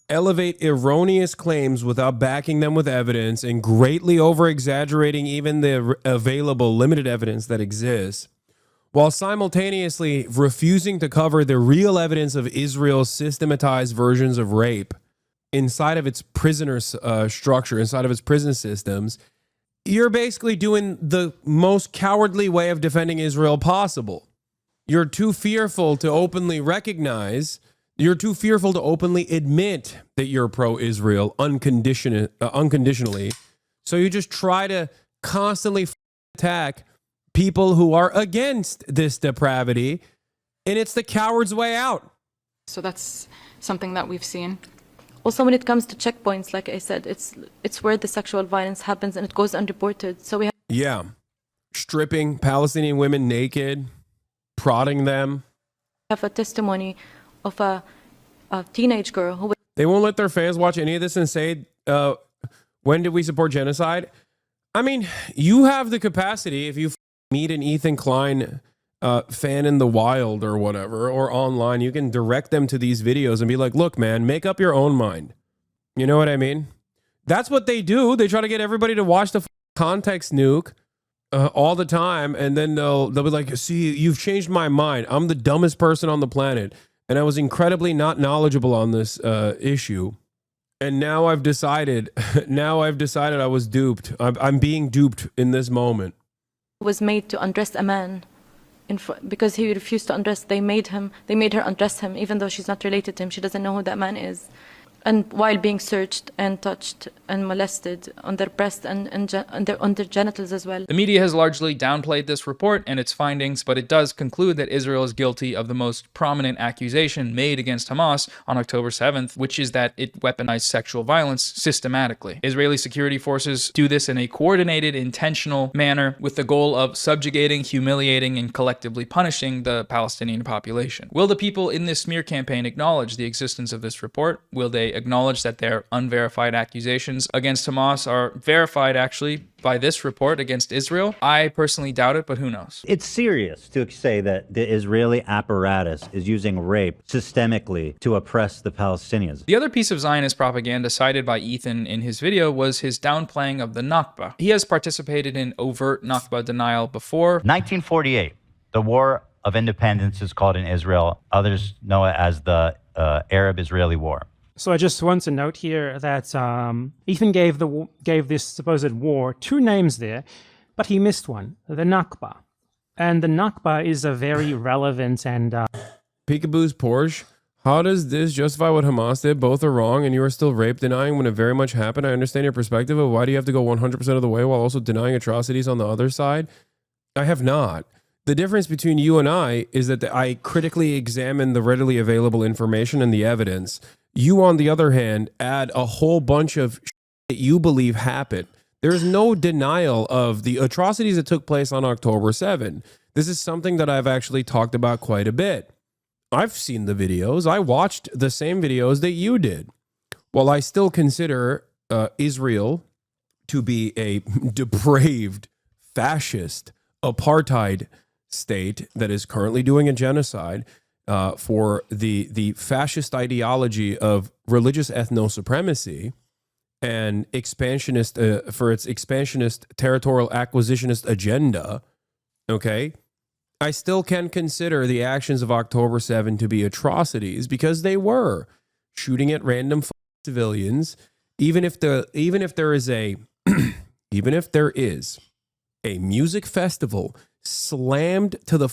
elevate erroneous claims without backing them with evidence and greatly over-exaggerating even the available limited evidence that exists, while simultaneously refusing to cover the real evidence of Israel's systematized versions of rape inside of its prisoner structure, inside of its prison systems, you're basically doing the most cowardly way of defending Israel possible. You're too fearful to openly recognize, you're too fearful to openly admit that you're pro-Israel unconditionally. So you just try to constantly attack people who are against this depravity, and it's the coward's way out. So that's something that we've seen. Also, when it comes to checkpoints, like I said, it's where the sexual violence happens and it goes unreported. So we stripping Palestinian women naked, prodding them. Have a testimony of a teenage girl who. They won't let their fans watch any of this and say, "When did we support genocide?" I mean, you have the capacity if you meet an Ethan Klein fan in the wild or whatever, or online, you can direct them to these videos and be like, look, man, make up your own mind. You know what I mean? That's what they do. They try to get everybody to watch the context nuke all the time. And then they'll be like, see, you've changed my mind. I'm the dumbest person on the planet. And I was incredibly not knowledgeable on this issue. And now I've decided, I was duped. I'm being duped in this moment. Was made to undress a man. Because he refused to undress, they made her undress him, even though she's not related to him. She doesn't know who that man is. And while being searched and touched and molested on their breasts and on their genitals as well. The media has largely downplayed this report and its findings, but it does conclude that Israel is guilty of the most prominent accusation made against Hamas on October 7th, which is that it weaponized sexual violence systematically. Israeli security forces do this in a coordinated, intentional manner with the goal of subjugating, humiliating, and collectively punishing the Palestinian population. Will the people in this smear campaign acknowledge the existence of this report? Will they acknowledge that their unverified accusations against Hamas are verified actually by this report against Israel? I personally doubt it, but who knows? It's serious to say that the Israeli apparatus is using rape systemically to oppress the Palestinians. The other piece of Zionist propaganda cited by Ethan in his video was his downplaying of the Nakba. He has participated in overt Nakba denial before. 1948, the War of Independence is called in Israel. Others know it as the Arab-Israeli War. So I just want to note here that Ethan gave this supposed war 2 names there, but he missed one, the Nakba. And the Nakba is a very relevant and... Peekaboo's Porsche How does this justify what Hamas did? Both are wrong, and you are still rape denying when it very much happened. I understand your perspective of why do you have to go 100% of the way while also denying atrocities on the other side? I have not. The difference between you and I is that I critically examine the readily available information and the evidence. You, on the other hand, add a whole bunch of shit that you believe happened. There is no denial of the atrocities that took place on October 7. This is something that I've actually talked about quite a bit. I've seen the videos. I watched the same videos that you did. While I still consider Israel to be a depraved, fascist, apartheid state that is currently doing a genocide for the fascist ideology of religious ethno-supremacy and expansionist for its expansionist territorial acquisitionist agenda, okay, I still can consider the actions of October 7 to be atrocities because they were shooting at random civilians. Even if there is a music festival slammed to the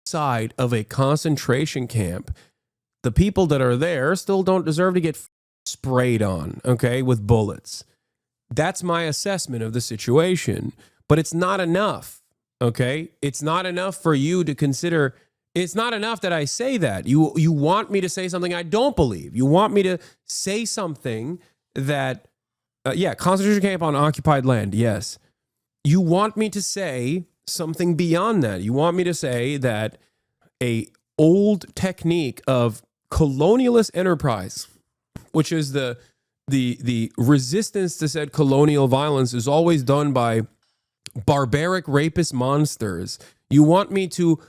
side of a concentration camp, the people that are there still don't deserve to get sprayed on, okay, with bullets. That's my assessment of the situation, but it's not enough. Okay, it's not enough for you to consider. It's not enough that I say that. You want me to say something I don't believe. You want me to say something that, concentration camp on occupied land. Yes. You want me to say something beyond that. You want me to say that a old technique of colonialist enterprise, which is the resistance to said colonial violence, is always done by barbaric rapist monsters. You want me to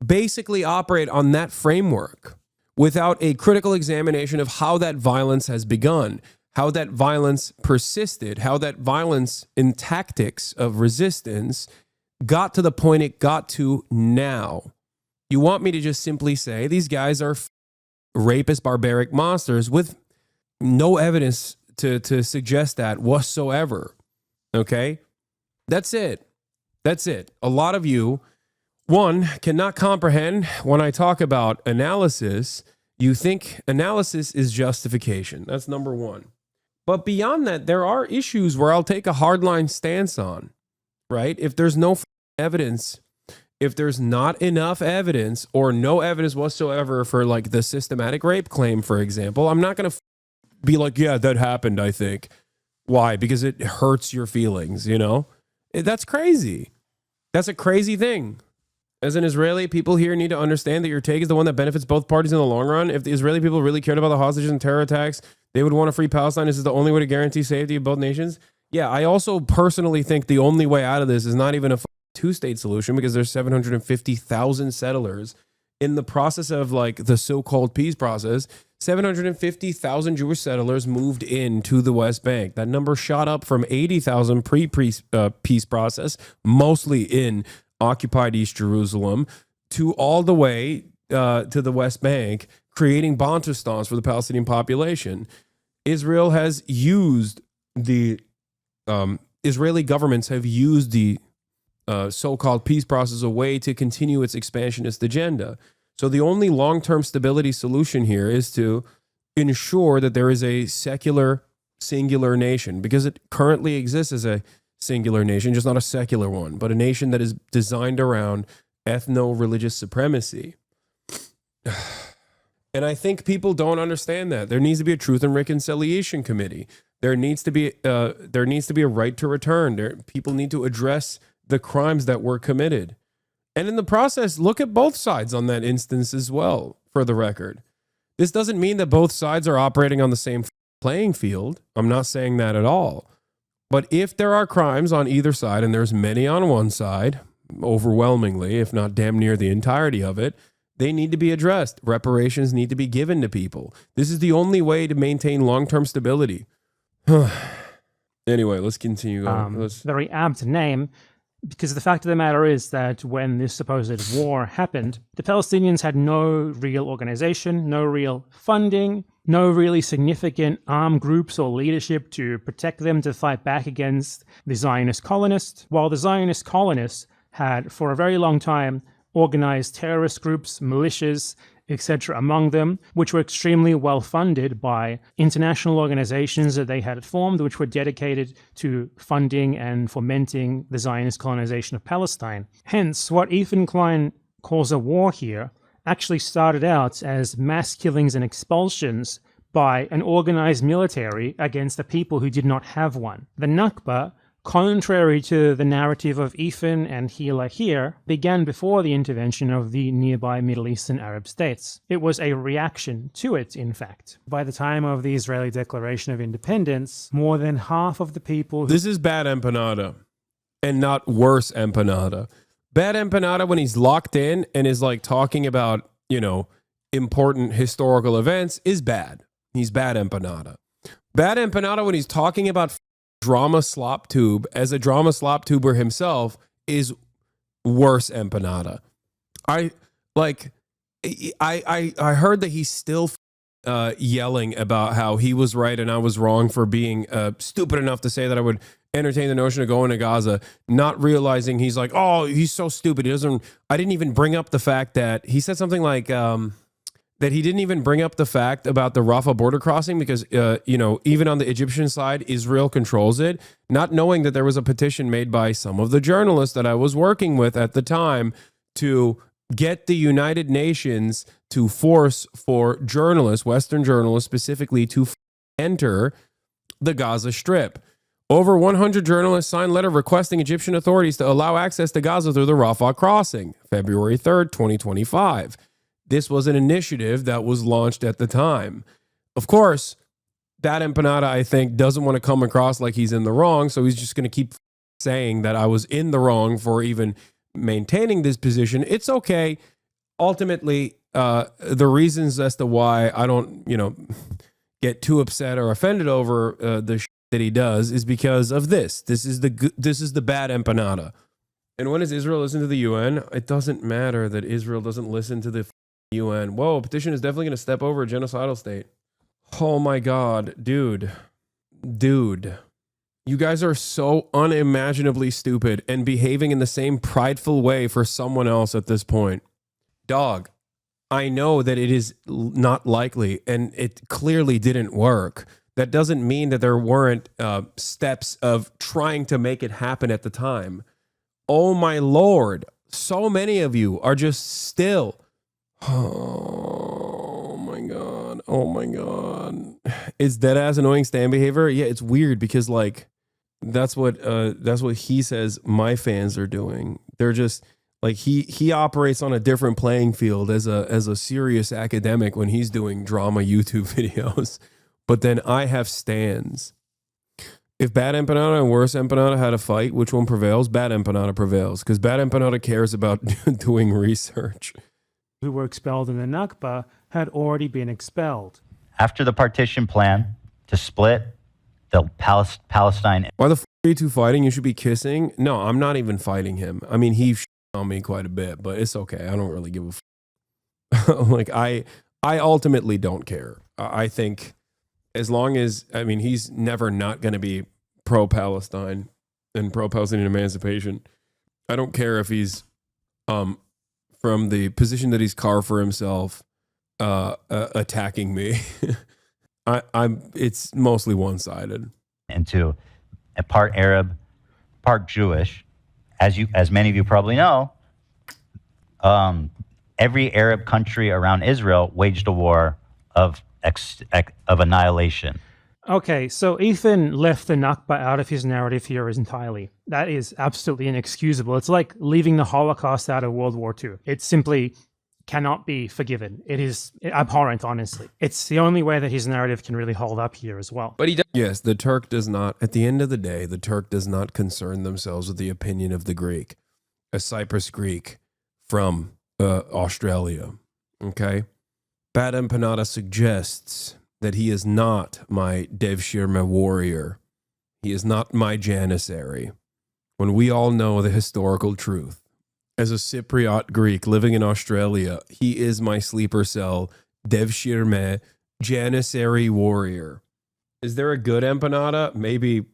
basically operate on that framework without a critical examination of how that violence has begun, how that violence persisted, how that violence in tactics of resistance got to the point it got to now. You want me to just simply say these guys are rapist, barbaric monsters with no evidence to suggest that whatsoever. Okay? That's it. That's it. A lot of you, one, cannot comprehend when I talk about analysis. You think analysis is justification. That's number one. But beyond that, there are issues where I'll take a hardline stance on, right? If there's no evidence, if there's not enough evidence or no evidence whatsoever for like the systematic rape claim, for example, I'm not going to be like, yeah, that happened, I think. Why? Because it hurts your feelings, you know? That's crazy. That's a crazy thing. As an Israeli, people here need to understand that your take is the one that benefits both parties in the long run. If the Israeli people really cared about the hostages and terror attacks, they would want to free Palestine. This is the only way to guarantee safety of both nations. Yeah, I also personally think the only way out of this is not even a two-state solution because there's 750,000 settlers in the process of like the so-called peace process. 750,000 Jewish settlers moved into the West Bank. That number shot up from 80,000 pre-peace process, mostly in occupied East Jerusalem, to all the way to the West Bank, creating Bantustans for the Palestinian population. Israel has used the Israeli governments have used the so-called peace process as a way to continue its expansionist agenda. So the only long-term stability solution here is to ensure that there is a secular, singular nation, because it currently exists as a singular nation, just not a secular one, but a nation that is designed around ethno-religious supremacy. And I think people don't understand that. There needs to be a Truth and Reconciliation Committee. There needs to be a right to return. People need to address the crimes that were committed. And in the process, look at both sides on that instance as well, for the record. This doesn't mean that both sides are operating on the same playing field. I'm not saying that at all. But if there are crimes on either side, and there's many on one side, overwhelmingly, if not damn near the entirety of it, they need to be addressed. Reparations need to be given to people. This is the only way to maintain long-term stability. Anyway, let's continue going. Very apt name. Because the fact of the matter is that when this supposed war happened, the Palestinians had no real organization, no real funding, no really significant armed groups or leadership to protect them to fight back against the Zionist colonists, while the Zionist colonists had, for a very long time, organized terrorist groups, militias, etc. among them, which were extremely well funded by international organizations that they had formed, which were dedicated to funding and fomenting the Zionist colonization of Palestine. Hence, what Ethan Klein calls a war here actually started out as mass killings and expulsions by an organized military against a people who did not have one. The Nakba, contrary to the narrative of Ethan and Hila here, began before the intervention of the nearby Middle Eastern Arab states. It was a reaction to it, in fact. By the time of the Israeli Declaration of Independence, more than half of the people... This is bad empanada, and not worse empanada. Bad empanada when he's locked in and is like talking about, you know, important historical events is bad. He's bad empanada. Bad empanada when he's talking about drama slop tube as a drama slop tuber himself is worse empanada. I heard that he's still yelling about how he was right and I was wrong for being stupid enough to say that I would entertain the notion of going to Gaza, not realizing he's like, oh, he's so stupid. I didn't even bring up the fact that he said something like, that he didn't even bring up the fact about the Rafah border crossing because, you know, even on the Egyptian side, Israel controls it, not knowing that there was a petition made by some of the journalists that I was working with at the time to get the United Nations to force for journalists, Western journalists specifically, to enter the Gaza Strip. Over 100 journalists signed a letter requesting Egyptian authorities to allow access to Gaza through the Rafah crossing, February 3rd, 2025. This was an initiative that was launched at the time. Of course, that empanada, I think, doesn't want to come across like he's in the wrong, so he's just going to keep saying that I was in the wrong for even maintaining this position. It's okay. Ultimately, the reasons as to why I don't, you know, get too upset or offended over the shit that he does is because of this. This is the bad empanada. And when does Israel listen to the UN? It doesn't matter that Israel doesn't listen to the UN. Whoa, petition is definitely going to step over a genocidal state. Oh my God, dude. You guys are so unimaginably stupid and behaving in the same prideful way for someone else at this point. Dog, I know that it is not likely and it clearly didn't work. That doesn't mean that there weren't steps of trying to make it happen at the time. Oh my Lord, so many of you are just still... Oh my God. Is dead ass annoying stan behavior? Yeah, it's weird because like that's what he says my fans are doing. They're just like he operates on a different playing field as a serious academic when he's doing drama YouTube videos. But then I have stans. If bad empanada and worse empanada had a fight, which one prevails? Bad empanada prevails because bad empanada cares about doing research. Who were expelled in the Nakba had already been expelled. After the partition plan to split the Palestine... Why the f*** are you two fighting? You should be kissing. No, I'm not even fighting him. I mean, he on me quite a bit, but it's okay. I don't really give a f***. Like, I ultimately don't care. I think as long as... I mean, he's never not going to be pro-Palestine and pro-Palestinian emancipation. I don't care if he's... from the position that he's carved for himself, attacking me. It's mostly one-sided. Into a part Arab, part Jewish, as many of you probably know, every Arab country around Israel waged a war of annihilation. Okay, so Ethan left the Nakba out of his narrative here entirely. That is absolutely inexcusable. It's like leaving the Holocaust out of World War II. It simply cannot be forgiven. It is abhorrent, honestly. It's the only way that his narrative can really hold up here as well. But yes, the Turk does not, at the end of the day, the Turk does not concern themselves with the opinion of the Greek, a Cyprus Greek from Australia. Okay? Bad Empanada suggests that he is not my Devshirme warrior. He is not my Janissary. When we all know the historical truth. As a Cypriot Greek living in Australia, he is my sleeper cell, Devshirme, Janissary warrior. Is there a good empanada? Maybe.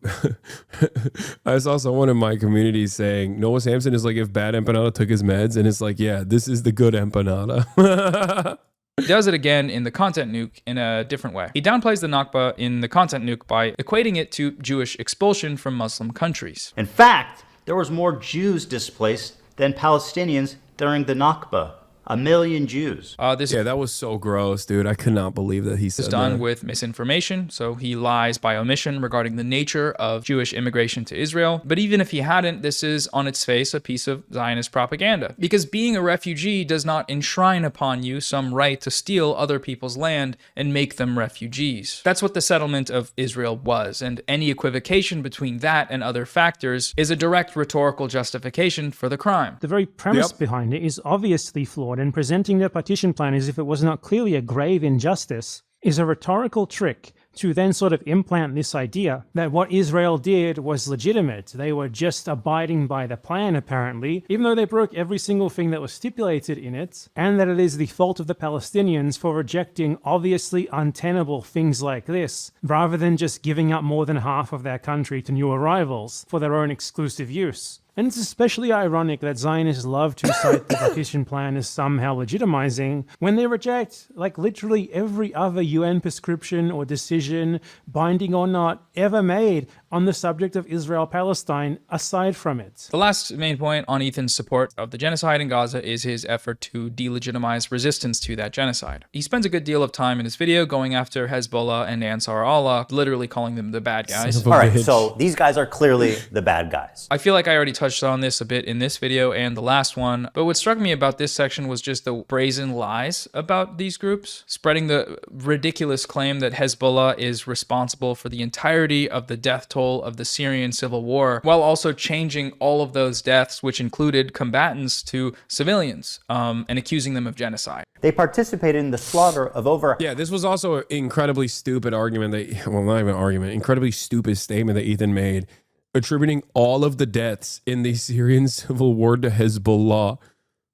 I saw someone in my community saying Noah Samsen is like if bad empanada took his meds, and it's like, yeah, this is the good empanada. He does it again in the content nuke in a different way. He downplays the Nakba in the content nuke by equating it to Jewish expulsion from Muslim countries. In fact, there was more Jews displaced than Palestinians during the Nakba. 1 million Jews. Yeah, that was so gross, dude. I could not believe that he said This is done that. with misinformation, so he lies by omission regarding the nature of Jewish immigration to Israel. But even if he hadn't, this is on its face a piece of Zionist propaganda. Because being a refugee does not enshrine upon you some right to steal other people's land and make them refugees. That's what the settlement of Israel was, and any equivocation between that and other factors is a direct rhetorical justification for the crime. The very premise behind it is obviously flawed, and presenting the partition plan as if it was not clearly a grave injustice is a rhetorical trick to then sort of implant this idea that what Israel did was legitimate. They were just abiding by the plan, apparently, even though they broke every single thing that was stipulated in it, and that it is the fault of the Palestinians for rejecting obviously untenable things like this, rather than just giving up more than half of their country to new arrivals for their own exclusive use. And it's especially ironic that Zionists love to cite the partition plan as somehow legitimizing when they reject, like, literally every other UN prescription or decision, binding or not, ever made on the subject of Israel-Palestine aside from it. The last main point on Ethan's support of the genocide in Gaza is his effort to delegitimize resistance to that genocide. He spends a good deal of time in his video going after Hezbollah and Ansar Allah, literally calling them the bad guys. All right, so these guys are clearly the bad guys. I feel like I already touched on this a bit in this video and the last one, but what struck me about this section was just the brazen lies about these groups, spreading the ridiculous claim that Hezbollah is responsible for the entirety of the death toll of the Syrian civil war, while also changing all of those deaths, which included combatants, to civilians, and accusing them of genocide. They participated in the slaughter of over... Yeah, this was also an incredibly stupid argument that, well, not even argument, incredibly stupid statement that Ethan made, attributing all of the deaths in the Syrian civil war to Hezbollah.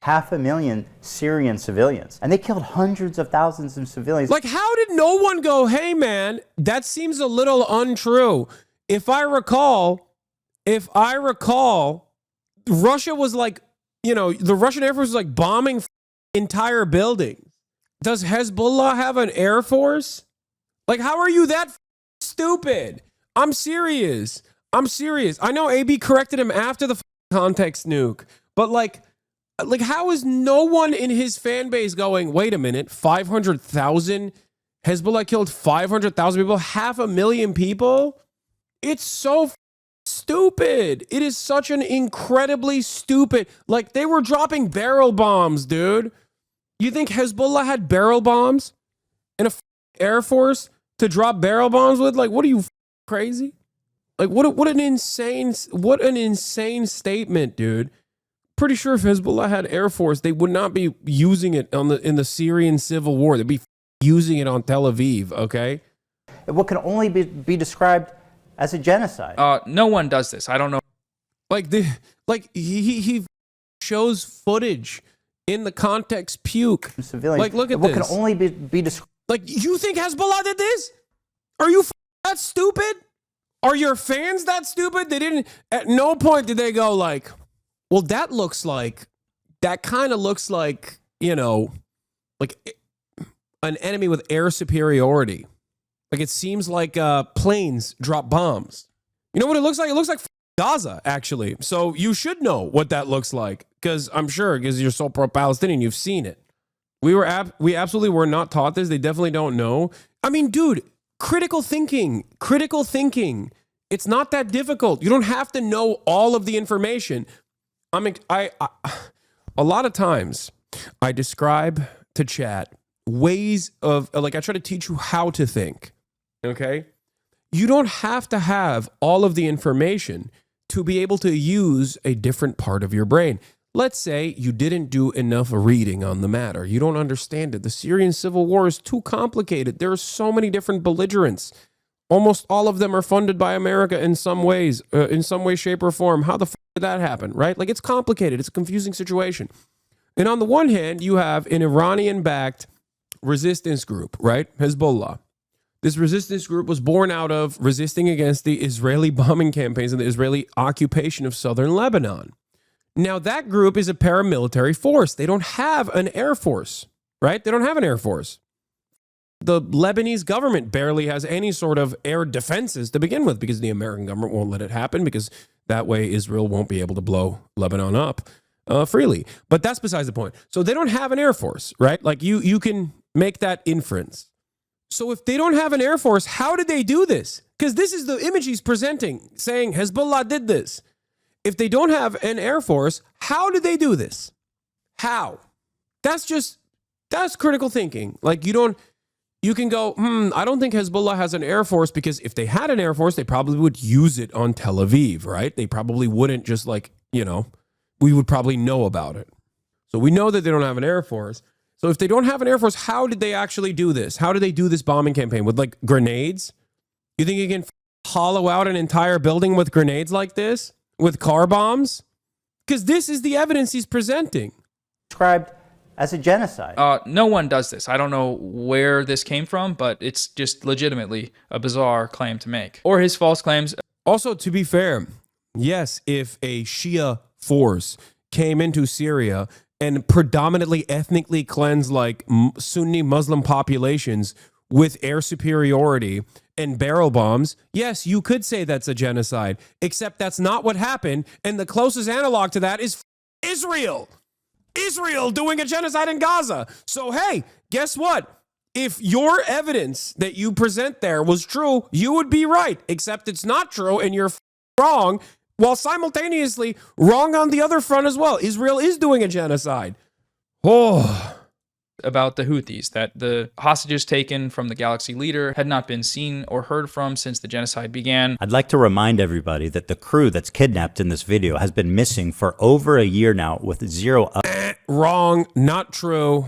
500,000 Syrian civilians. And they killed hundreds of thousands of civilians. Like, how did no one go, hey man, that seems a little untrue? If I recall, Russia was like, you know, the Russian Air Force was like bombing entire buildings. Does Hezbollah have an air force? Like, how are you that stupid? I'm serious. I know AB corrected him after the context nuke, but like how is no one in his fan base going, wait a minute, 500,000? Hezbollah killed 500,000 people, 500,000 people? It's so stupid. It is such an incredibly stupid, like they were dropping barrel bombs, dude. You think Hezbollah had barrel bombs and a air force to drop barrel bombs with? Like, what are you, crazy? Like, what an insane statement, dude. Pretty sure if Hezbollah had air force, they would not be using it in the Syrian civil war. They'd be using it on Tel Aviv, okay? What can only be described as a genocide. No one does this. I don't know. He shows footage in the context puke. Civilians. Like, look at what this. can only be described. Like, you think Hezbollah did this? Are you that stupid? Are your fans that stupid? They didn't, at no point did they go like, well, that kind of looks like, you know, like an enemy with air superiority. Like, it seems like planes drop bombs. You know what it looks like? It looks like Gaza, actually. So you should know what that looks like, because I'm sure, because you're so pro-Palestinian, you've seen it. We absolutely were not taught this. They definitely don't know. I mean, dude, critical thinking. It's not that difficult. You don't have to know all of the information. A lot of times I describe to chat ways of, like, I try to teach you how to think. Okay? You don't have to have all of the information to be able to use a different part of your brain. Let's say you didn't do enough reading on the matter. You don't understand it. The Syrian civil war is too complicated. There are so many different belligerents. Almost all of them are funded by America in some ways, in some way, shape, or form. How the f did that happen, right? Like, it's complicated. It's a confusing situation. And on the one hand, you have an Iranian-backed resistance group, right? Hezbollah. This resistance group was born out of resisting against the Israeli bombing campaigns and the Israeli occupation of southern Lebanon. Now, that group is a paramilitary force. They don't have an air force. right? They don't have an air force. The Lebanese government barely has any sort of air defenses to begin with because the American government won't let it happen because that way Israel won't be able to blow Lebanon up freely. But that's besides the point. So they don't have an air force, right? Like you can make that inference. So if they don't have an air force, how did they do this? Because this is the image he's presenting, saying Hezbollah did this. If they don't have an air force, how did they do this? How? That's critical thinking. Like you can go, I don't think Hezbollah has an air force because if they had an air force, they probably would use it on Tel Aviv, right? They probably wouldn't just we would probably know about it. So we know that they don't have an air force. So if they don't have an air force, how did they actually do this? How did they do this bombing campaign? With like grenades? You think you can hollow out an entire building with grenades like this? With car bombs? Because this is the evidence he's presenting. Described as a genocide. No one does this. I don't know where this came from, but it's just legitimately a bizarre claim to make. Or his false claims. Also, to be fair, yes, if a Shia force came into Syria and predominantly ethnically cleansed like Sunni Muslim populations with air superiority and barrel bombs, yes, you could say that's a genocide, except that's not what happened. And the closest analog to that is Israel. Israel doing a genocide in Gaza. So, hey, guess what? If your evidence that you present there was true, you would be right, except it's not true and you're wrong, while simultaneously wrong on the other front as well. Israel is doing a genocide. Oh. About the Houthis, that the hostages taken from the Galaxy leader had not been seen or heard from since the genocide began. I'd like to remind everybody that the crew that's kidnapped in this video has been missing for over a year now with zero wrong, not true.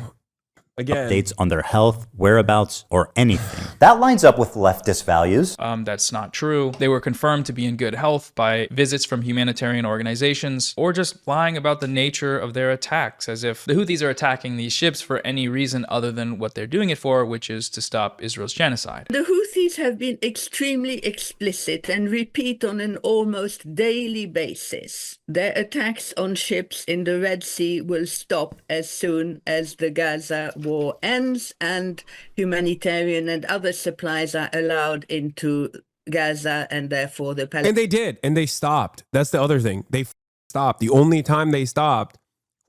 Again, updates on their health, whereabouts, or anything. That lines up with leftist values. That's not true. They were confirmed to be in good health by visits from humanitarian organizations, or just lying about the nature of their attacks, as if the Houthis are attacking these ships for any reason other than what they're doing it for, which is to stop Israel's genocide. The Houthis have been extremely explicit and repeat on an almost daily basis. Their attacks on ships in the Red Sea will stop as soon as the Gaza war ends and humanitarian and other supplies are allowed into Gaza, and therefore the Palestinians. And they did, and they stopped. That's the other thing. They stopped. The only time they stopped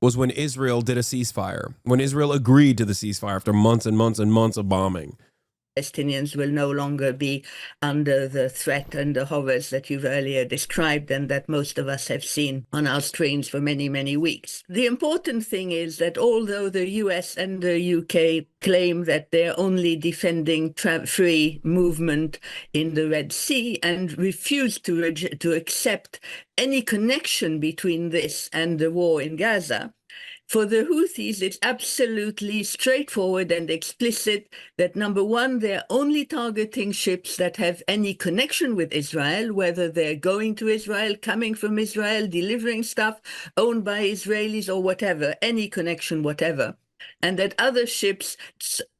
was when Israel did a ceasefire, when Israel agreed to the ceasefire after months and months and months of bombing. Palestinians will no longer be under the threat and the horrors that you've earlier described and that most of us have seen on our screens for many, many weeks. The important thing is that although the US and the UK claim that they're only defending free movement in the Red Sea and refuse to accept any connection between this and the war in Gaza, for the Houthis, it's absolutely straightforward and explicit that, number one, they're only targeting ships that have any connection with Israel, whether they're going to Israel, coming from Israel, delivering stuff owned by Israelis or whatever, any connection, whatever. And that other ships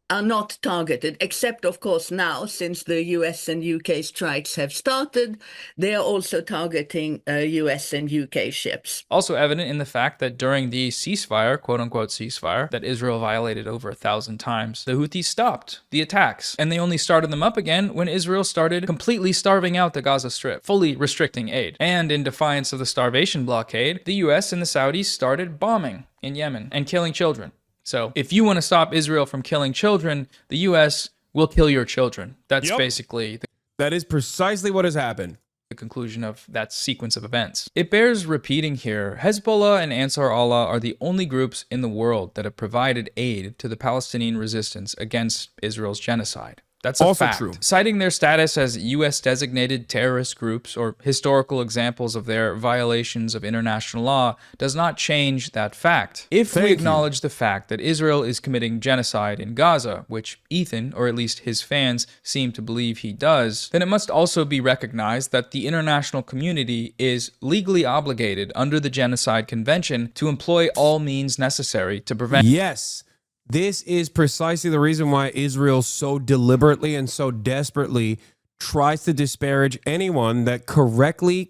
are not targeted, except, of course, now, since the US and UK strikes have started, they are also targeting US and UK ships. Also evident in the fact that during the ceasefire, quote-unquote ceasefire, that Israel violated over 1,000 times, the Houthis stopped the attacks, and they only started them up again when Israel started completely starving out the Gaza Strip, fully restricting aid. And in defiance of the starvation blockade, the US and the Saudis started bombing in Yemen and killing children. So if you want to stop Israel from killing children, the U.S. will kill your children. That's basically... That is precisely what has happened. The conclusion of that sequence of events. It bears repeating here, Hezbollah and Ansar Allah are the only groups in the world that have provided aid to the Palestinian resistance against Israel's genocide. That's also fact. true. Citing their status as U.S.-designated terrorist groups or historical examples of their violations of international law does not change that fact. If we acknowledge the fact that Israel is committing genocide in Gaza, which Ethan, or at least his fans, seem to believe he does, then it must also be recognized that the international community is legally obligated under the Genocide Convention to employ all means necessary to prevent... Yes. This is precisely the reason why Israel so deliberately and so desperately tries to disparage anyone that correctly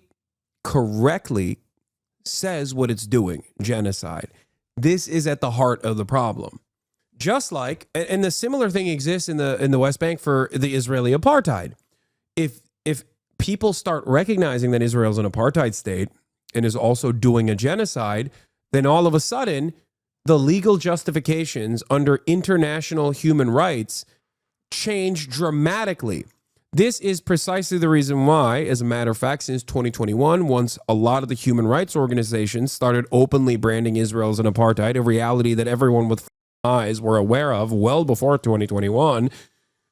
says what it's doing, genocide. This is at the heart of the problem. Just like, and the similar thing exists in the West Bank for the Israeli apartheid. If people start recognizing that Israel is an apartheid state and is also doing a genocide, then all of a sudden the legal justifications under international human rights change dramatically. This is precisely the reason why, as a matter of fact, since 2021, once a lot of the human rights organizations started openly branding Israel as an apartheid, a reality that everyone with eyes were aware of well before 2021,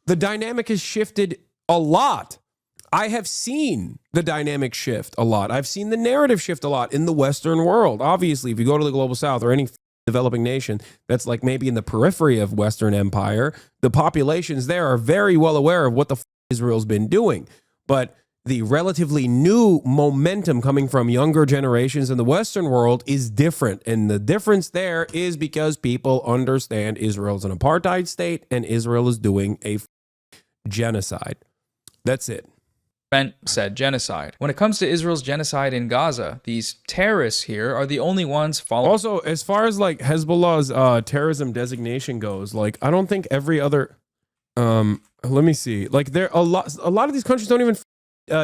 the dynamic has shifted a lot. I have seen the dynamic shift a lot. I've seen the narrative shift a lot in the Western world. Obviously, if you go to the global South or any developing nation that's like maybe in the periphery of Western empire, the populations there are very well aware of what the Israel's been doing. But the relatively new momentum coming from younger generations in the Western world is different. And the difference there is because people understand Israel's an apartheid state and Israel is doing a genocide. That's it. Brent said genocide. When it comes to Israel's genocide in Gaza, these terrorists here are the only ones following. Also, as far as like Hezbollah's terrorism designation goes, like I don't think every other let me see. Like there a lot of these countries don't even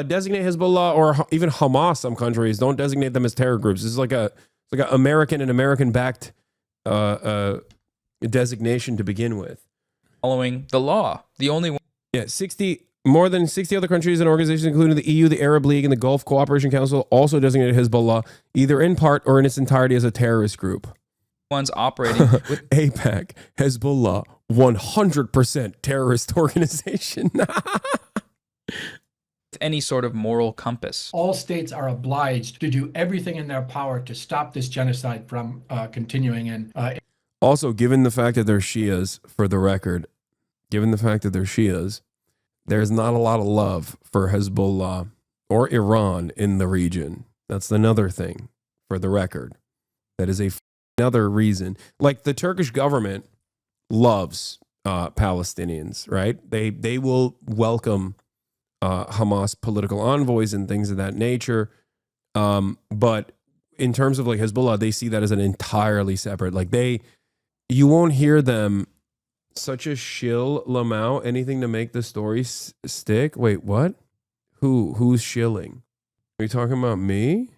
designate Hezbollah, or even Hamas. Some countries don't designate them as terror groups. This is like an American and American backed designation to begin with. Following the law. The only one. Yeah, more than 60 other countries and organizations, including the EU, the Arab League, and the Gulf Cooperation Council, also designated Hezbollah either in part or in its entirety as a terrorist group. Ones operating with AIPAC, Hezbollah, 100% terrorist organization. any sort of moral compass. All states are obliged to do everything in their power to stop this genocide from continuing. And also, given the fact that they're Shias, for the record, given the fact that they're Shias, there's not a lot of love for Hezbollah or Iran in the region. That's another thing, for the record. That is another reason. Like the Turkish government loves Palestinians, right? They will welcome Hamas political envoys and things of that nature. But in terms of like Hezbollah, they see that as an entirely separate, like you won't hear them such a shill Lamau, anything to make the story stick. Wait, what? Who's shilling? Are you talking about me?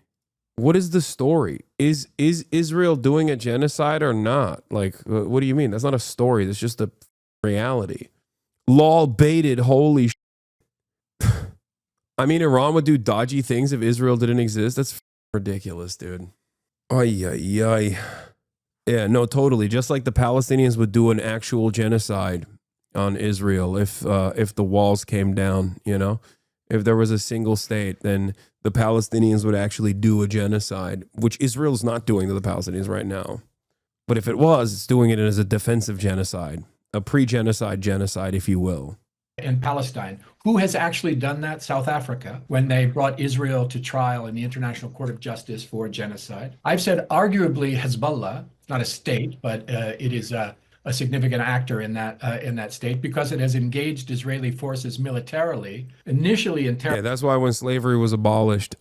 What is the story? Is Israel doing a genocide or not? Like, what do you mean? That's not a story. That's just a reality. Lol baited, holy shit. I mean, Iran would do dodgy things if Israel didn't exist. That's ridiculous, dude. Ay, ay, ay. Yeah, no, totally. Just like the Palestinians would do an actual genocide on Israel if the walls came down, you know? If there was a single state, then the Palestinians would actually do a genocide, which Israel's not doing to the Palestinians right now. But if it was, it's doing it as a defensive genocide, a pre-genocide genocide, if you will. In Palestine. Who has actually done that? South Africa, when they brought Israel to trial in the International Court of Justice for genocide. I've said arguably Hezbollah, not a state, but it is a significant actor in that state because it has engaged Israeli forces militarily, initially in terror. Yeah, that's why when slavery was abolished,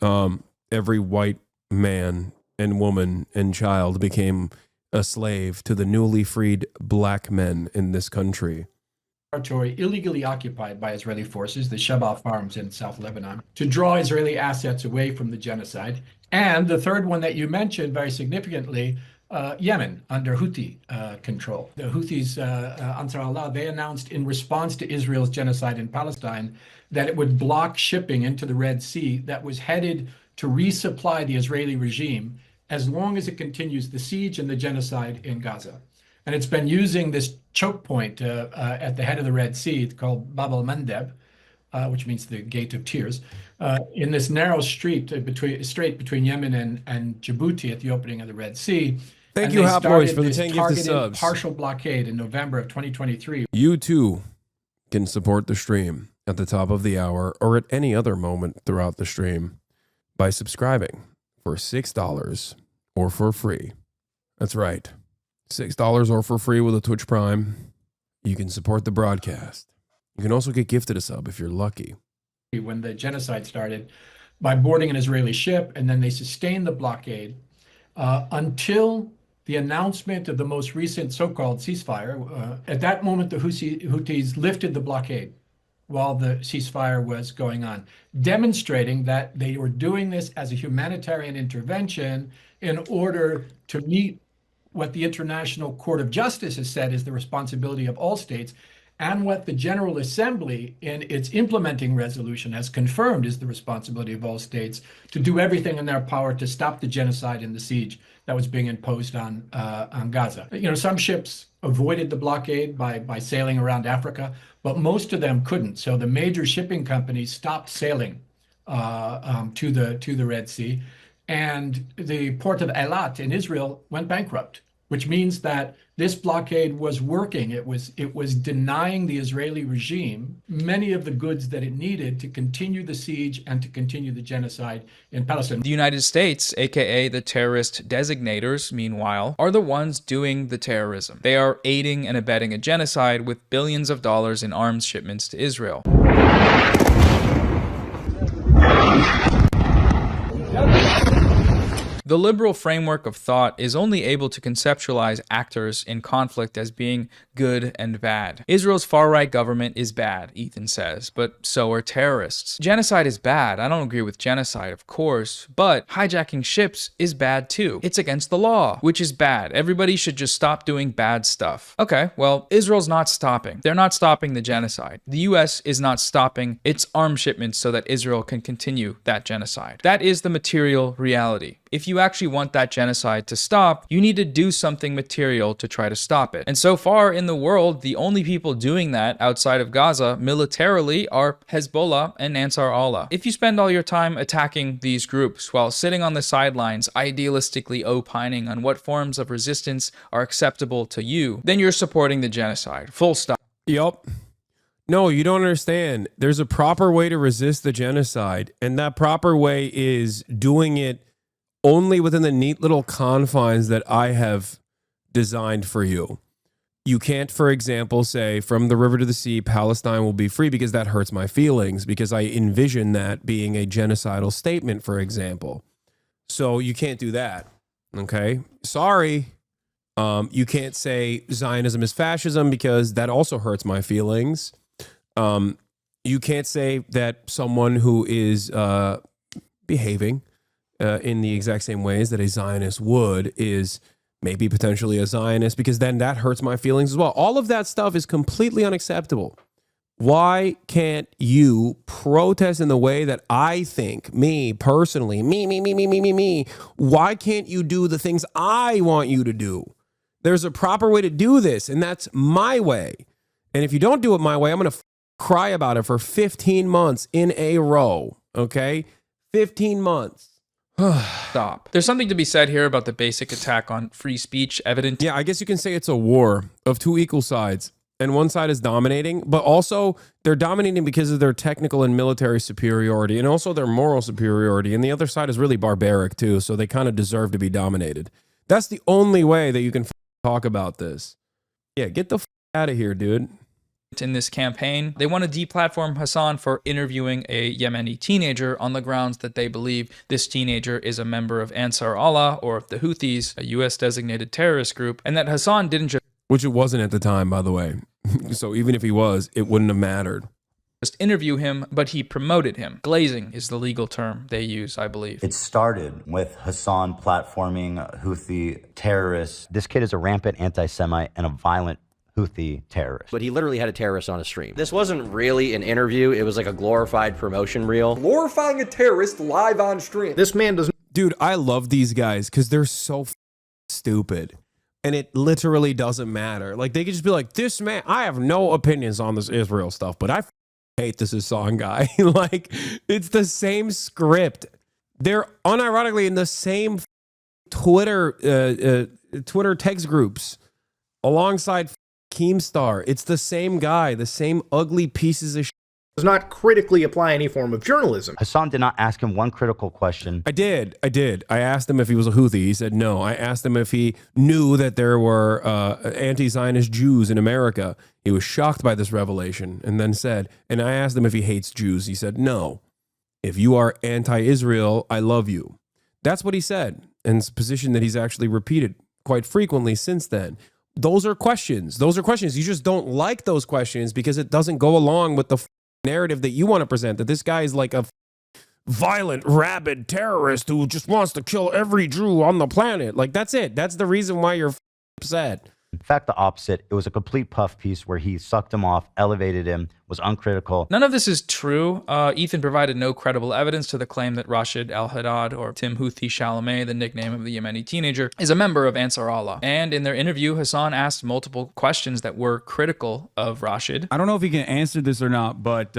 every white man and woman and child became a slave to the newly freed black men in this country. Territory illegally occupied by Israeli forces, the Shebaa farms in South Lebanon, to draw Israeli assets away from the genocide. And the third one that you mentioned very significantly, Yemen under Houthi control. The Houthis, Ansar Allah, they announced in response to Israel's genocide in Palestine that it would block shipping into the Red Sea that was headed to resupply the Israeli regime as long as it continues the siege and the genocide in Gaza. And it's been using this choke point at the head of the Red Sea called Bab el-Mandeb, which means the Gate of Tears, in this narrow strait between Yemen and Djibouti at the opening of the Red Sea. Thank you, Hot Boys, for the 10 gifted targeted subs. Partial blockade in November of 2023. You too can support the stream at the top of the hour or at any other moment throughout the stream by subscribing for $6 or for free. That's right. $6 or for free with a Twitch Prime. You can support the broadcast. You can also get gifted a sub if you're lucky. When the genocide started, by boarding an Israeli ship, and then they sustained the blockade until the announcement of the most recent so-called ceasefire. At that moment, the Houthis lifted the blockade while the ceasefire was going on, demonstrating that they were doing this as a humanitarian intervention in order to meet what the International Court of Justice has said is the responsibility of all states, and what the General Assembly in its implementing resolution has confirmed is the responsibility of all states to do everything in their power to stop the genocide and the siege that was being imposed on Gaza. You know, some ships avoided the blockade by sailing around Africa, but most of them couldn't. So the major shipping companies stopped sailing to the Red Sea, and the port of Eilat in Israel went bankrupt, which means that this blockade was working. It was denying the Israeli regime many of the goods that it needed to continue the siege and to continue the genocide in Palestine. The United States, aka the terrorist designators, meanwhile, are the ones doing the terrorism. They are aiding and abetting a genocide with billions of dollars in arms shipments to Israel. The liberal framework of thought is only able to conceptualize actors in conflict as being good and bad. Israel's far-right government is bad, Ethan says, but so are terrorists. Genocide is bad. I don't agree with genocide, of course, but hijacking ships is bad too. It's against the law, which is bad. Everybody should just stop doing bad stuff. Okay, well, Israel's not stopping. They're not stopping the genocide. The US is not stopping its arms shipments so that Israel can continue that genocide. That is the material reality. If you actually want that genocide to stop, you need to do something material to try to stop it. And so far in the world, the only people doing that outside of Gaza militarily are Hezbollah and Ansar Allah. If you spend all your time attacking these groups while sitting on the sidelines, idealistically opining on what forms of resistance are acceptable to you, then you're supporting the genocide. Full stop. Yup. No, you don't understand. There's a proper way to resist the genocide, and that proper way is doing it only within the neat little confines that I have designed for you. You can't, for example, say from the river to the sea, Palestine will be free, because that hurts my feelings, because I envision that being a genocidal statement, for example. So you can't do that. Okay. Sorry. You can't say Zionism is fascism, because that also hurts my feelings. You can't say that someone who is behaving in the exact same ways that a Zionist would is maybe potentially a Zionist, because then that hurts my feelings as well. All of that stuff is completely unacceptable. Why can't you protest in the way that I think, me personally, me? Why can't you do the things I want you to do? There's a proper way to do this, and that's my way. And if you don't do it my way, I'm going to cry about it for 15 months in a row, okay? 15 months. Stop. There's something to be said here about the basic attack on free speech evident. Yeah, I guess you can say it's a war of two equal sides, and one side is dominating, but also they're dominating because of their technical and military superiority, and also their moral superiority, and the other side is really barbaric too, so they kind of deserve to be dominated. That's the only way that you can talk about this. Yeah, get the out of here, dude. In this campaign, they want to deplatform Hasan for interviewing a Yemeni teenager on the grounds that they believe this teenager is a member of Ansar Allah, or the Houthis, a US designated terrorist group, and that Hasan didn't which it wasn't at the time, by the way. So even if he was, it wouldn't have mattered. Just interview him, but he promoted him. Glazing is the legal term they use, I believe. It started with Hasan platforming Houthi terrorists. This kid is a rampant anti-Semite and a violent Houthi terrorist. But he literally had a terrorist on a stream. This wasn't really an interview. It was like a glorified promotion reel. Glorifying a terrorist live on stream. This man doesn't. Dude, I love these guys because they're so stupid. And it literally doesn't matter. Like, they could just be like, this man, I have no opinions on this Israel stuff, but I hate this Hasan guy. Like, it's the same script. They're unironically in the same Twitter text groups alongside Keemstar. It's the same guy, the same ugly pieces of shit. Does not critically apply any form of journalism. Hasan did not ask him one critical question. I did. I asked him if he was a Houthi. He said no. I asked him if he knew that there were anti-Zionist Jews in America. He was shocked by this revelation and then said, and I asked him if he hates Jews. He said, no. If you are anti-Israel, I love you. That's what he said. And it's a position that he's actually repeated quite frequently since then. Those are questions. Those are questions. You just don't like those questions because it doesn't go along with the narrative that you want to present, that this guy is like a violent, rabid terrorist who just wants to kill every Jew on the planet. Like, that's it. That's the reason why you're upset. In fact, the opposite. It was a complete puff piece where he sucked him off, elevated him, was uncritical. None of this is true. Ethan provided no credible evidence to the claim that Rashid al-Haddad, or Tim Houthi Chalamet, the nickname of the Yemeni teenager, is a member of Ansar Allah. And in their interview, Hasan asked multiple questions that were critical of Rashid. I don't know if he can answer this or not, but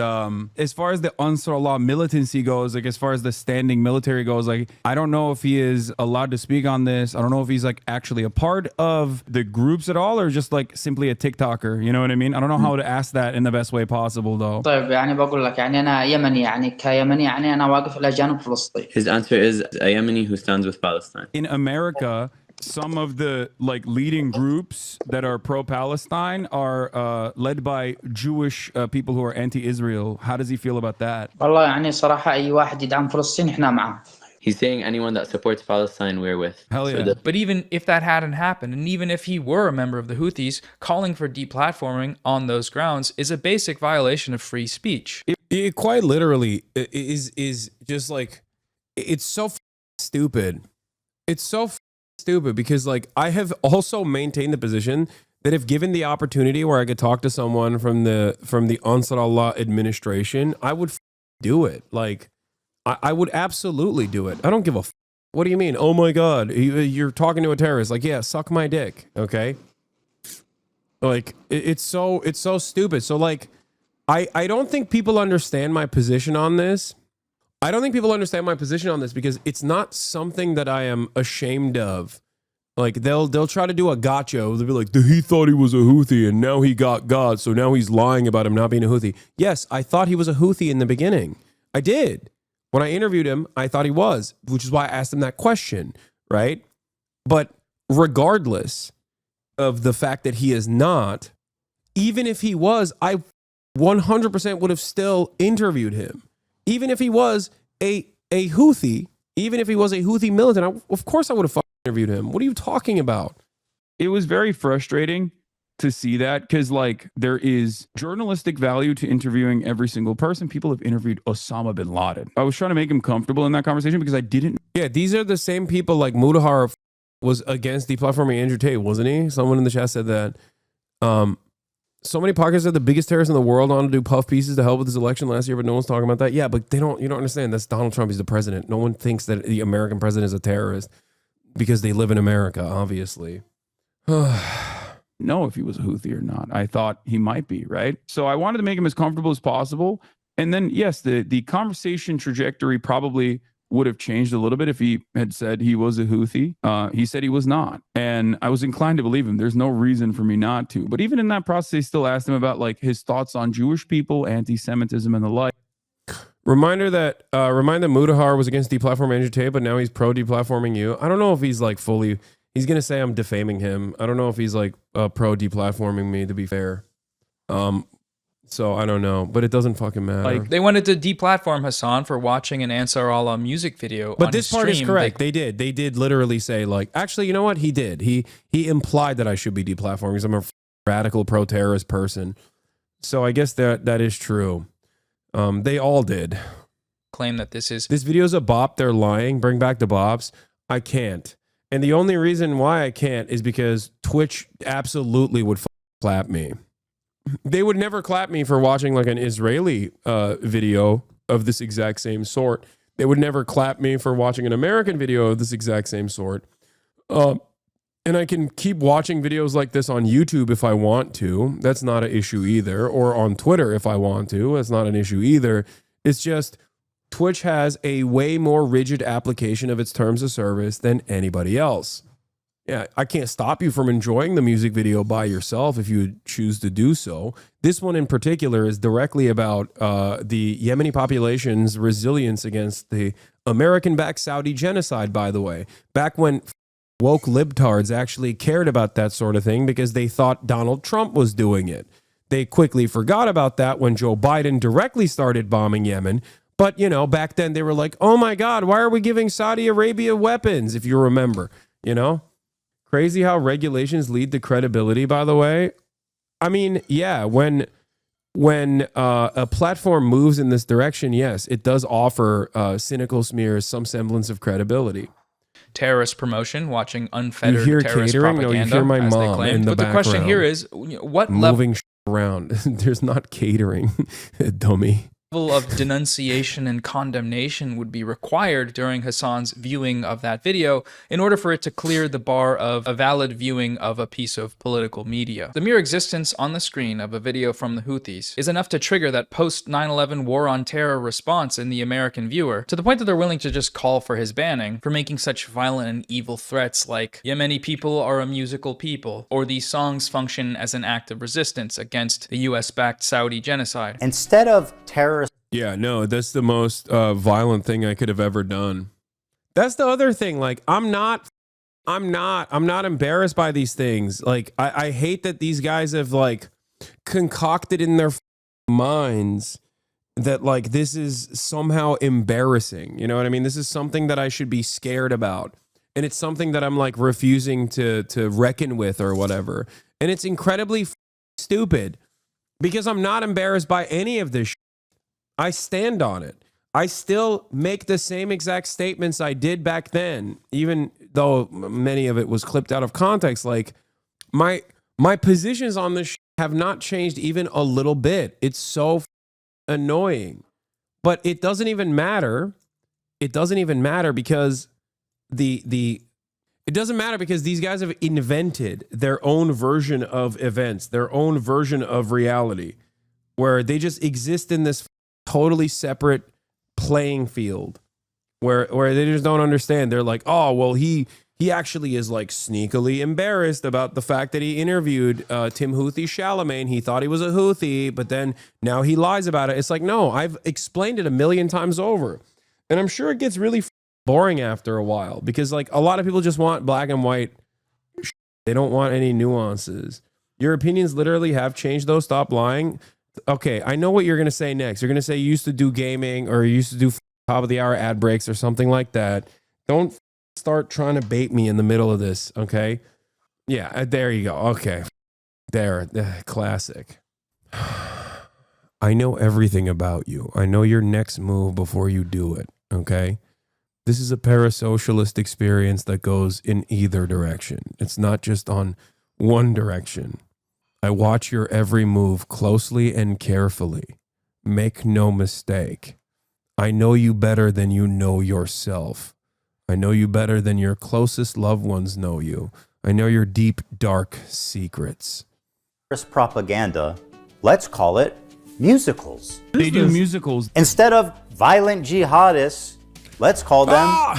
as far as the Ansar Allah militancy goes, like as far as the standing military goes, like I don't know if he is allowed to speak on this. I don't know if he's like actually a part of the groups at all, or just like simply a TikToker. You know what I mean? I don't know how to ask that in the best way possible, though. طيب يعني بقول لك يعني أنا يمني يعني كيمني يعني أنا واقف إلى جانب فلسطين. His answer is a Yemeni who stands with Palestine. In America, some of the like leading groups that are pro-Palestine are led by Jewish people who are anti-Israel. How does he feel about that? والله يعني صراحة أي واحد يدعم فلسطين إحنا معه. He's saying anyone that supports Palestine, we're with. Hell yeah. But even if that hadn't happened, and even if he were a member of the Houthis, calling for deplatforming on those grounds is a basic violation of free speech. It quite literally is just like, it's so stupid. It's so stupid because like I have also maintained the position that if given the opportunity where I could talk to someone from the Ansar Allah administration, I would do it. Like, I would absolutely do it. I don't give a what do you mean? Oh my God, you're talking to a terrorist. Like, yeah, suck my dick. Okay. Like it's so stupid. So like, I don't think people understand my position on this. I don't think people understand my position on this because it's not something that I am ashamed of. Like they'll try to do a gotcha. They'll be like, he thought he was a Houthi and now he got God. So now he's lying about him not being a Houthi. Yes, I thought he was a Houthi in the beginning. I did. When I interviewed him, I thought he was, which is why I asked him that question, right? But regardless of the fact that he is not, even if he was, I 100% would have still interviewed him. Even if he was a Houthi, even if he was a Houthi militant, of course I would have interviewed him. What are you talking about? It was very frustrating to see that because like there is journalistic value to interviewing every single person. People have interviewed Osama bin Laden. I was trying to make him comfortable in that conversation because I didn't. Yeah, these are the same people like Mudahar was against deplatforming Andrew Tate, wasn't he? Someone in the chat said that. So many podcasts said the biggest terrorists in the world on to do puff pieces to help with this election last year, but no one's talking about that. Yeah, but you don't understand. That's Donald Trump. He's the president. No one thinks that the American president is a terrorist because they live in America, obviously. Know if he was a Houthi or not. I thought he might be, right? So I wanted to make him as comfortable as possible. And then, yes, the conversation trajectory probably would have changed a little bit if he had said he was a Houthi. He said he was not. And I was inclined to believe him. There's no reason for me not to. But even in that process, they still asked him about like his thoughts on Jewish people, anti-Semitism and the like. Remind that Mudahar was against deplatforming Andrew Tate, but now he's pro deplatforming you. I don't know if he's like fully... He's going to say I'm defaming him. I don't know if he's like pro deplatforming me, to be fair. So I don't know, but it doesn't fucking matter. Like they wanted to deplatform Hasan for watching an Ansar Allah music video. But this part is correct. They did literally say like, actually, you know what? He did. He implied that I should be deplatforming because I'm a radical pro-terrorist person. So I guess that is true. They all did. Claim that this video's a bop. They're lying. Bring back the bops. I can't. And the only reason why I can't is because Twitch absolutely would clap me. They would never clap me for watching like an Israeli video of this exact same sort. They would never clap me for watching an American video of this exact same sort. And I can keep watching videos like this on YouTube if I want to. That's not an issue either. Or on Twitter if I want to. That's not an issue either. It's just... Twitch has a way more rigid application of its terms of service than anybody else. Yeah, I can't stop you from enjoying the music video by yourself if you choose to do so. This one in particular is directly about the Yemeni population's resilience against the American-backed Saudi genocide, by the way. Back when woke libtards actually cared about that sort of thing because they thought Donald Trump was doing it. They quickly forgot about that when Joe Biden directly started bombing Yemen. But, you know, back then they were like, oh my God, why are we giving Saudi Arabia weapons? If you remember, you know, Crazy how regulations lead to credibility, by the way. I mean, yeah, when a platform moves in this direction, yes, it does offer cynical smears some semblance of credibility. Terrorist promotion, watching unfettered you hear terrorist catering? propaganda, No, you hear my as they mom claim. in the But the question here is, what moving around. There's not catering, dummy. level of denunciation and condemnation would be required during Hasan's viewing of that video in order for it to clear the bar of a valid viewing of a piece of political media. The mere existence on the screen of a video from the Houthis is enough to trigger that post-9/11 war on terror response in the American viewer, to the point that they're willing to just call for his banning for making such violent and evil threats like Yemeni people are a musical people, or these songs function as an act of resistance against the US-backed Saudi genocide. Instead of terrorist. Yeah, no, that's the most violent thing I could have ever done. That's the other thing. Like, I'm not embarrassed by these things. Like, I hate that these guys have like concocted in their minds that like this is somehow embarrassing. You know what I mean? This is something that I should be scared about. And it's something that I'm like refusing to reckon with or whatever. And it's incredibly stupid because I'm not embarrassed by any of this shit. I stand on it. I still make the same exact statements I did back then, even though many of it was clipped out of context. Like my positions on this have not changed even a little bit. It's so annoying, but it doesn't even matter. It doesn't even matter because it doesn't matter because these guys have invented their own version of events, their own version of reality, where they just exist in this totally separate playing field where they just don't understand. They're like, oh, well, he actually is like sneakily embarrassed about the fact that he interviewed Tim Houthi Chalamet. He thought he was a Houthi, but then now he lies about it. It's like, no, I've explained it a million times over. And I'm sure it gets really boring after a while because like a lot of people just want black and white. They don't want any nuances. Your opinions literally have changed though. Stop lying. Okay, I know what you're going to say next. You're going to say you used to do gaming or you used to do top of the hour ad breaks or something like that. Don't start trying to bait me in the middle of this, okay? Yeah, there you go. Okay. There, classic. I know everything about you. I know your next move before you do it, okay? This is a parasocialist experience that goes in either direction. It's not just on one direction. I watch your every move closely and carefully. Make no mistake. I know you better than you know yourself. I know you better than your closest loved ones know you. I know your deep, dark secrets. Propaganda, let's call it musicals. They do musicals. Instead of violent jihadists, let's call them...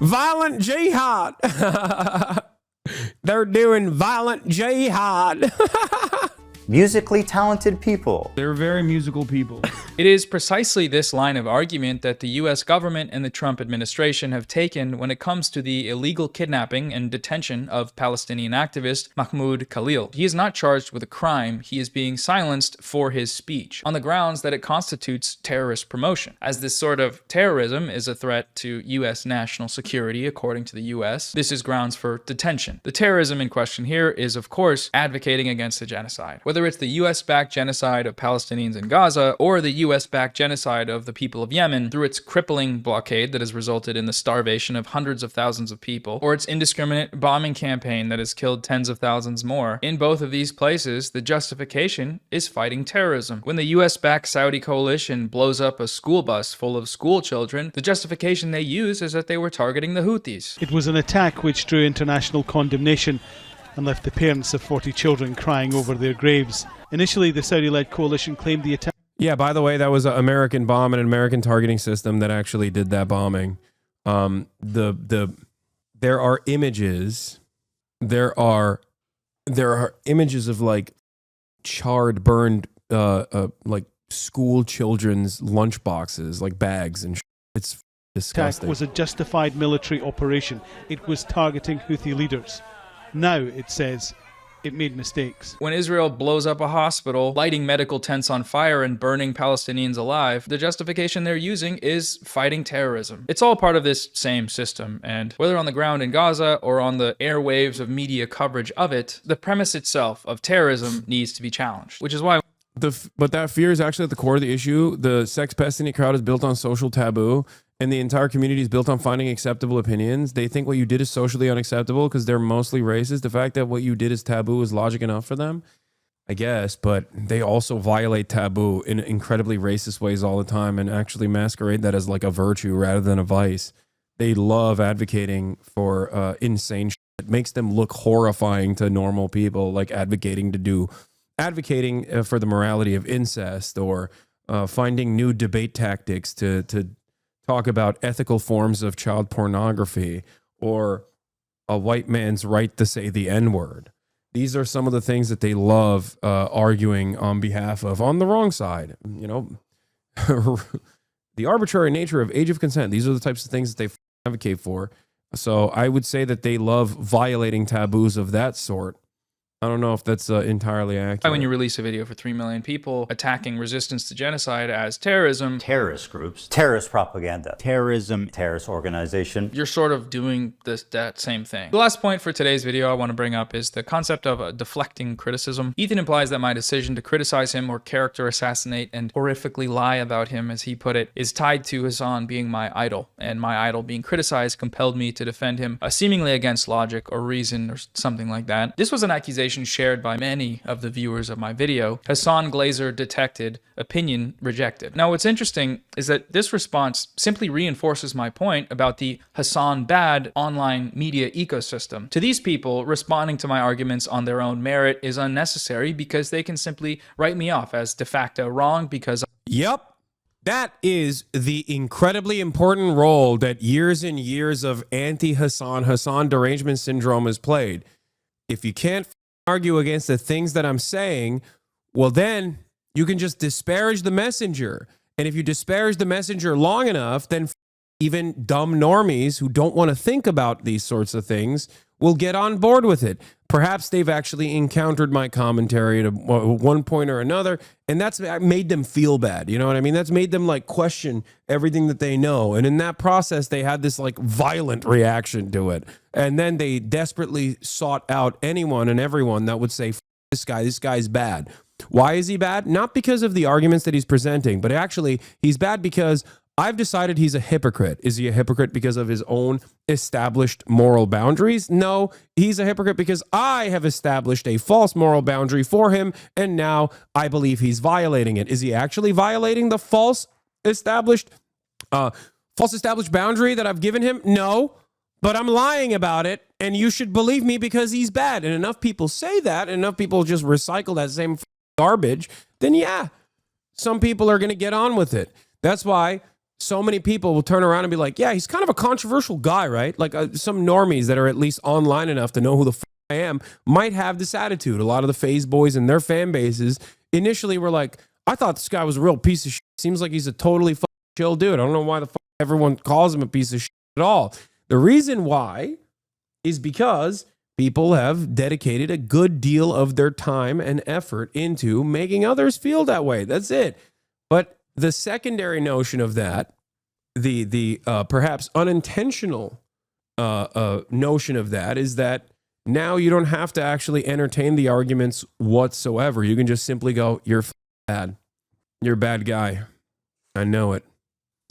violent jihad! They're doing violent jihad. Musically talented people. They're very musical people. It is precisely this line of argument that the US government and the Trump administration have taken when it comes to the illegal kidnapping and detention of Palestinian activist Mahmoud Khalil. He is not charged with a crime. He is being silenced for his speech on the grounds that it constitutes terrorist promotion. As this sort of terrorism is a threat to US national security, according to the US, this is grounds for detention. The terrorism in question here is, of course, advocating against a genocide. Whether it's the US-backed genocide of Palestinians in Gaza or the US-backed genocide of the people of Yemen through its crippling blockade that has resulted in the starvation of hundreds of thousands of people, or its indiscriminate bombing campaign that has killed tens of thousands more. In both of these places, the justification is fighting terrorism. When the US-backed Saudi coalition blows up a school bus full of school children, the justification they use is that they were targeting the Houthis. It was an attack which drew international condemnation and left the parents of 40 children crying over their graves. Initially, the Saudi-led coalition claimed the attack... Yeah, by the way, that was an American bomb and an American targeting system that actually did that bombing. There are images. There are images of like charred, burned, like school children's lunch boxes, like bags and it's disgusting. Attack was a justified military operation. It was targeting Houthi leaders. Now, it says, it made mistakes. When Israel blows up a hospital, lighting medical tents on fire and burning Palestinians alive, the justification they're using is fighting terrorism. It's all part of this same system, and whether on the ground in Gaza or on the airwaves of media coverage of it, the premise itself of terrorism needs to be challenged, which is why but that fear is actually at the core of the issue. The sex pestiny crowd is built on social taboo, and the entire community is built on finding acceptable opinions. They think what you did is socially unacceptable because they're mostly racist. The fact that what you did is taboo is logic enough for them, I guess, but they also violate taboo in incredibly racist ways all the time and actually masquerade that as like a virtue rather than a vice. They love advocating for insane shit. It makes them look horrifying to normal people, like advocating for the morality of incest or finding new debate tactics to talk about ethical forms of child pornography or a white man's right to say the N-word. These are some of the things that they love arguing on behalf of on the wrong side. You know, the arbitrary nature of age of consent. These are the types of things that they advocate for. So I would say that they love violating taboos of that sort. I don't know if that's entirely accurate. when you release a video for 3 million people attacking resistance to genocide as terrorism, terrorist groups, terrorist propaganda, terrorism, terrorist organization, you're sort of doing that same thing. The last point for today's video I want to bring up is the concept of deflecting criticism. Ethan implies that my decision to criticize him or character assassinate and horrifically lie about him, as he put it, is tied to Hasan being my idol, and my idol being criticized compelled me to defend him, seemingly against logic or reason or something like that. This was an accusation shared by many of the viewers of my video. Hasan Glazer detected, opinion rejected. Now what's interesting is that this response simply reinforces my point about the Hasan bad online media ecosystem. To these people, responding to my arguments on their own merit is unnecessary because they can simply write me off as de facto wrong because... Yep. That is the incredibly important role that years and years of Hasan derangement syndrome has played. If you can't argue against the things that I'm saying, well, then you can just disparage the messenger. And if you disparage the messenger long enough, then even dumb normies who don't want to think about these sorts of things will get on board with it. Perhaps they've actually encountered my commentary at one point or another, and that's made them feel bad. You know what I mean? That's made them like question everything that they know. And in that process, they had this like violent reaction to it. And then they desperately sought out anyone and everyone that would say, this guy's bad. Why is he bad? Not because of the arguments that he's presenting, but actually he's bad because I've decided he's a hypocrite. Is he a hypocrite because of his own established moral boundaries? No, he's a hypocrite because I have established a false moral boundary for him, and now I believe he's violating it. Is he actually violating the false established boundary that I've given him? No, but I'm lying about it, and you should believe me because he's bad. And enough people say that, and enough people just recycle that same garbage, then yeah, some people are going to get on with it. That's why so many people will turn around and be like, yeah, he's kind of a controversial guy, right? Like some normies that are at least online enough to know who the f I am might have this attitude. A lot of the phase boys and their fan bases initially were like, I thought this guy was a real piece of shit. Seems like he's a totally chill dude. I don't know why the f everyone calls him a piece of shit at all. The reason why is because people have dedicated a good deal of their time and effort into making others feel that way. That's it. But the secondary notion of that, the perhaps unintentional notion of that is that now you don't have to actually entertain the arguments whatsoever. You can just simply go, you're bad. You're a bad guy. I know it.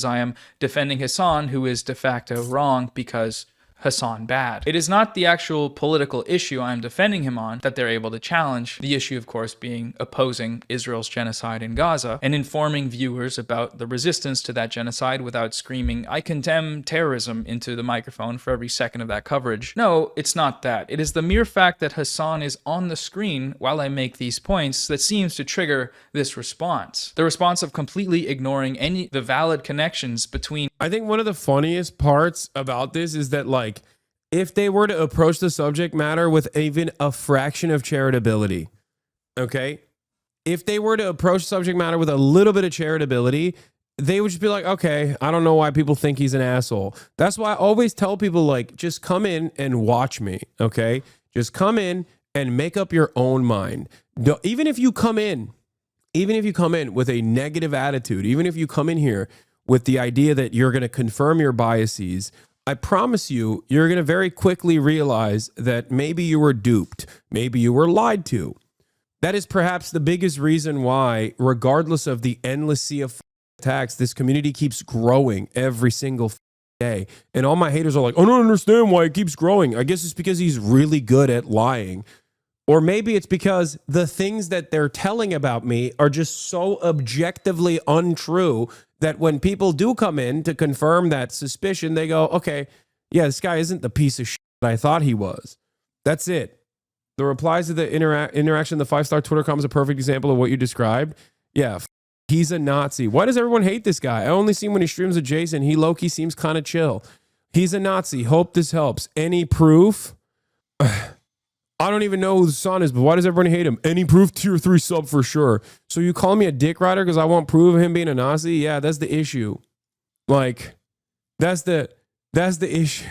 I am defending Hasan, who is de facto wrong because Hasan bad. It is not the actual political issue I am defending him on that they're able to challenge. The issue, of course, being opposing Israel's genocide in Gaza and informing viewers about the resistance to that genocide without screaming, I condemn terrorism into the microphone for every second of that coverage. No, it's not that. It is the mere fact that Hasan is on the screen while I make these points that seems to trigger this response. The response of completely ignoring the valid connections between... I think one of the funniest parts about this is that, like, if they were to approach the subject matter with even a fraction of charitability, okay? If they were to approach subject matter with a little bit of charitability, they would just be like, okay, I don't know why people think he's an asshole. That's why I always tell people, like, just come in and watch me, okay? Just come in and make up your own mind. Even if you come in with a negative attitude, even if you come in here with the idea that you're going to confirm your biases, I promise you, you're going to very quickly realize that maybe you were duped. Maybe you were lied to. That is perhaps the biggest reason why, regardless of the endless sea of attacks, this community keeps growing every single day. And all my haters are like, I don't understand why it keeps growing. I guess it's because he's really good at lying. Or maybe it's because the things that they're telling about me are just so objectively untrue that when people do come in to confirm that suspicion, they go, okay, yeah, this guy isn't the piece of shit I thought he was. That's it. The replies to the interaction, the 5-star Twitter comment is a perfect example of what you described. Yeah, he's a Nazi. Why does everyone hate this guy? I only see him when he streams with Jason. He low-key seems kind of chill. He's a Nazi. Hope this helps. Any proof? I don't even know who the son is, but why does everyone hate him? Any proof? Tier 3 sub for sure. So you call me a dick rider because I want proof of him being a Nazi? Yeah, that's the issue. Like, that's the issue.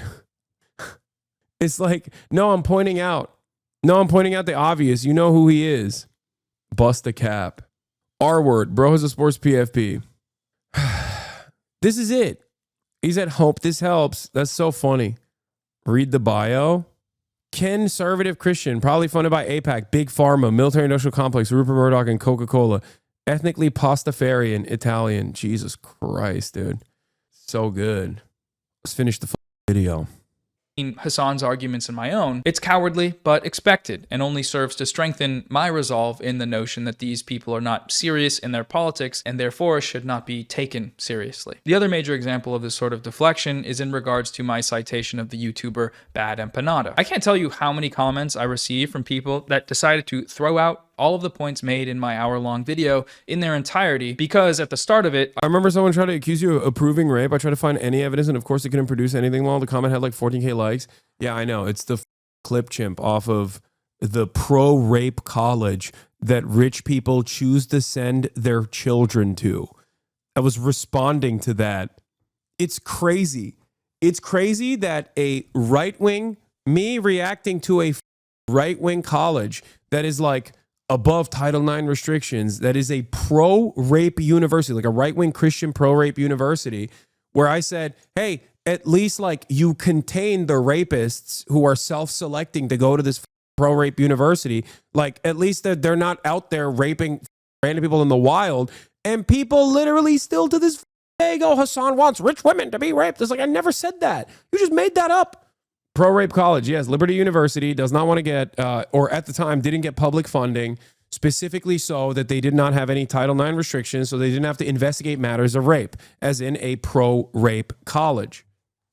It's like, no, I'm pointing out the obvious. You know who he is. Bust a cap. R word. Bro has a sports PFP. This is it. He said, hope this helps. That's so funny. Read the bio. Conservative Christian, probably funded by AIPAC, Big Pharma, Military Industrial Complex, Rupert Murdoch, and Coca-Cola. Ethnically Pastafarian, Italian. Jesus Christ, dude. So good. Let's finish the video. Hasan's arguments and my own, it's cowardly but expected and only serves to strengthen my resolve in the notion that these people are not serious in their politics and therefore should not be taken seriously. The other major example of this sort of deflection is in regards to my citation of the YouTuber Bad Empanada. I can't tell you how many comments I received from people that decided to throw out all of the points made in my hour-long video in their entirety because at the start of it, I remember someone tried to accuse you of approving rape. I tried to find any evidence, and of course, it couldn't produce anything. While the comment had like 14K likes. Yeah, I know. It's the clip chimp off of the pro-rape college that rich people choose to send their children to. I was responding to that. It's crazy. It's crazy that a right-wing, me reacting to a right-wing college that is like above Title IX restrictions, that is a pro-rape university, like a right-wing Christian pro-rape university, where I said, hey, at least like you contain the rapists who are self-selecting to go to this pro-rape university. Like at least they're not out there raping random people in the wild. And people literally still to this day go, Hasan wants rich women to be raped. It's like, I never said that. You just made that up. Pro-rape college, yes. Liberty University does not want to get, or at the time didn't get public funding, specifically so that they did not have any Title IX restrictions, so they didn't have to investigate matters of rape, as in a pro-rape college.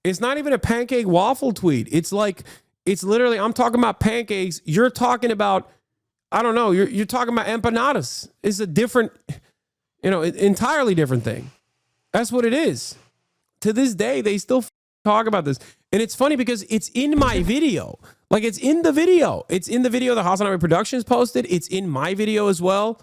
It's not even a pancake waffle tweet. It's like, it's literally, I'm talking about pancakes. You're talking about, I don't know, you're talking about empanadas. It's a different, entirely different thing. That's what it is. To this day, they still talk about this. And it's funny because it's in my video. Like it's in the video. It's in the video that Hasan Productions posted. It's in my video as well.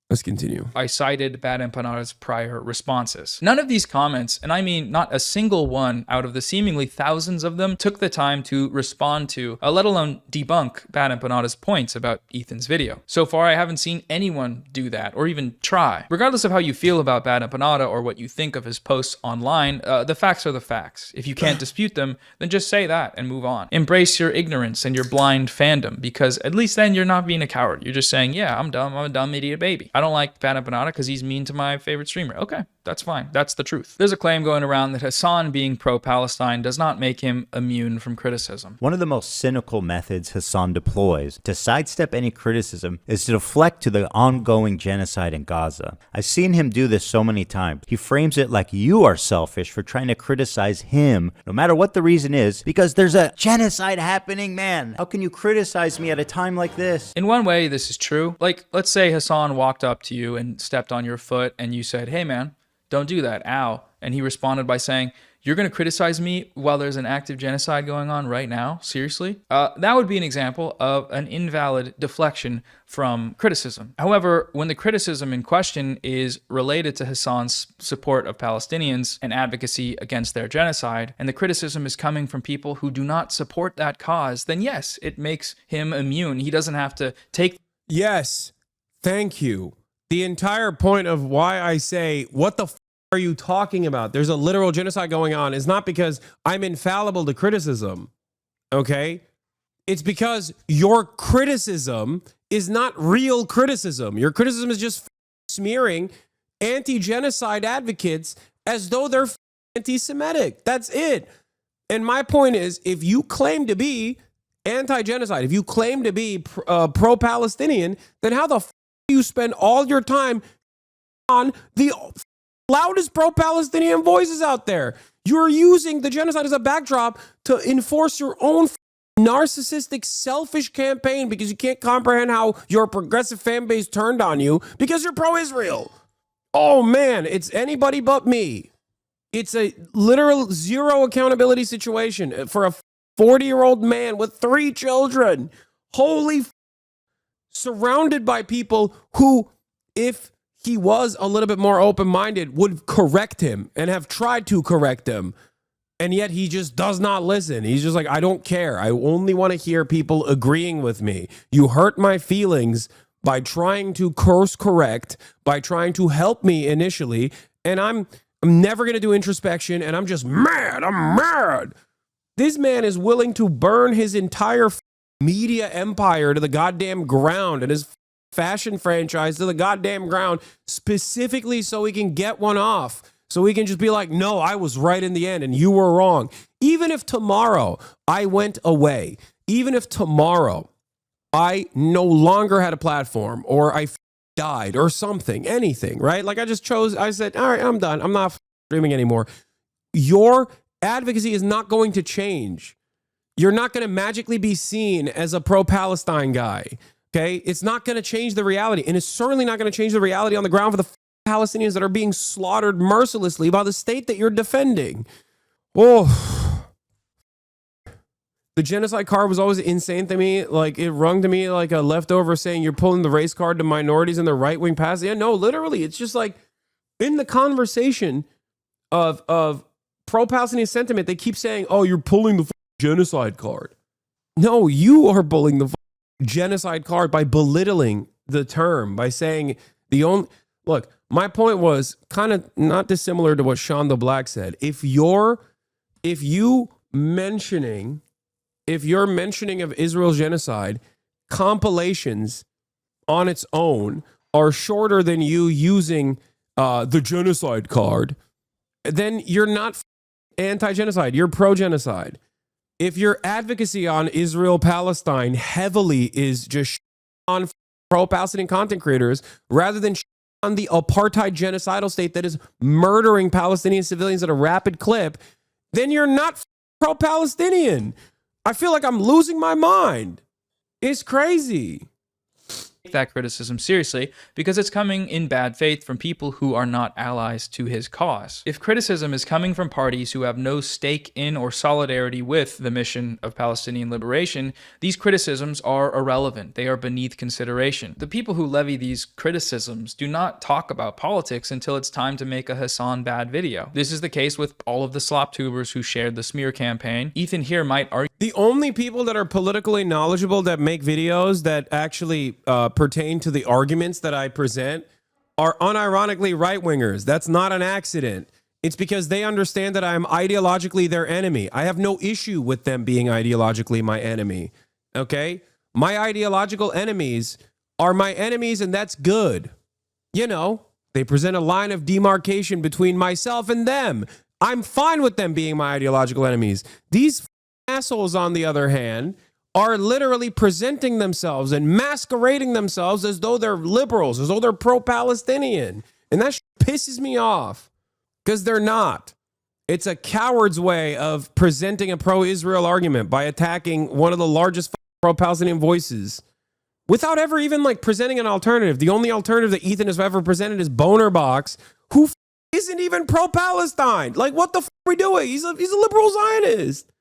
Let's continue. I cited Bad Empanada's prior responses. None of these comments, and I mean not a single one out of the seemingly thousands of them, took the time to respond to, let alone debunk Bad Empanada's points about Ethan's video. So far, I haven't seen anyone do that or even try. Regardless of how you feel about Bad Empanada or what you think of his posts online, the facts are the facts. If you can't dispute them, then just say that and move on. Embrace your ignorance and your blind fandom, because at least then you're not being a coward. You're just saying, yeah, I'm dumb. I'm a dumb idiot baby. I don't like Bad Empanada because he's mean to my favorite streamer. Okay, that's fine. That's the truth. There's a claim going around that Hasan being pro-Palestine does not make him immune from criticism. One of the most cynical methods Hasan deploys to sidestep any criticism is to deflect to the ongoing genocide in Gaza. I've seen him do this so many times. He frames it like you are selfish for trying to criticize him, no matter what the reason is, because there's a genocide happening, man. How can you criticize me at a time like this? In one way, this is true. Like, let's say Hasan walked up to you and stepped on your foot and you said, hey man, don't do that, ow. And he responded by saying, You're going to criticize me while there's an active genocide going on right now? Seriously? That would be an example of an invalid deflection from criticism. However, when the criticism in question is related to Hasan's support of Palestinians and advocacy against their genocide, and the criticism is coming from people who do not support that cause, then yes, it makes him immune. He doesn't have to take... Yes, thank you. The entire point of why I say, what the f are you talking about? There's a literal genocide going on is not because I'm infallible to criticism, okay? It's because your criticism is not real criticism. Your criticism is just smearing anti-genocide advocates as though they're anti-Semitic. That's it. And my point is, if you claim to be anti-genocide, if you claim to be pro-Palestinian, then how the f do you spend all your time on the loudest pro-Palestinian voices out there? You're using the genocide as a backdrop to enforce your own narcissistic, selfish campaign because you can't comprehend how your progressive fan base turned on you because you're pro-Israel. Oh man, it's anybody but me. It's a literal zero accountability situation for a 40-year-old man with 3 children. Holy surrounded by people who, if he was a little bit more open-minded, would correct him and have tried to correct him. And yet he just does not listen. He's just like, I don't care. I only want to hear people agreeing with me. You hurt my feelings by trying to course correct, by trying to help me initially. And I'm never going to do introspection. And I'm just mad. I'm mad. This man is willing to burn his entire media empire to the goddamn ground and his fashion franchise to the goddamn ground specifically so he can get one off. So we can just be like, no, I was right in the end and you were wrong. Even if tomorrow I went away, even if tomorrow I no longer had a platform or I died or something, anything, right? Like I said, all right, I'm done. I'm not streaming anymore. Your advocacy is not going to change. You're not going to magically be seen as a pro-Palestine guy, okay? It's not going to change the reality. And it's certainly not going to change the reality on the ground for the Palestinians that are being slaughtered mercilessly by the state that you're defending. Oh, the genocide card was always insane to me. Like it rung to me like a leftover saying you're pulling the race card to minorities and the right-wing pass. Yeah, no, literally. It's just like in the conversation of pro-Palestinian sentiment, they keep saying, oh, you're pulling the genocide card. No, you are pulling the genocide card by belittling the term, by saying the only... Look, my point was kind of not dissimilar to what Sean the Black said. If you're mentioning of Israel's genocide, compilations on its own are shorter than you using the genocide card, then you're not anti-genocide. You're pro-genocide. If your advocacy on Israel-Palestine heavily is just on pro-Palestinian content creators rather than on the apartheid genocidal state that is murdering Palestinian civilians at a rapid clip, then you're not pro-Palestinian. I feel like I'm losing my mind. It's crazy. That criticism seriously because it's coming in bad faith from people who are not allies to his cause. If criticism is coming from parties who have no stake in or solidarity with the mission of Palestinian liberation, these criticisms are irrelevant. They are beneath consideration. The people who levy these criticisms do not talk about politics until it's time to make a Hasan bad video. This is the case with all of the slop tubers who shared the smear campaign. Ethan here might argue. The only people that are politically knowledgeable that make videos that actually pertain to the arguments that I present are unironically right-wingers. That's not an accident. It's because they understand that I'm ideologically their enemy. I have no issue with them being ideologically my enemy. Okay? My ideological enemies are my enemies, and that's good. You know, they present a line of demarcation between myself and them. I'm fine with them being my ideological enemies. These assholes, on the other hand, are literally presenting themselves and masquerading themselves as though they're liberals, as though they're pro-Palestinian. And that pisses me off because they're not. It's a coward's way of presenting a pro-Israel argument by attacking one of the largest pro-Palestinian voices without ever even like presenting an alternative. The only alternative that Ethan has ever presented is Boner Box, who isn't even pro-Palestine. Like, what the f are we doing? He's a liberal Zionist.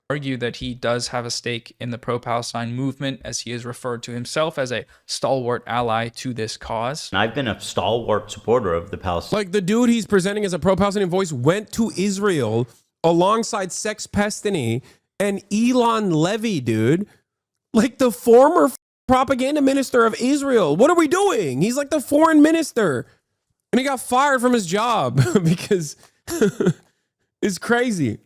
Argue that he does have a stake in the pro-Palestine movement, as he has referred to himself as a stalwart ally to this cause. I've been a stalwart supporter of the Palestine. Like, the dude he's presenting as a pro-Palestinian voice went to Israel alongside Sex Pestany and Elon Levy, dude. Like, the former propaganda minister of Israel. What are we doing? He's like the foreign minister. And he got fired from his job because it's crazy.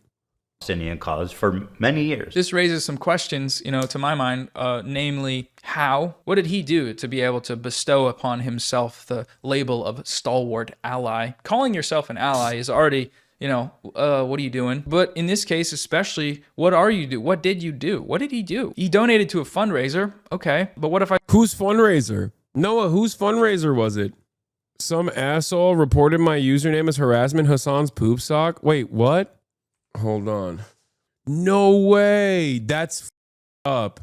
Palestinian cause for many years. This raises some questions, to my mind, namely, how? What did he do to be able to bestow upon himself the label of stalwart ally? Calling yourself an ally is already, what are you doing? But in this case, especially, what are you doing? What did you do? What did he do? He donated to a fundraiser. Okay, but what if I... Whose fundraiser? Noah, whose fundraiser was it? Some asshole reported my username as harassment, Hasan's poop sock. Wait, what? Hold on. No way. That's up.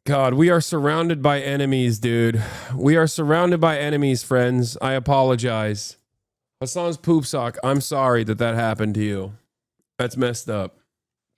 God, we are surrounded by enemies, dude. We are surrounded by enemies, friends. I apologize. Hasan's poop sock. I'm sorry that happened to you. That's messed up.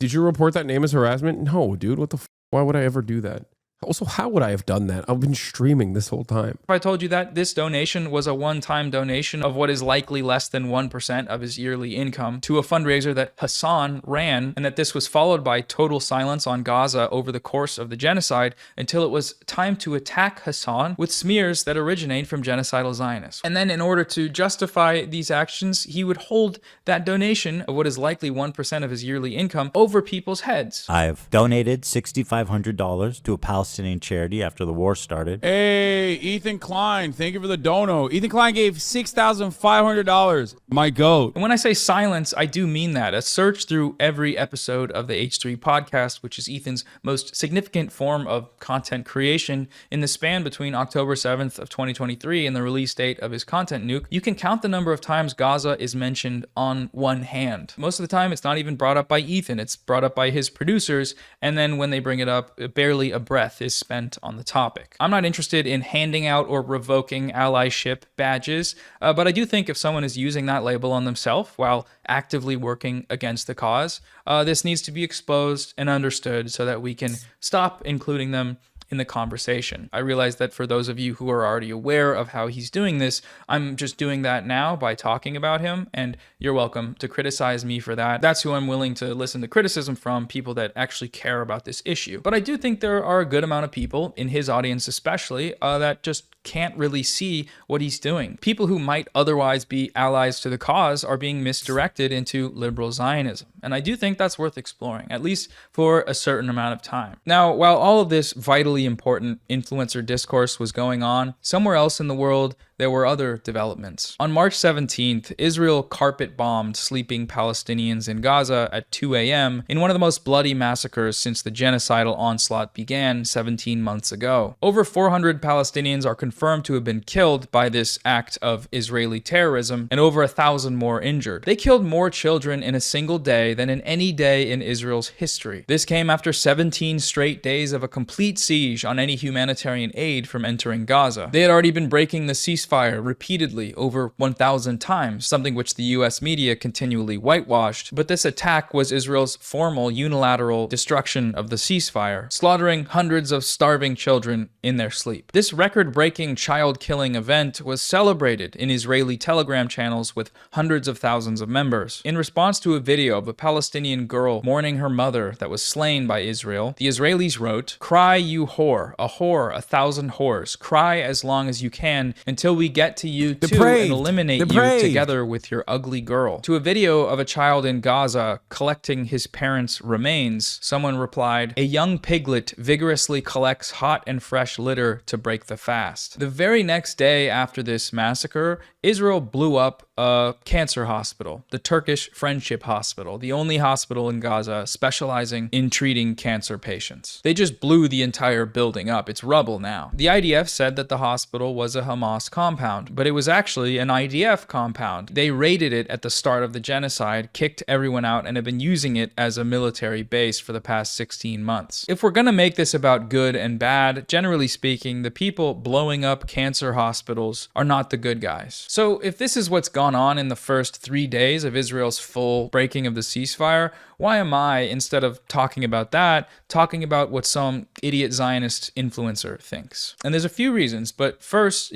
Did you report that name as harassment? No, dude. What the f? Why would I ever do that? Also, how would I have done that? I've been streaming this whole time. If I told you that this donation was a one-time donation of what is likely less than 1% of his yearly income to a fundraiser that Hasan ran, and that this was followed by total silence on Gaza over the course of the genocide until it was time to attack Hasan with smears that originate from genocidal Zionists. And then in order to justify these actions, he would hold that donation of what is likely 1% of his yearly income over people's heads. I've donated $6,500 to a Palestinian charity after the war started. Hey, Ethan Klein, thank you for the dono. Ethan Klein gave $6,500. My goat. And when I say silence, I do mean that. A search through every episode of the H3 podcast, which is Ethan's most significant form of content creation in the span between October 7th of 2023 and the release date of his content nuke, you can count the number of times Gaza is mentioned on one hand. Most of the time, it's not even brought up by Ethan. It's brought up by his producers, and then when they bring it up, barely a breath is spent on the topic. I'm not interested in handing out or revoking allyship badges, but I do think if someone is using that label on themselves while actively working against the cause, this needs to be exposed and understood so that we can stop including them in the conversation. I realize that for those of you who are already aware of how he's doing this, I'm just doing that now by talking about him, and you're welcome to criticize me for that. That's who I'm willing to listen to criticism from, people that actually care about this issue. But I do think there are a good amount of people, in his audience especially, that just can't really see what he's doing. People who might otherwise be allies to the cause are being misdirected into liberal Zionism. And I do think that's worth exploring, at least for a certain amount of time. Now, while all of this vitally important influencer discourse was going on, somewhere else in the world, there were other developments. On March 17th, Israel carpet-bombed sleeping Palestinians in Gaza at 2 a.m. in one of the most bloody massacres since the genocidal onslaught began 17 months ago. Over 400 Palestinians are confirmed to have been killed by this act of Israeli terrorism, and over 1,000 more injured. They killed more children in a single day than in any day in Israel's history. This came after 17 straight days of a complete siege on any humanitarian aid from entering Gaza. They had already been breaking the ceasefire repeatedly over 1,000 times, something which the US media continually whitewashed, but this attack was Israel's formal unilateral destruction of the ceasefire, slaughtering hundreds of starving children in their sleep. This record-breaking child-killing event was celebrated in Israeli Telegram channels with hundreds of thousands of members. In response to a video of a Palestinian girl mourning her mother that was slain by Israel, the Israelis wrote, "Cry, you whore, a whore, 1,000 whores. Cry as long as you can until we get to you too and eliminate you together with your ugly girl." To a video of a child in Gaza collecting his parents' remains, someone replied, "A young piglet vigorously collects hot and fresh litter to break the fast." The very next day after this massacre, Israel blew up a cancer hospital, the Turkish Friendship Hospital, the only hospital in Gaza specializing in treating cancer patients. They just blew the entire building up. It's rubble now. The IDF said that the hospital was a Hamas compound, but it was actually an IDF compound. They raided it at the start of the genocide, kicked everyone out, and have been using it as a military base for the past 16 months. If we're gonna make this about good and bad, generally speaking, the people blowing up cancer hospitals are not the good guys. So if this is what's gone gone on in the first 3 days of Israel's full breaking of the ceasefire, why am I, instead of talking about that, talking about what some idiot Zionist influencer thinks? And there's a few reasons, but first,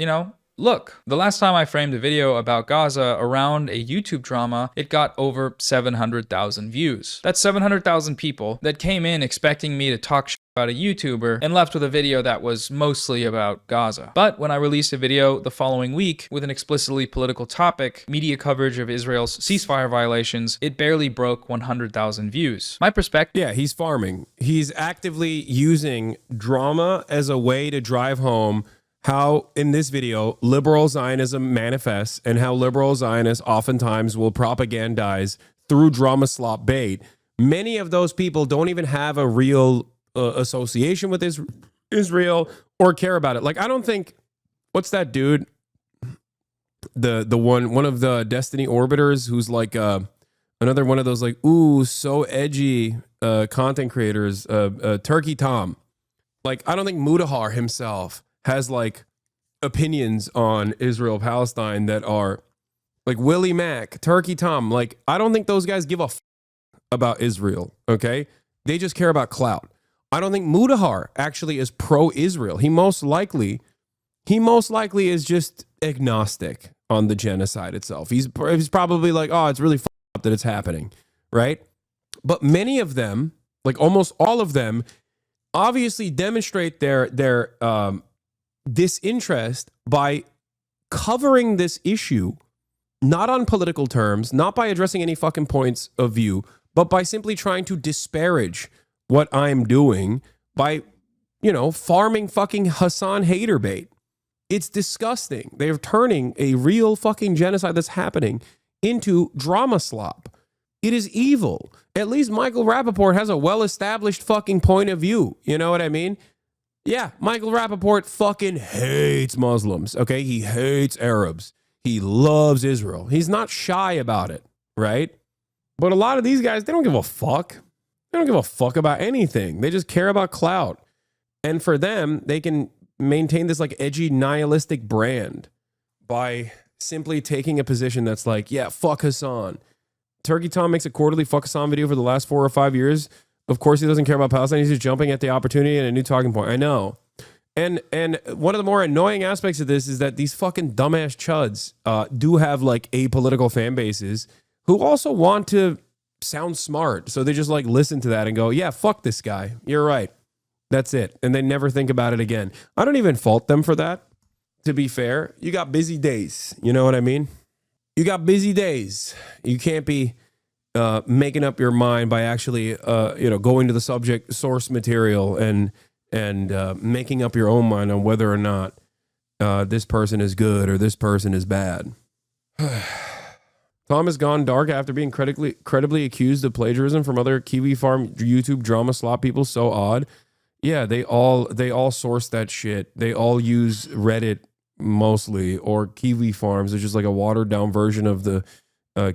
look, the last time I framed a video about Gaza around a YouTube drama, it got over 700,000 views. That's 700,000 people that came in expecting me to talk shit about a YouTuber and left with a video that was mostly about Gaza. But when I released a video the following week with an explicitly political topic, media coverage of Israel's ceasefire violations, it barely broke 100,000 views. My perspective... Yeah, he's farming. He's actively using drama as a way to drive home how, in this video, liberal Zionism manifests and how liberal Zionists oftentimes will propagandize through drama slop bait. Many of those people don't even have a real association with Israel or care about it. Like, I don't think, what's that dude? The one of the Destiny Orbiters who's like another one of those like, ooh, so edgy content creators, Turkey Tom. Like, I don't think Mudahar himself has like opinions on Israel Palestine that are like Willie Mack, Turkey Tom. Like, I don't think those guys give a about Israel. Okay, they just care about clout. I don't think Mudahar actually is pro-Israel. He most likely is just agnostic on the genocide itself. He's probably like, oh, it's really up that it's happening, right? But many of them, like almost all of them, obviously demonstrate their disinterest by covering this issue, not on political terms, not by addressing any fucking points of view, but by simply trying to disparage what I'm doing by, farming fucking Hasan hater bait. It's disgusting. They're turning a real fucking genocide that's happening into drama slop. It is evil. At least Michael Rappaport has a well-established fucking point of view. You know what I mean? Yeah, Michael Rappaport fucking hates Muslims, okay? He hates Arabs. He loves Israel. He's not shy about it, right? But a lot of these guys, they don't give a fuck. They don't give a fuck about anything. They just care about clout. And for them, they can maintain this like edgy nihilistic brand by simply taking a position that's like, yeah, fuck Hasan. Turkey Tom makes a quarterly fuck Hasan video for the last 4 or 5 years. Of course, he doesn't care about Palestine. He's just jumping at the opportunity and a new talking point. I know. And one of the more annoying aspects of this is that these fucking dumbass chuds do have like apolitical fan bases who also want to sound smart. So they just like listen to that and go, yeah, fuck this guy. You're right. That's it. And they never think about it again. I don't even fault them for that. To be fair, you got busy days. You know what I mean? You got busy days. You can't be making up your mind by actually, going to the subject source material and making up your own mind on whether or not this person is good or this person is bad. Tom has gone dark after being credibly accused of plagiarism from other Kiwi Farm YouTube drama slop people. So odd. Yeah, they all source that shit. They all use Reddit mostly, or Kiwi Farms. It's just like a watered down version of the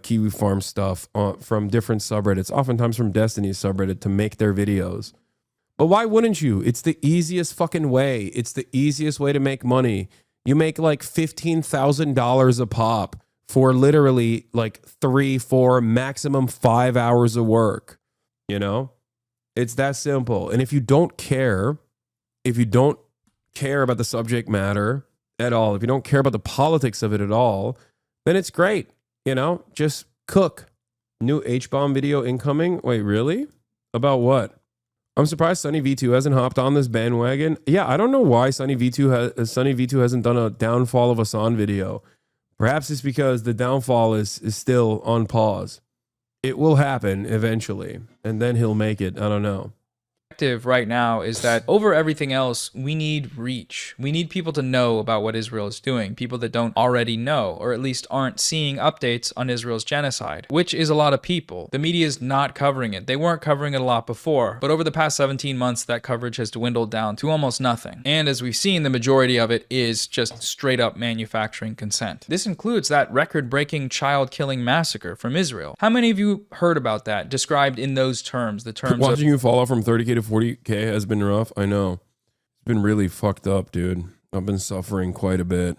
Kiwi Farm stuff from different subreddits, oftentimes from Destiny's subreddit, to make their videos. But why wouldn't you? It's the easiest fucking way. It's the easiest way to make money. You make like $15,000 a pop for literally like 3, 4, maximum 5 hours of work. It's that simple. And if you don't care about the subject matter at all, if you don't care about the politics of it at all, then it's great. Just cook. New H-bomb video incoming. Wait, really? About what? I'm surprised Sunny V2 hasn't hopped on this bandwagon. Yeah, I don't know why Sunny V2 hasn't done a downfall of Hasan video. Perhaps it's because the downfall is still on pause. It will happen eventually, and then he'll make it. I don't know. Right now is that over everything else, we need reach. We need people to know about what Israel is doing, people that don't already know, or at least aren't seeing updates on Israel's genocide, which is a lot of people. The media is not covering it. They weren't covering it a lot before, but over the past 17 months, that coverage has dwindled down to almost nothing. And as we've seen, the majority of it is just straight up manufacturing consent. This includes that record-breaking child-killing massacre from Israel. How many of you heard about that, described in those terms, the terms Watching you fall off from 30K to 40K has been rough. I know. It's been really fucked up, dude. I've been suffering quite a bit.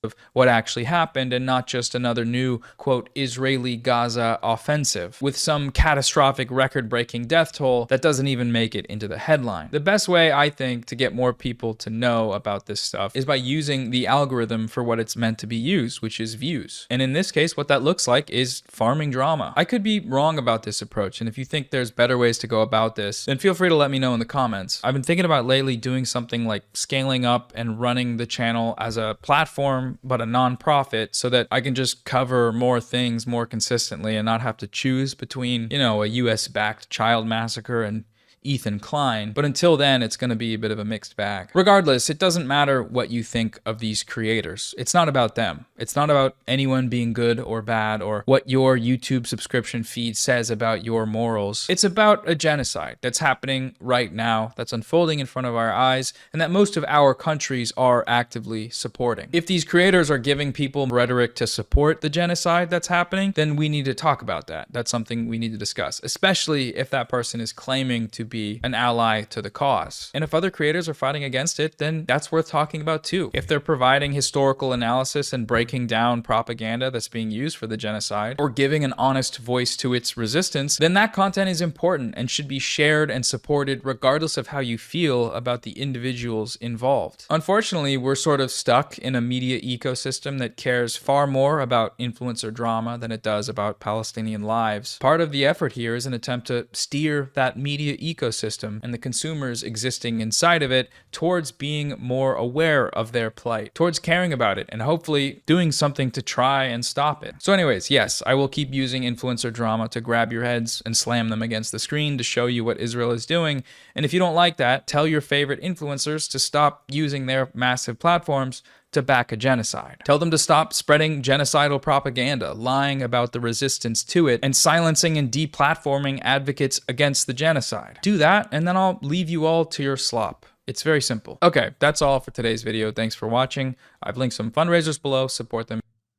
of what actually happened and not just another new, quote, Israeli Gaza offensive with some catastrophic record-breaking death toll that doesn't even make it into the headline. The best way, I think, to get more people to know about this stuff is by using the algorithm for what it's meant to be used, which is views. And in this case, what that looks like is farming drama. I could be wrong about this approach, and if you think there's better ways to go about this, then feel free to let me know in the comments. I've been thinking about lately doing something like scaling up and running the channel as a platform but a non-profit so that I can just cover more things more consistently and not have to choose between, you know, a US-backed child massacre and Ethan Klein. But until then, it's going to be a bit of a mixed bag. Regardless, it doesn't matter what you think of these creators. It's not about them. It's not about anyone being good or bad or what your YouTube subscription feed says about your morals. It's about a genocide that's happening right now, that's unfolding in front of our eyes, and that most of our countries are actively supporting. If these creators are giving people rhetoric to support the genocide that's happening, then we need to talk about that. That's something we need to discuss, especially if that person is claiming to be an ally to the cause. And if other creators are fighting against it, then that's worth talking about too. If they're providing historical analysis and breaking down propaganda that's being used for the genocide, or giving an honest voice to its resistance, then that content is important and should be shared and supported regardless of how you feel about the individuals involved. Unfortunately, we're sort of stuck in a media ecosystem that cares far more about influencer drama than it does about Palestinian lives. Part of the effort here is an attempt to steer that media ecosystem and the consumers existing inside of it towards being more aware of their plight, towards caring about it, and hopefully doing something to try and stop it. So anyways, yes, I will keep using influencer drama to grab your heads and slam them against the screen to show you what Israel is doing. And if you don't like that, tell your favorite influencers to stop using their massive platforms to back a genocide. Tell them to stop spreading genocidal propaganda, lying about the resistance to it, and silencing and deplatforming advocates against the genocide. Do that, and then I'll leave you all to your slop. It's very simple. Okay, that's all for today's video. Thanks for watching. I've linked some fundraisers below. Support them.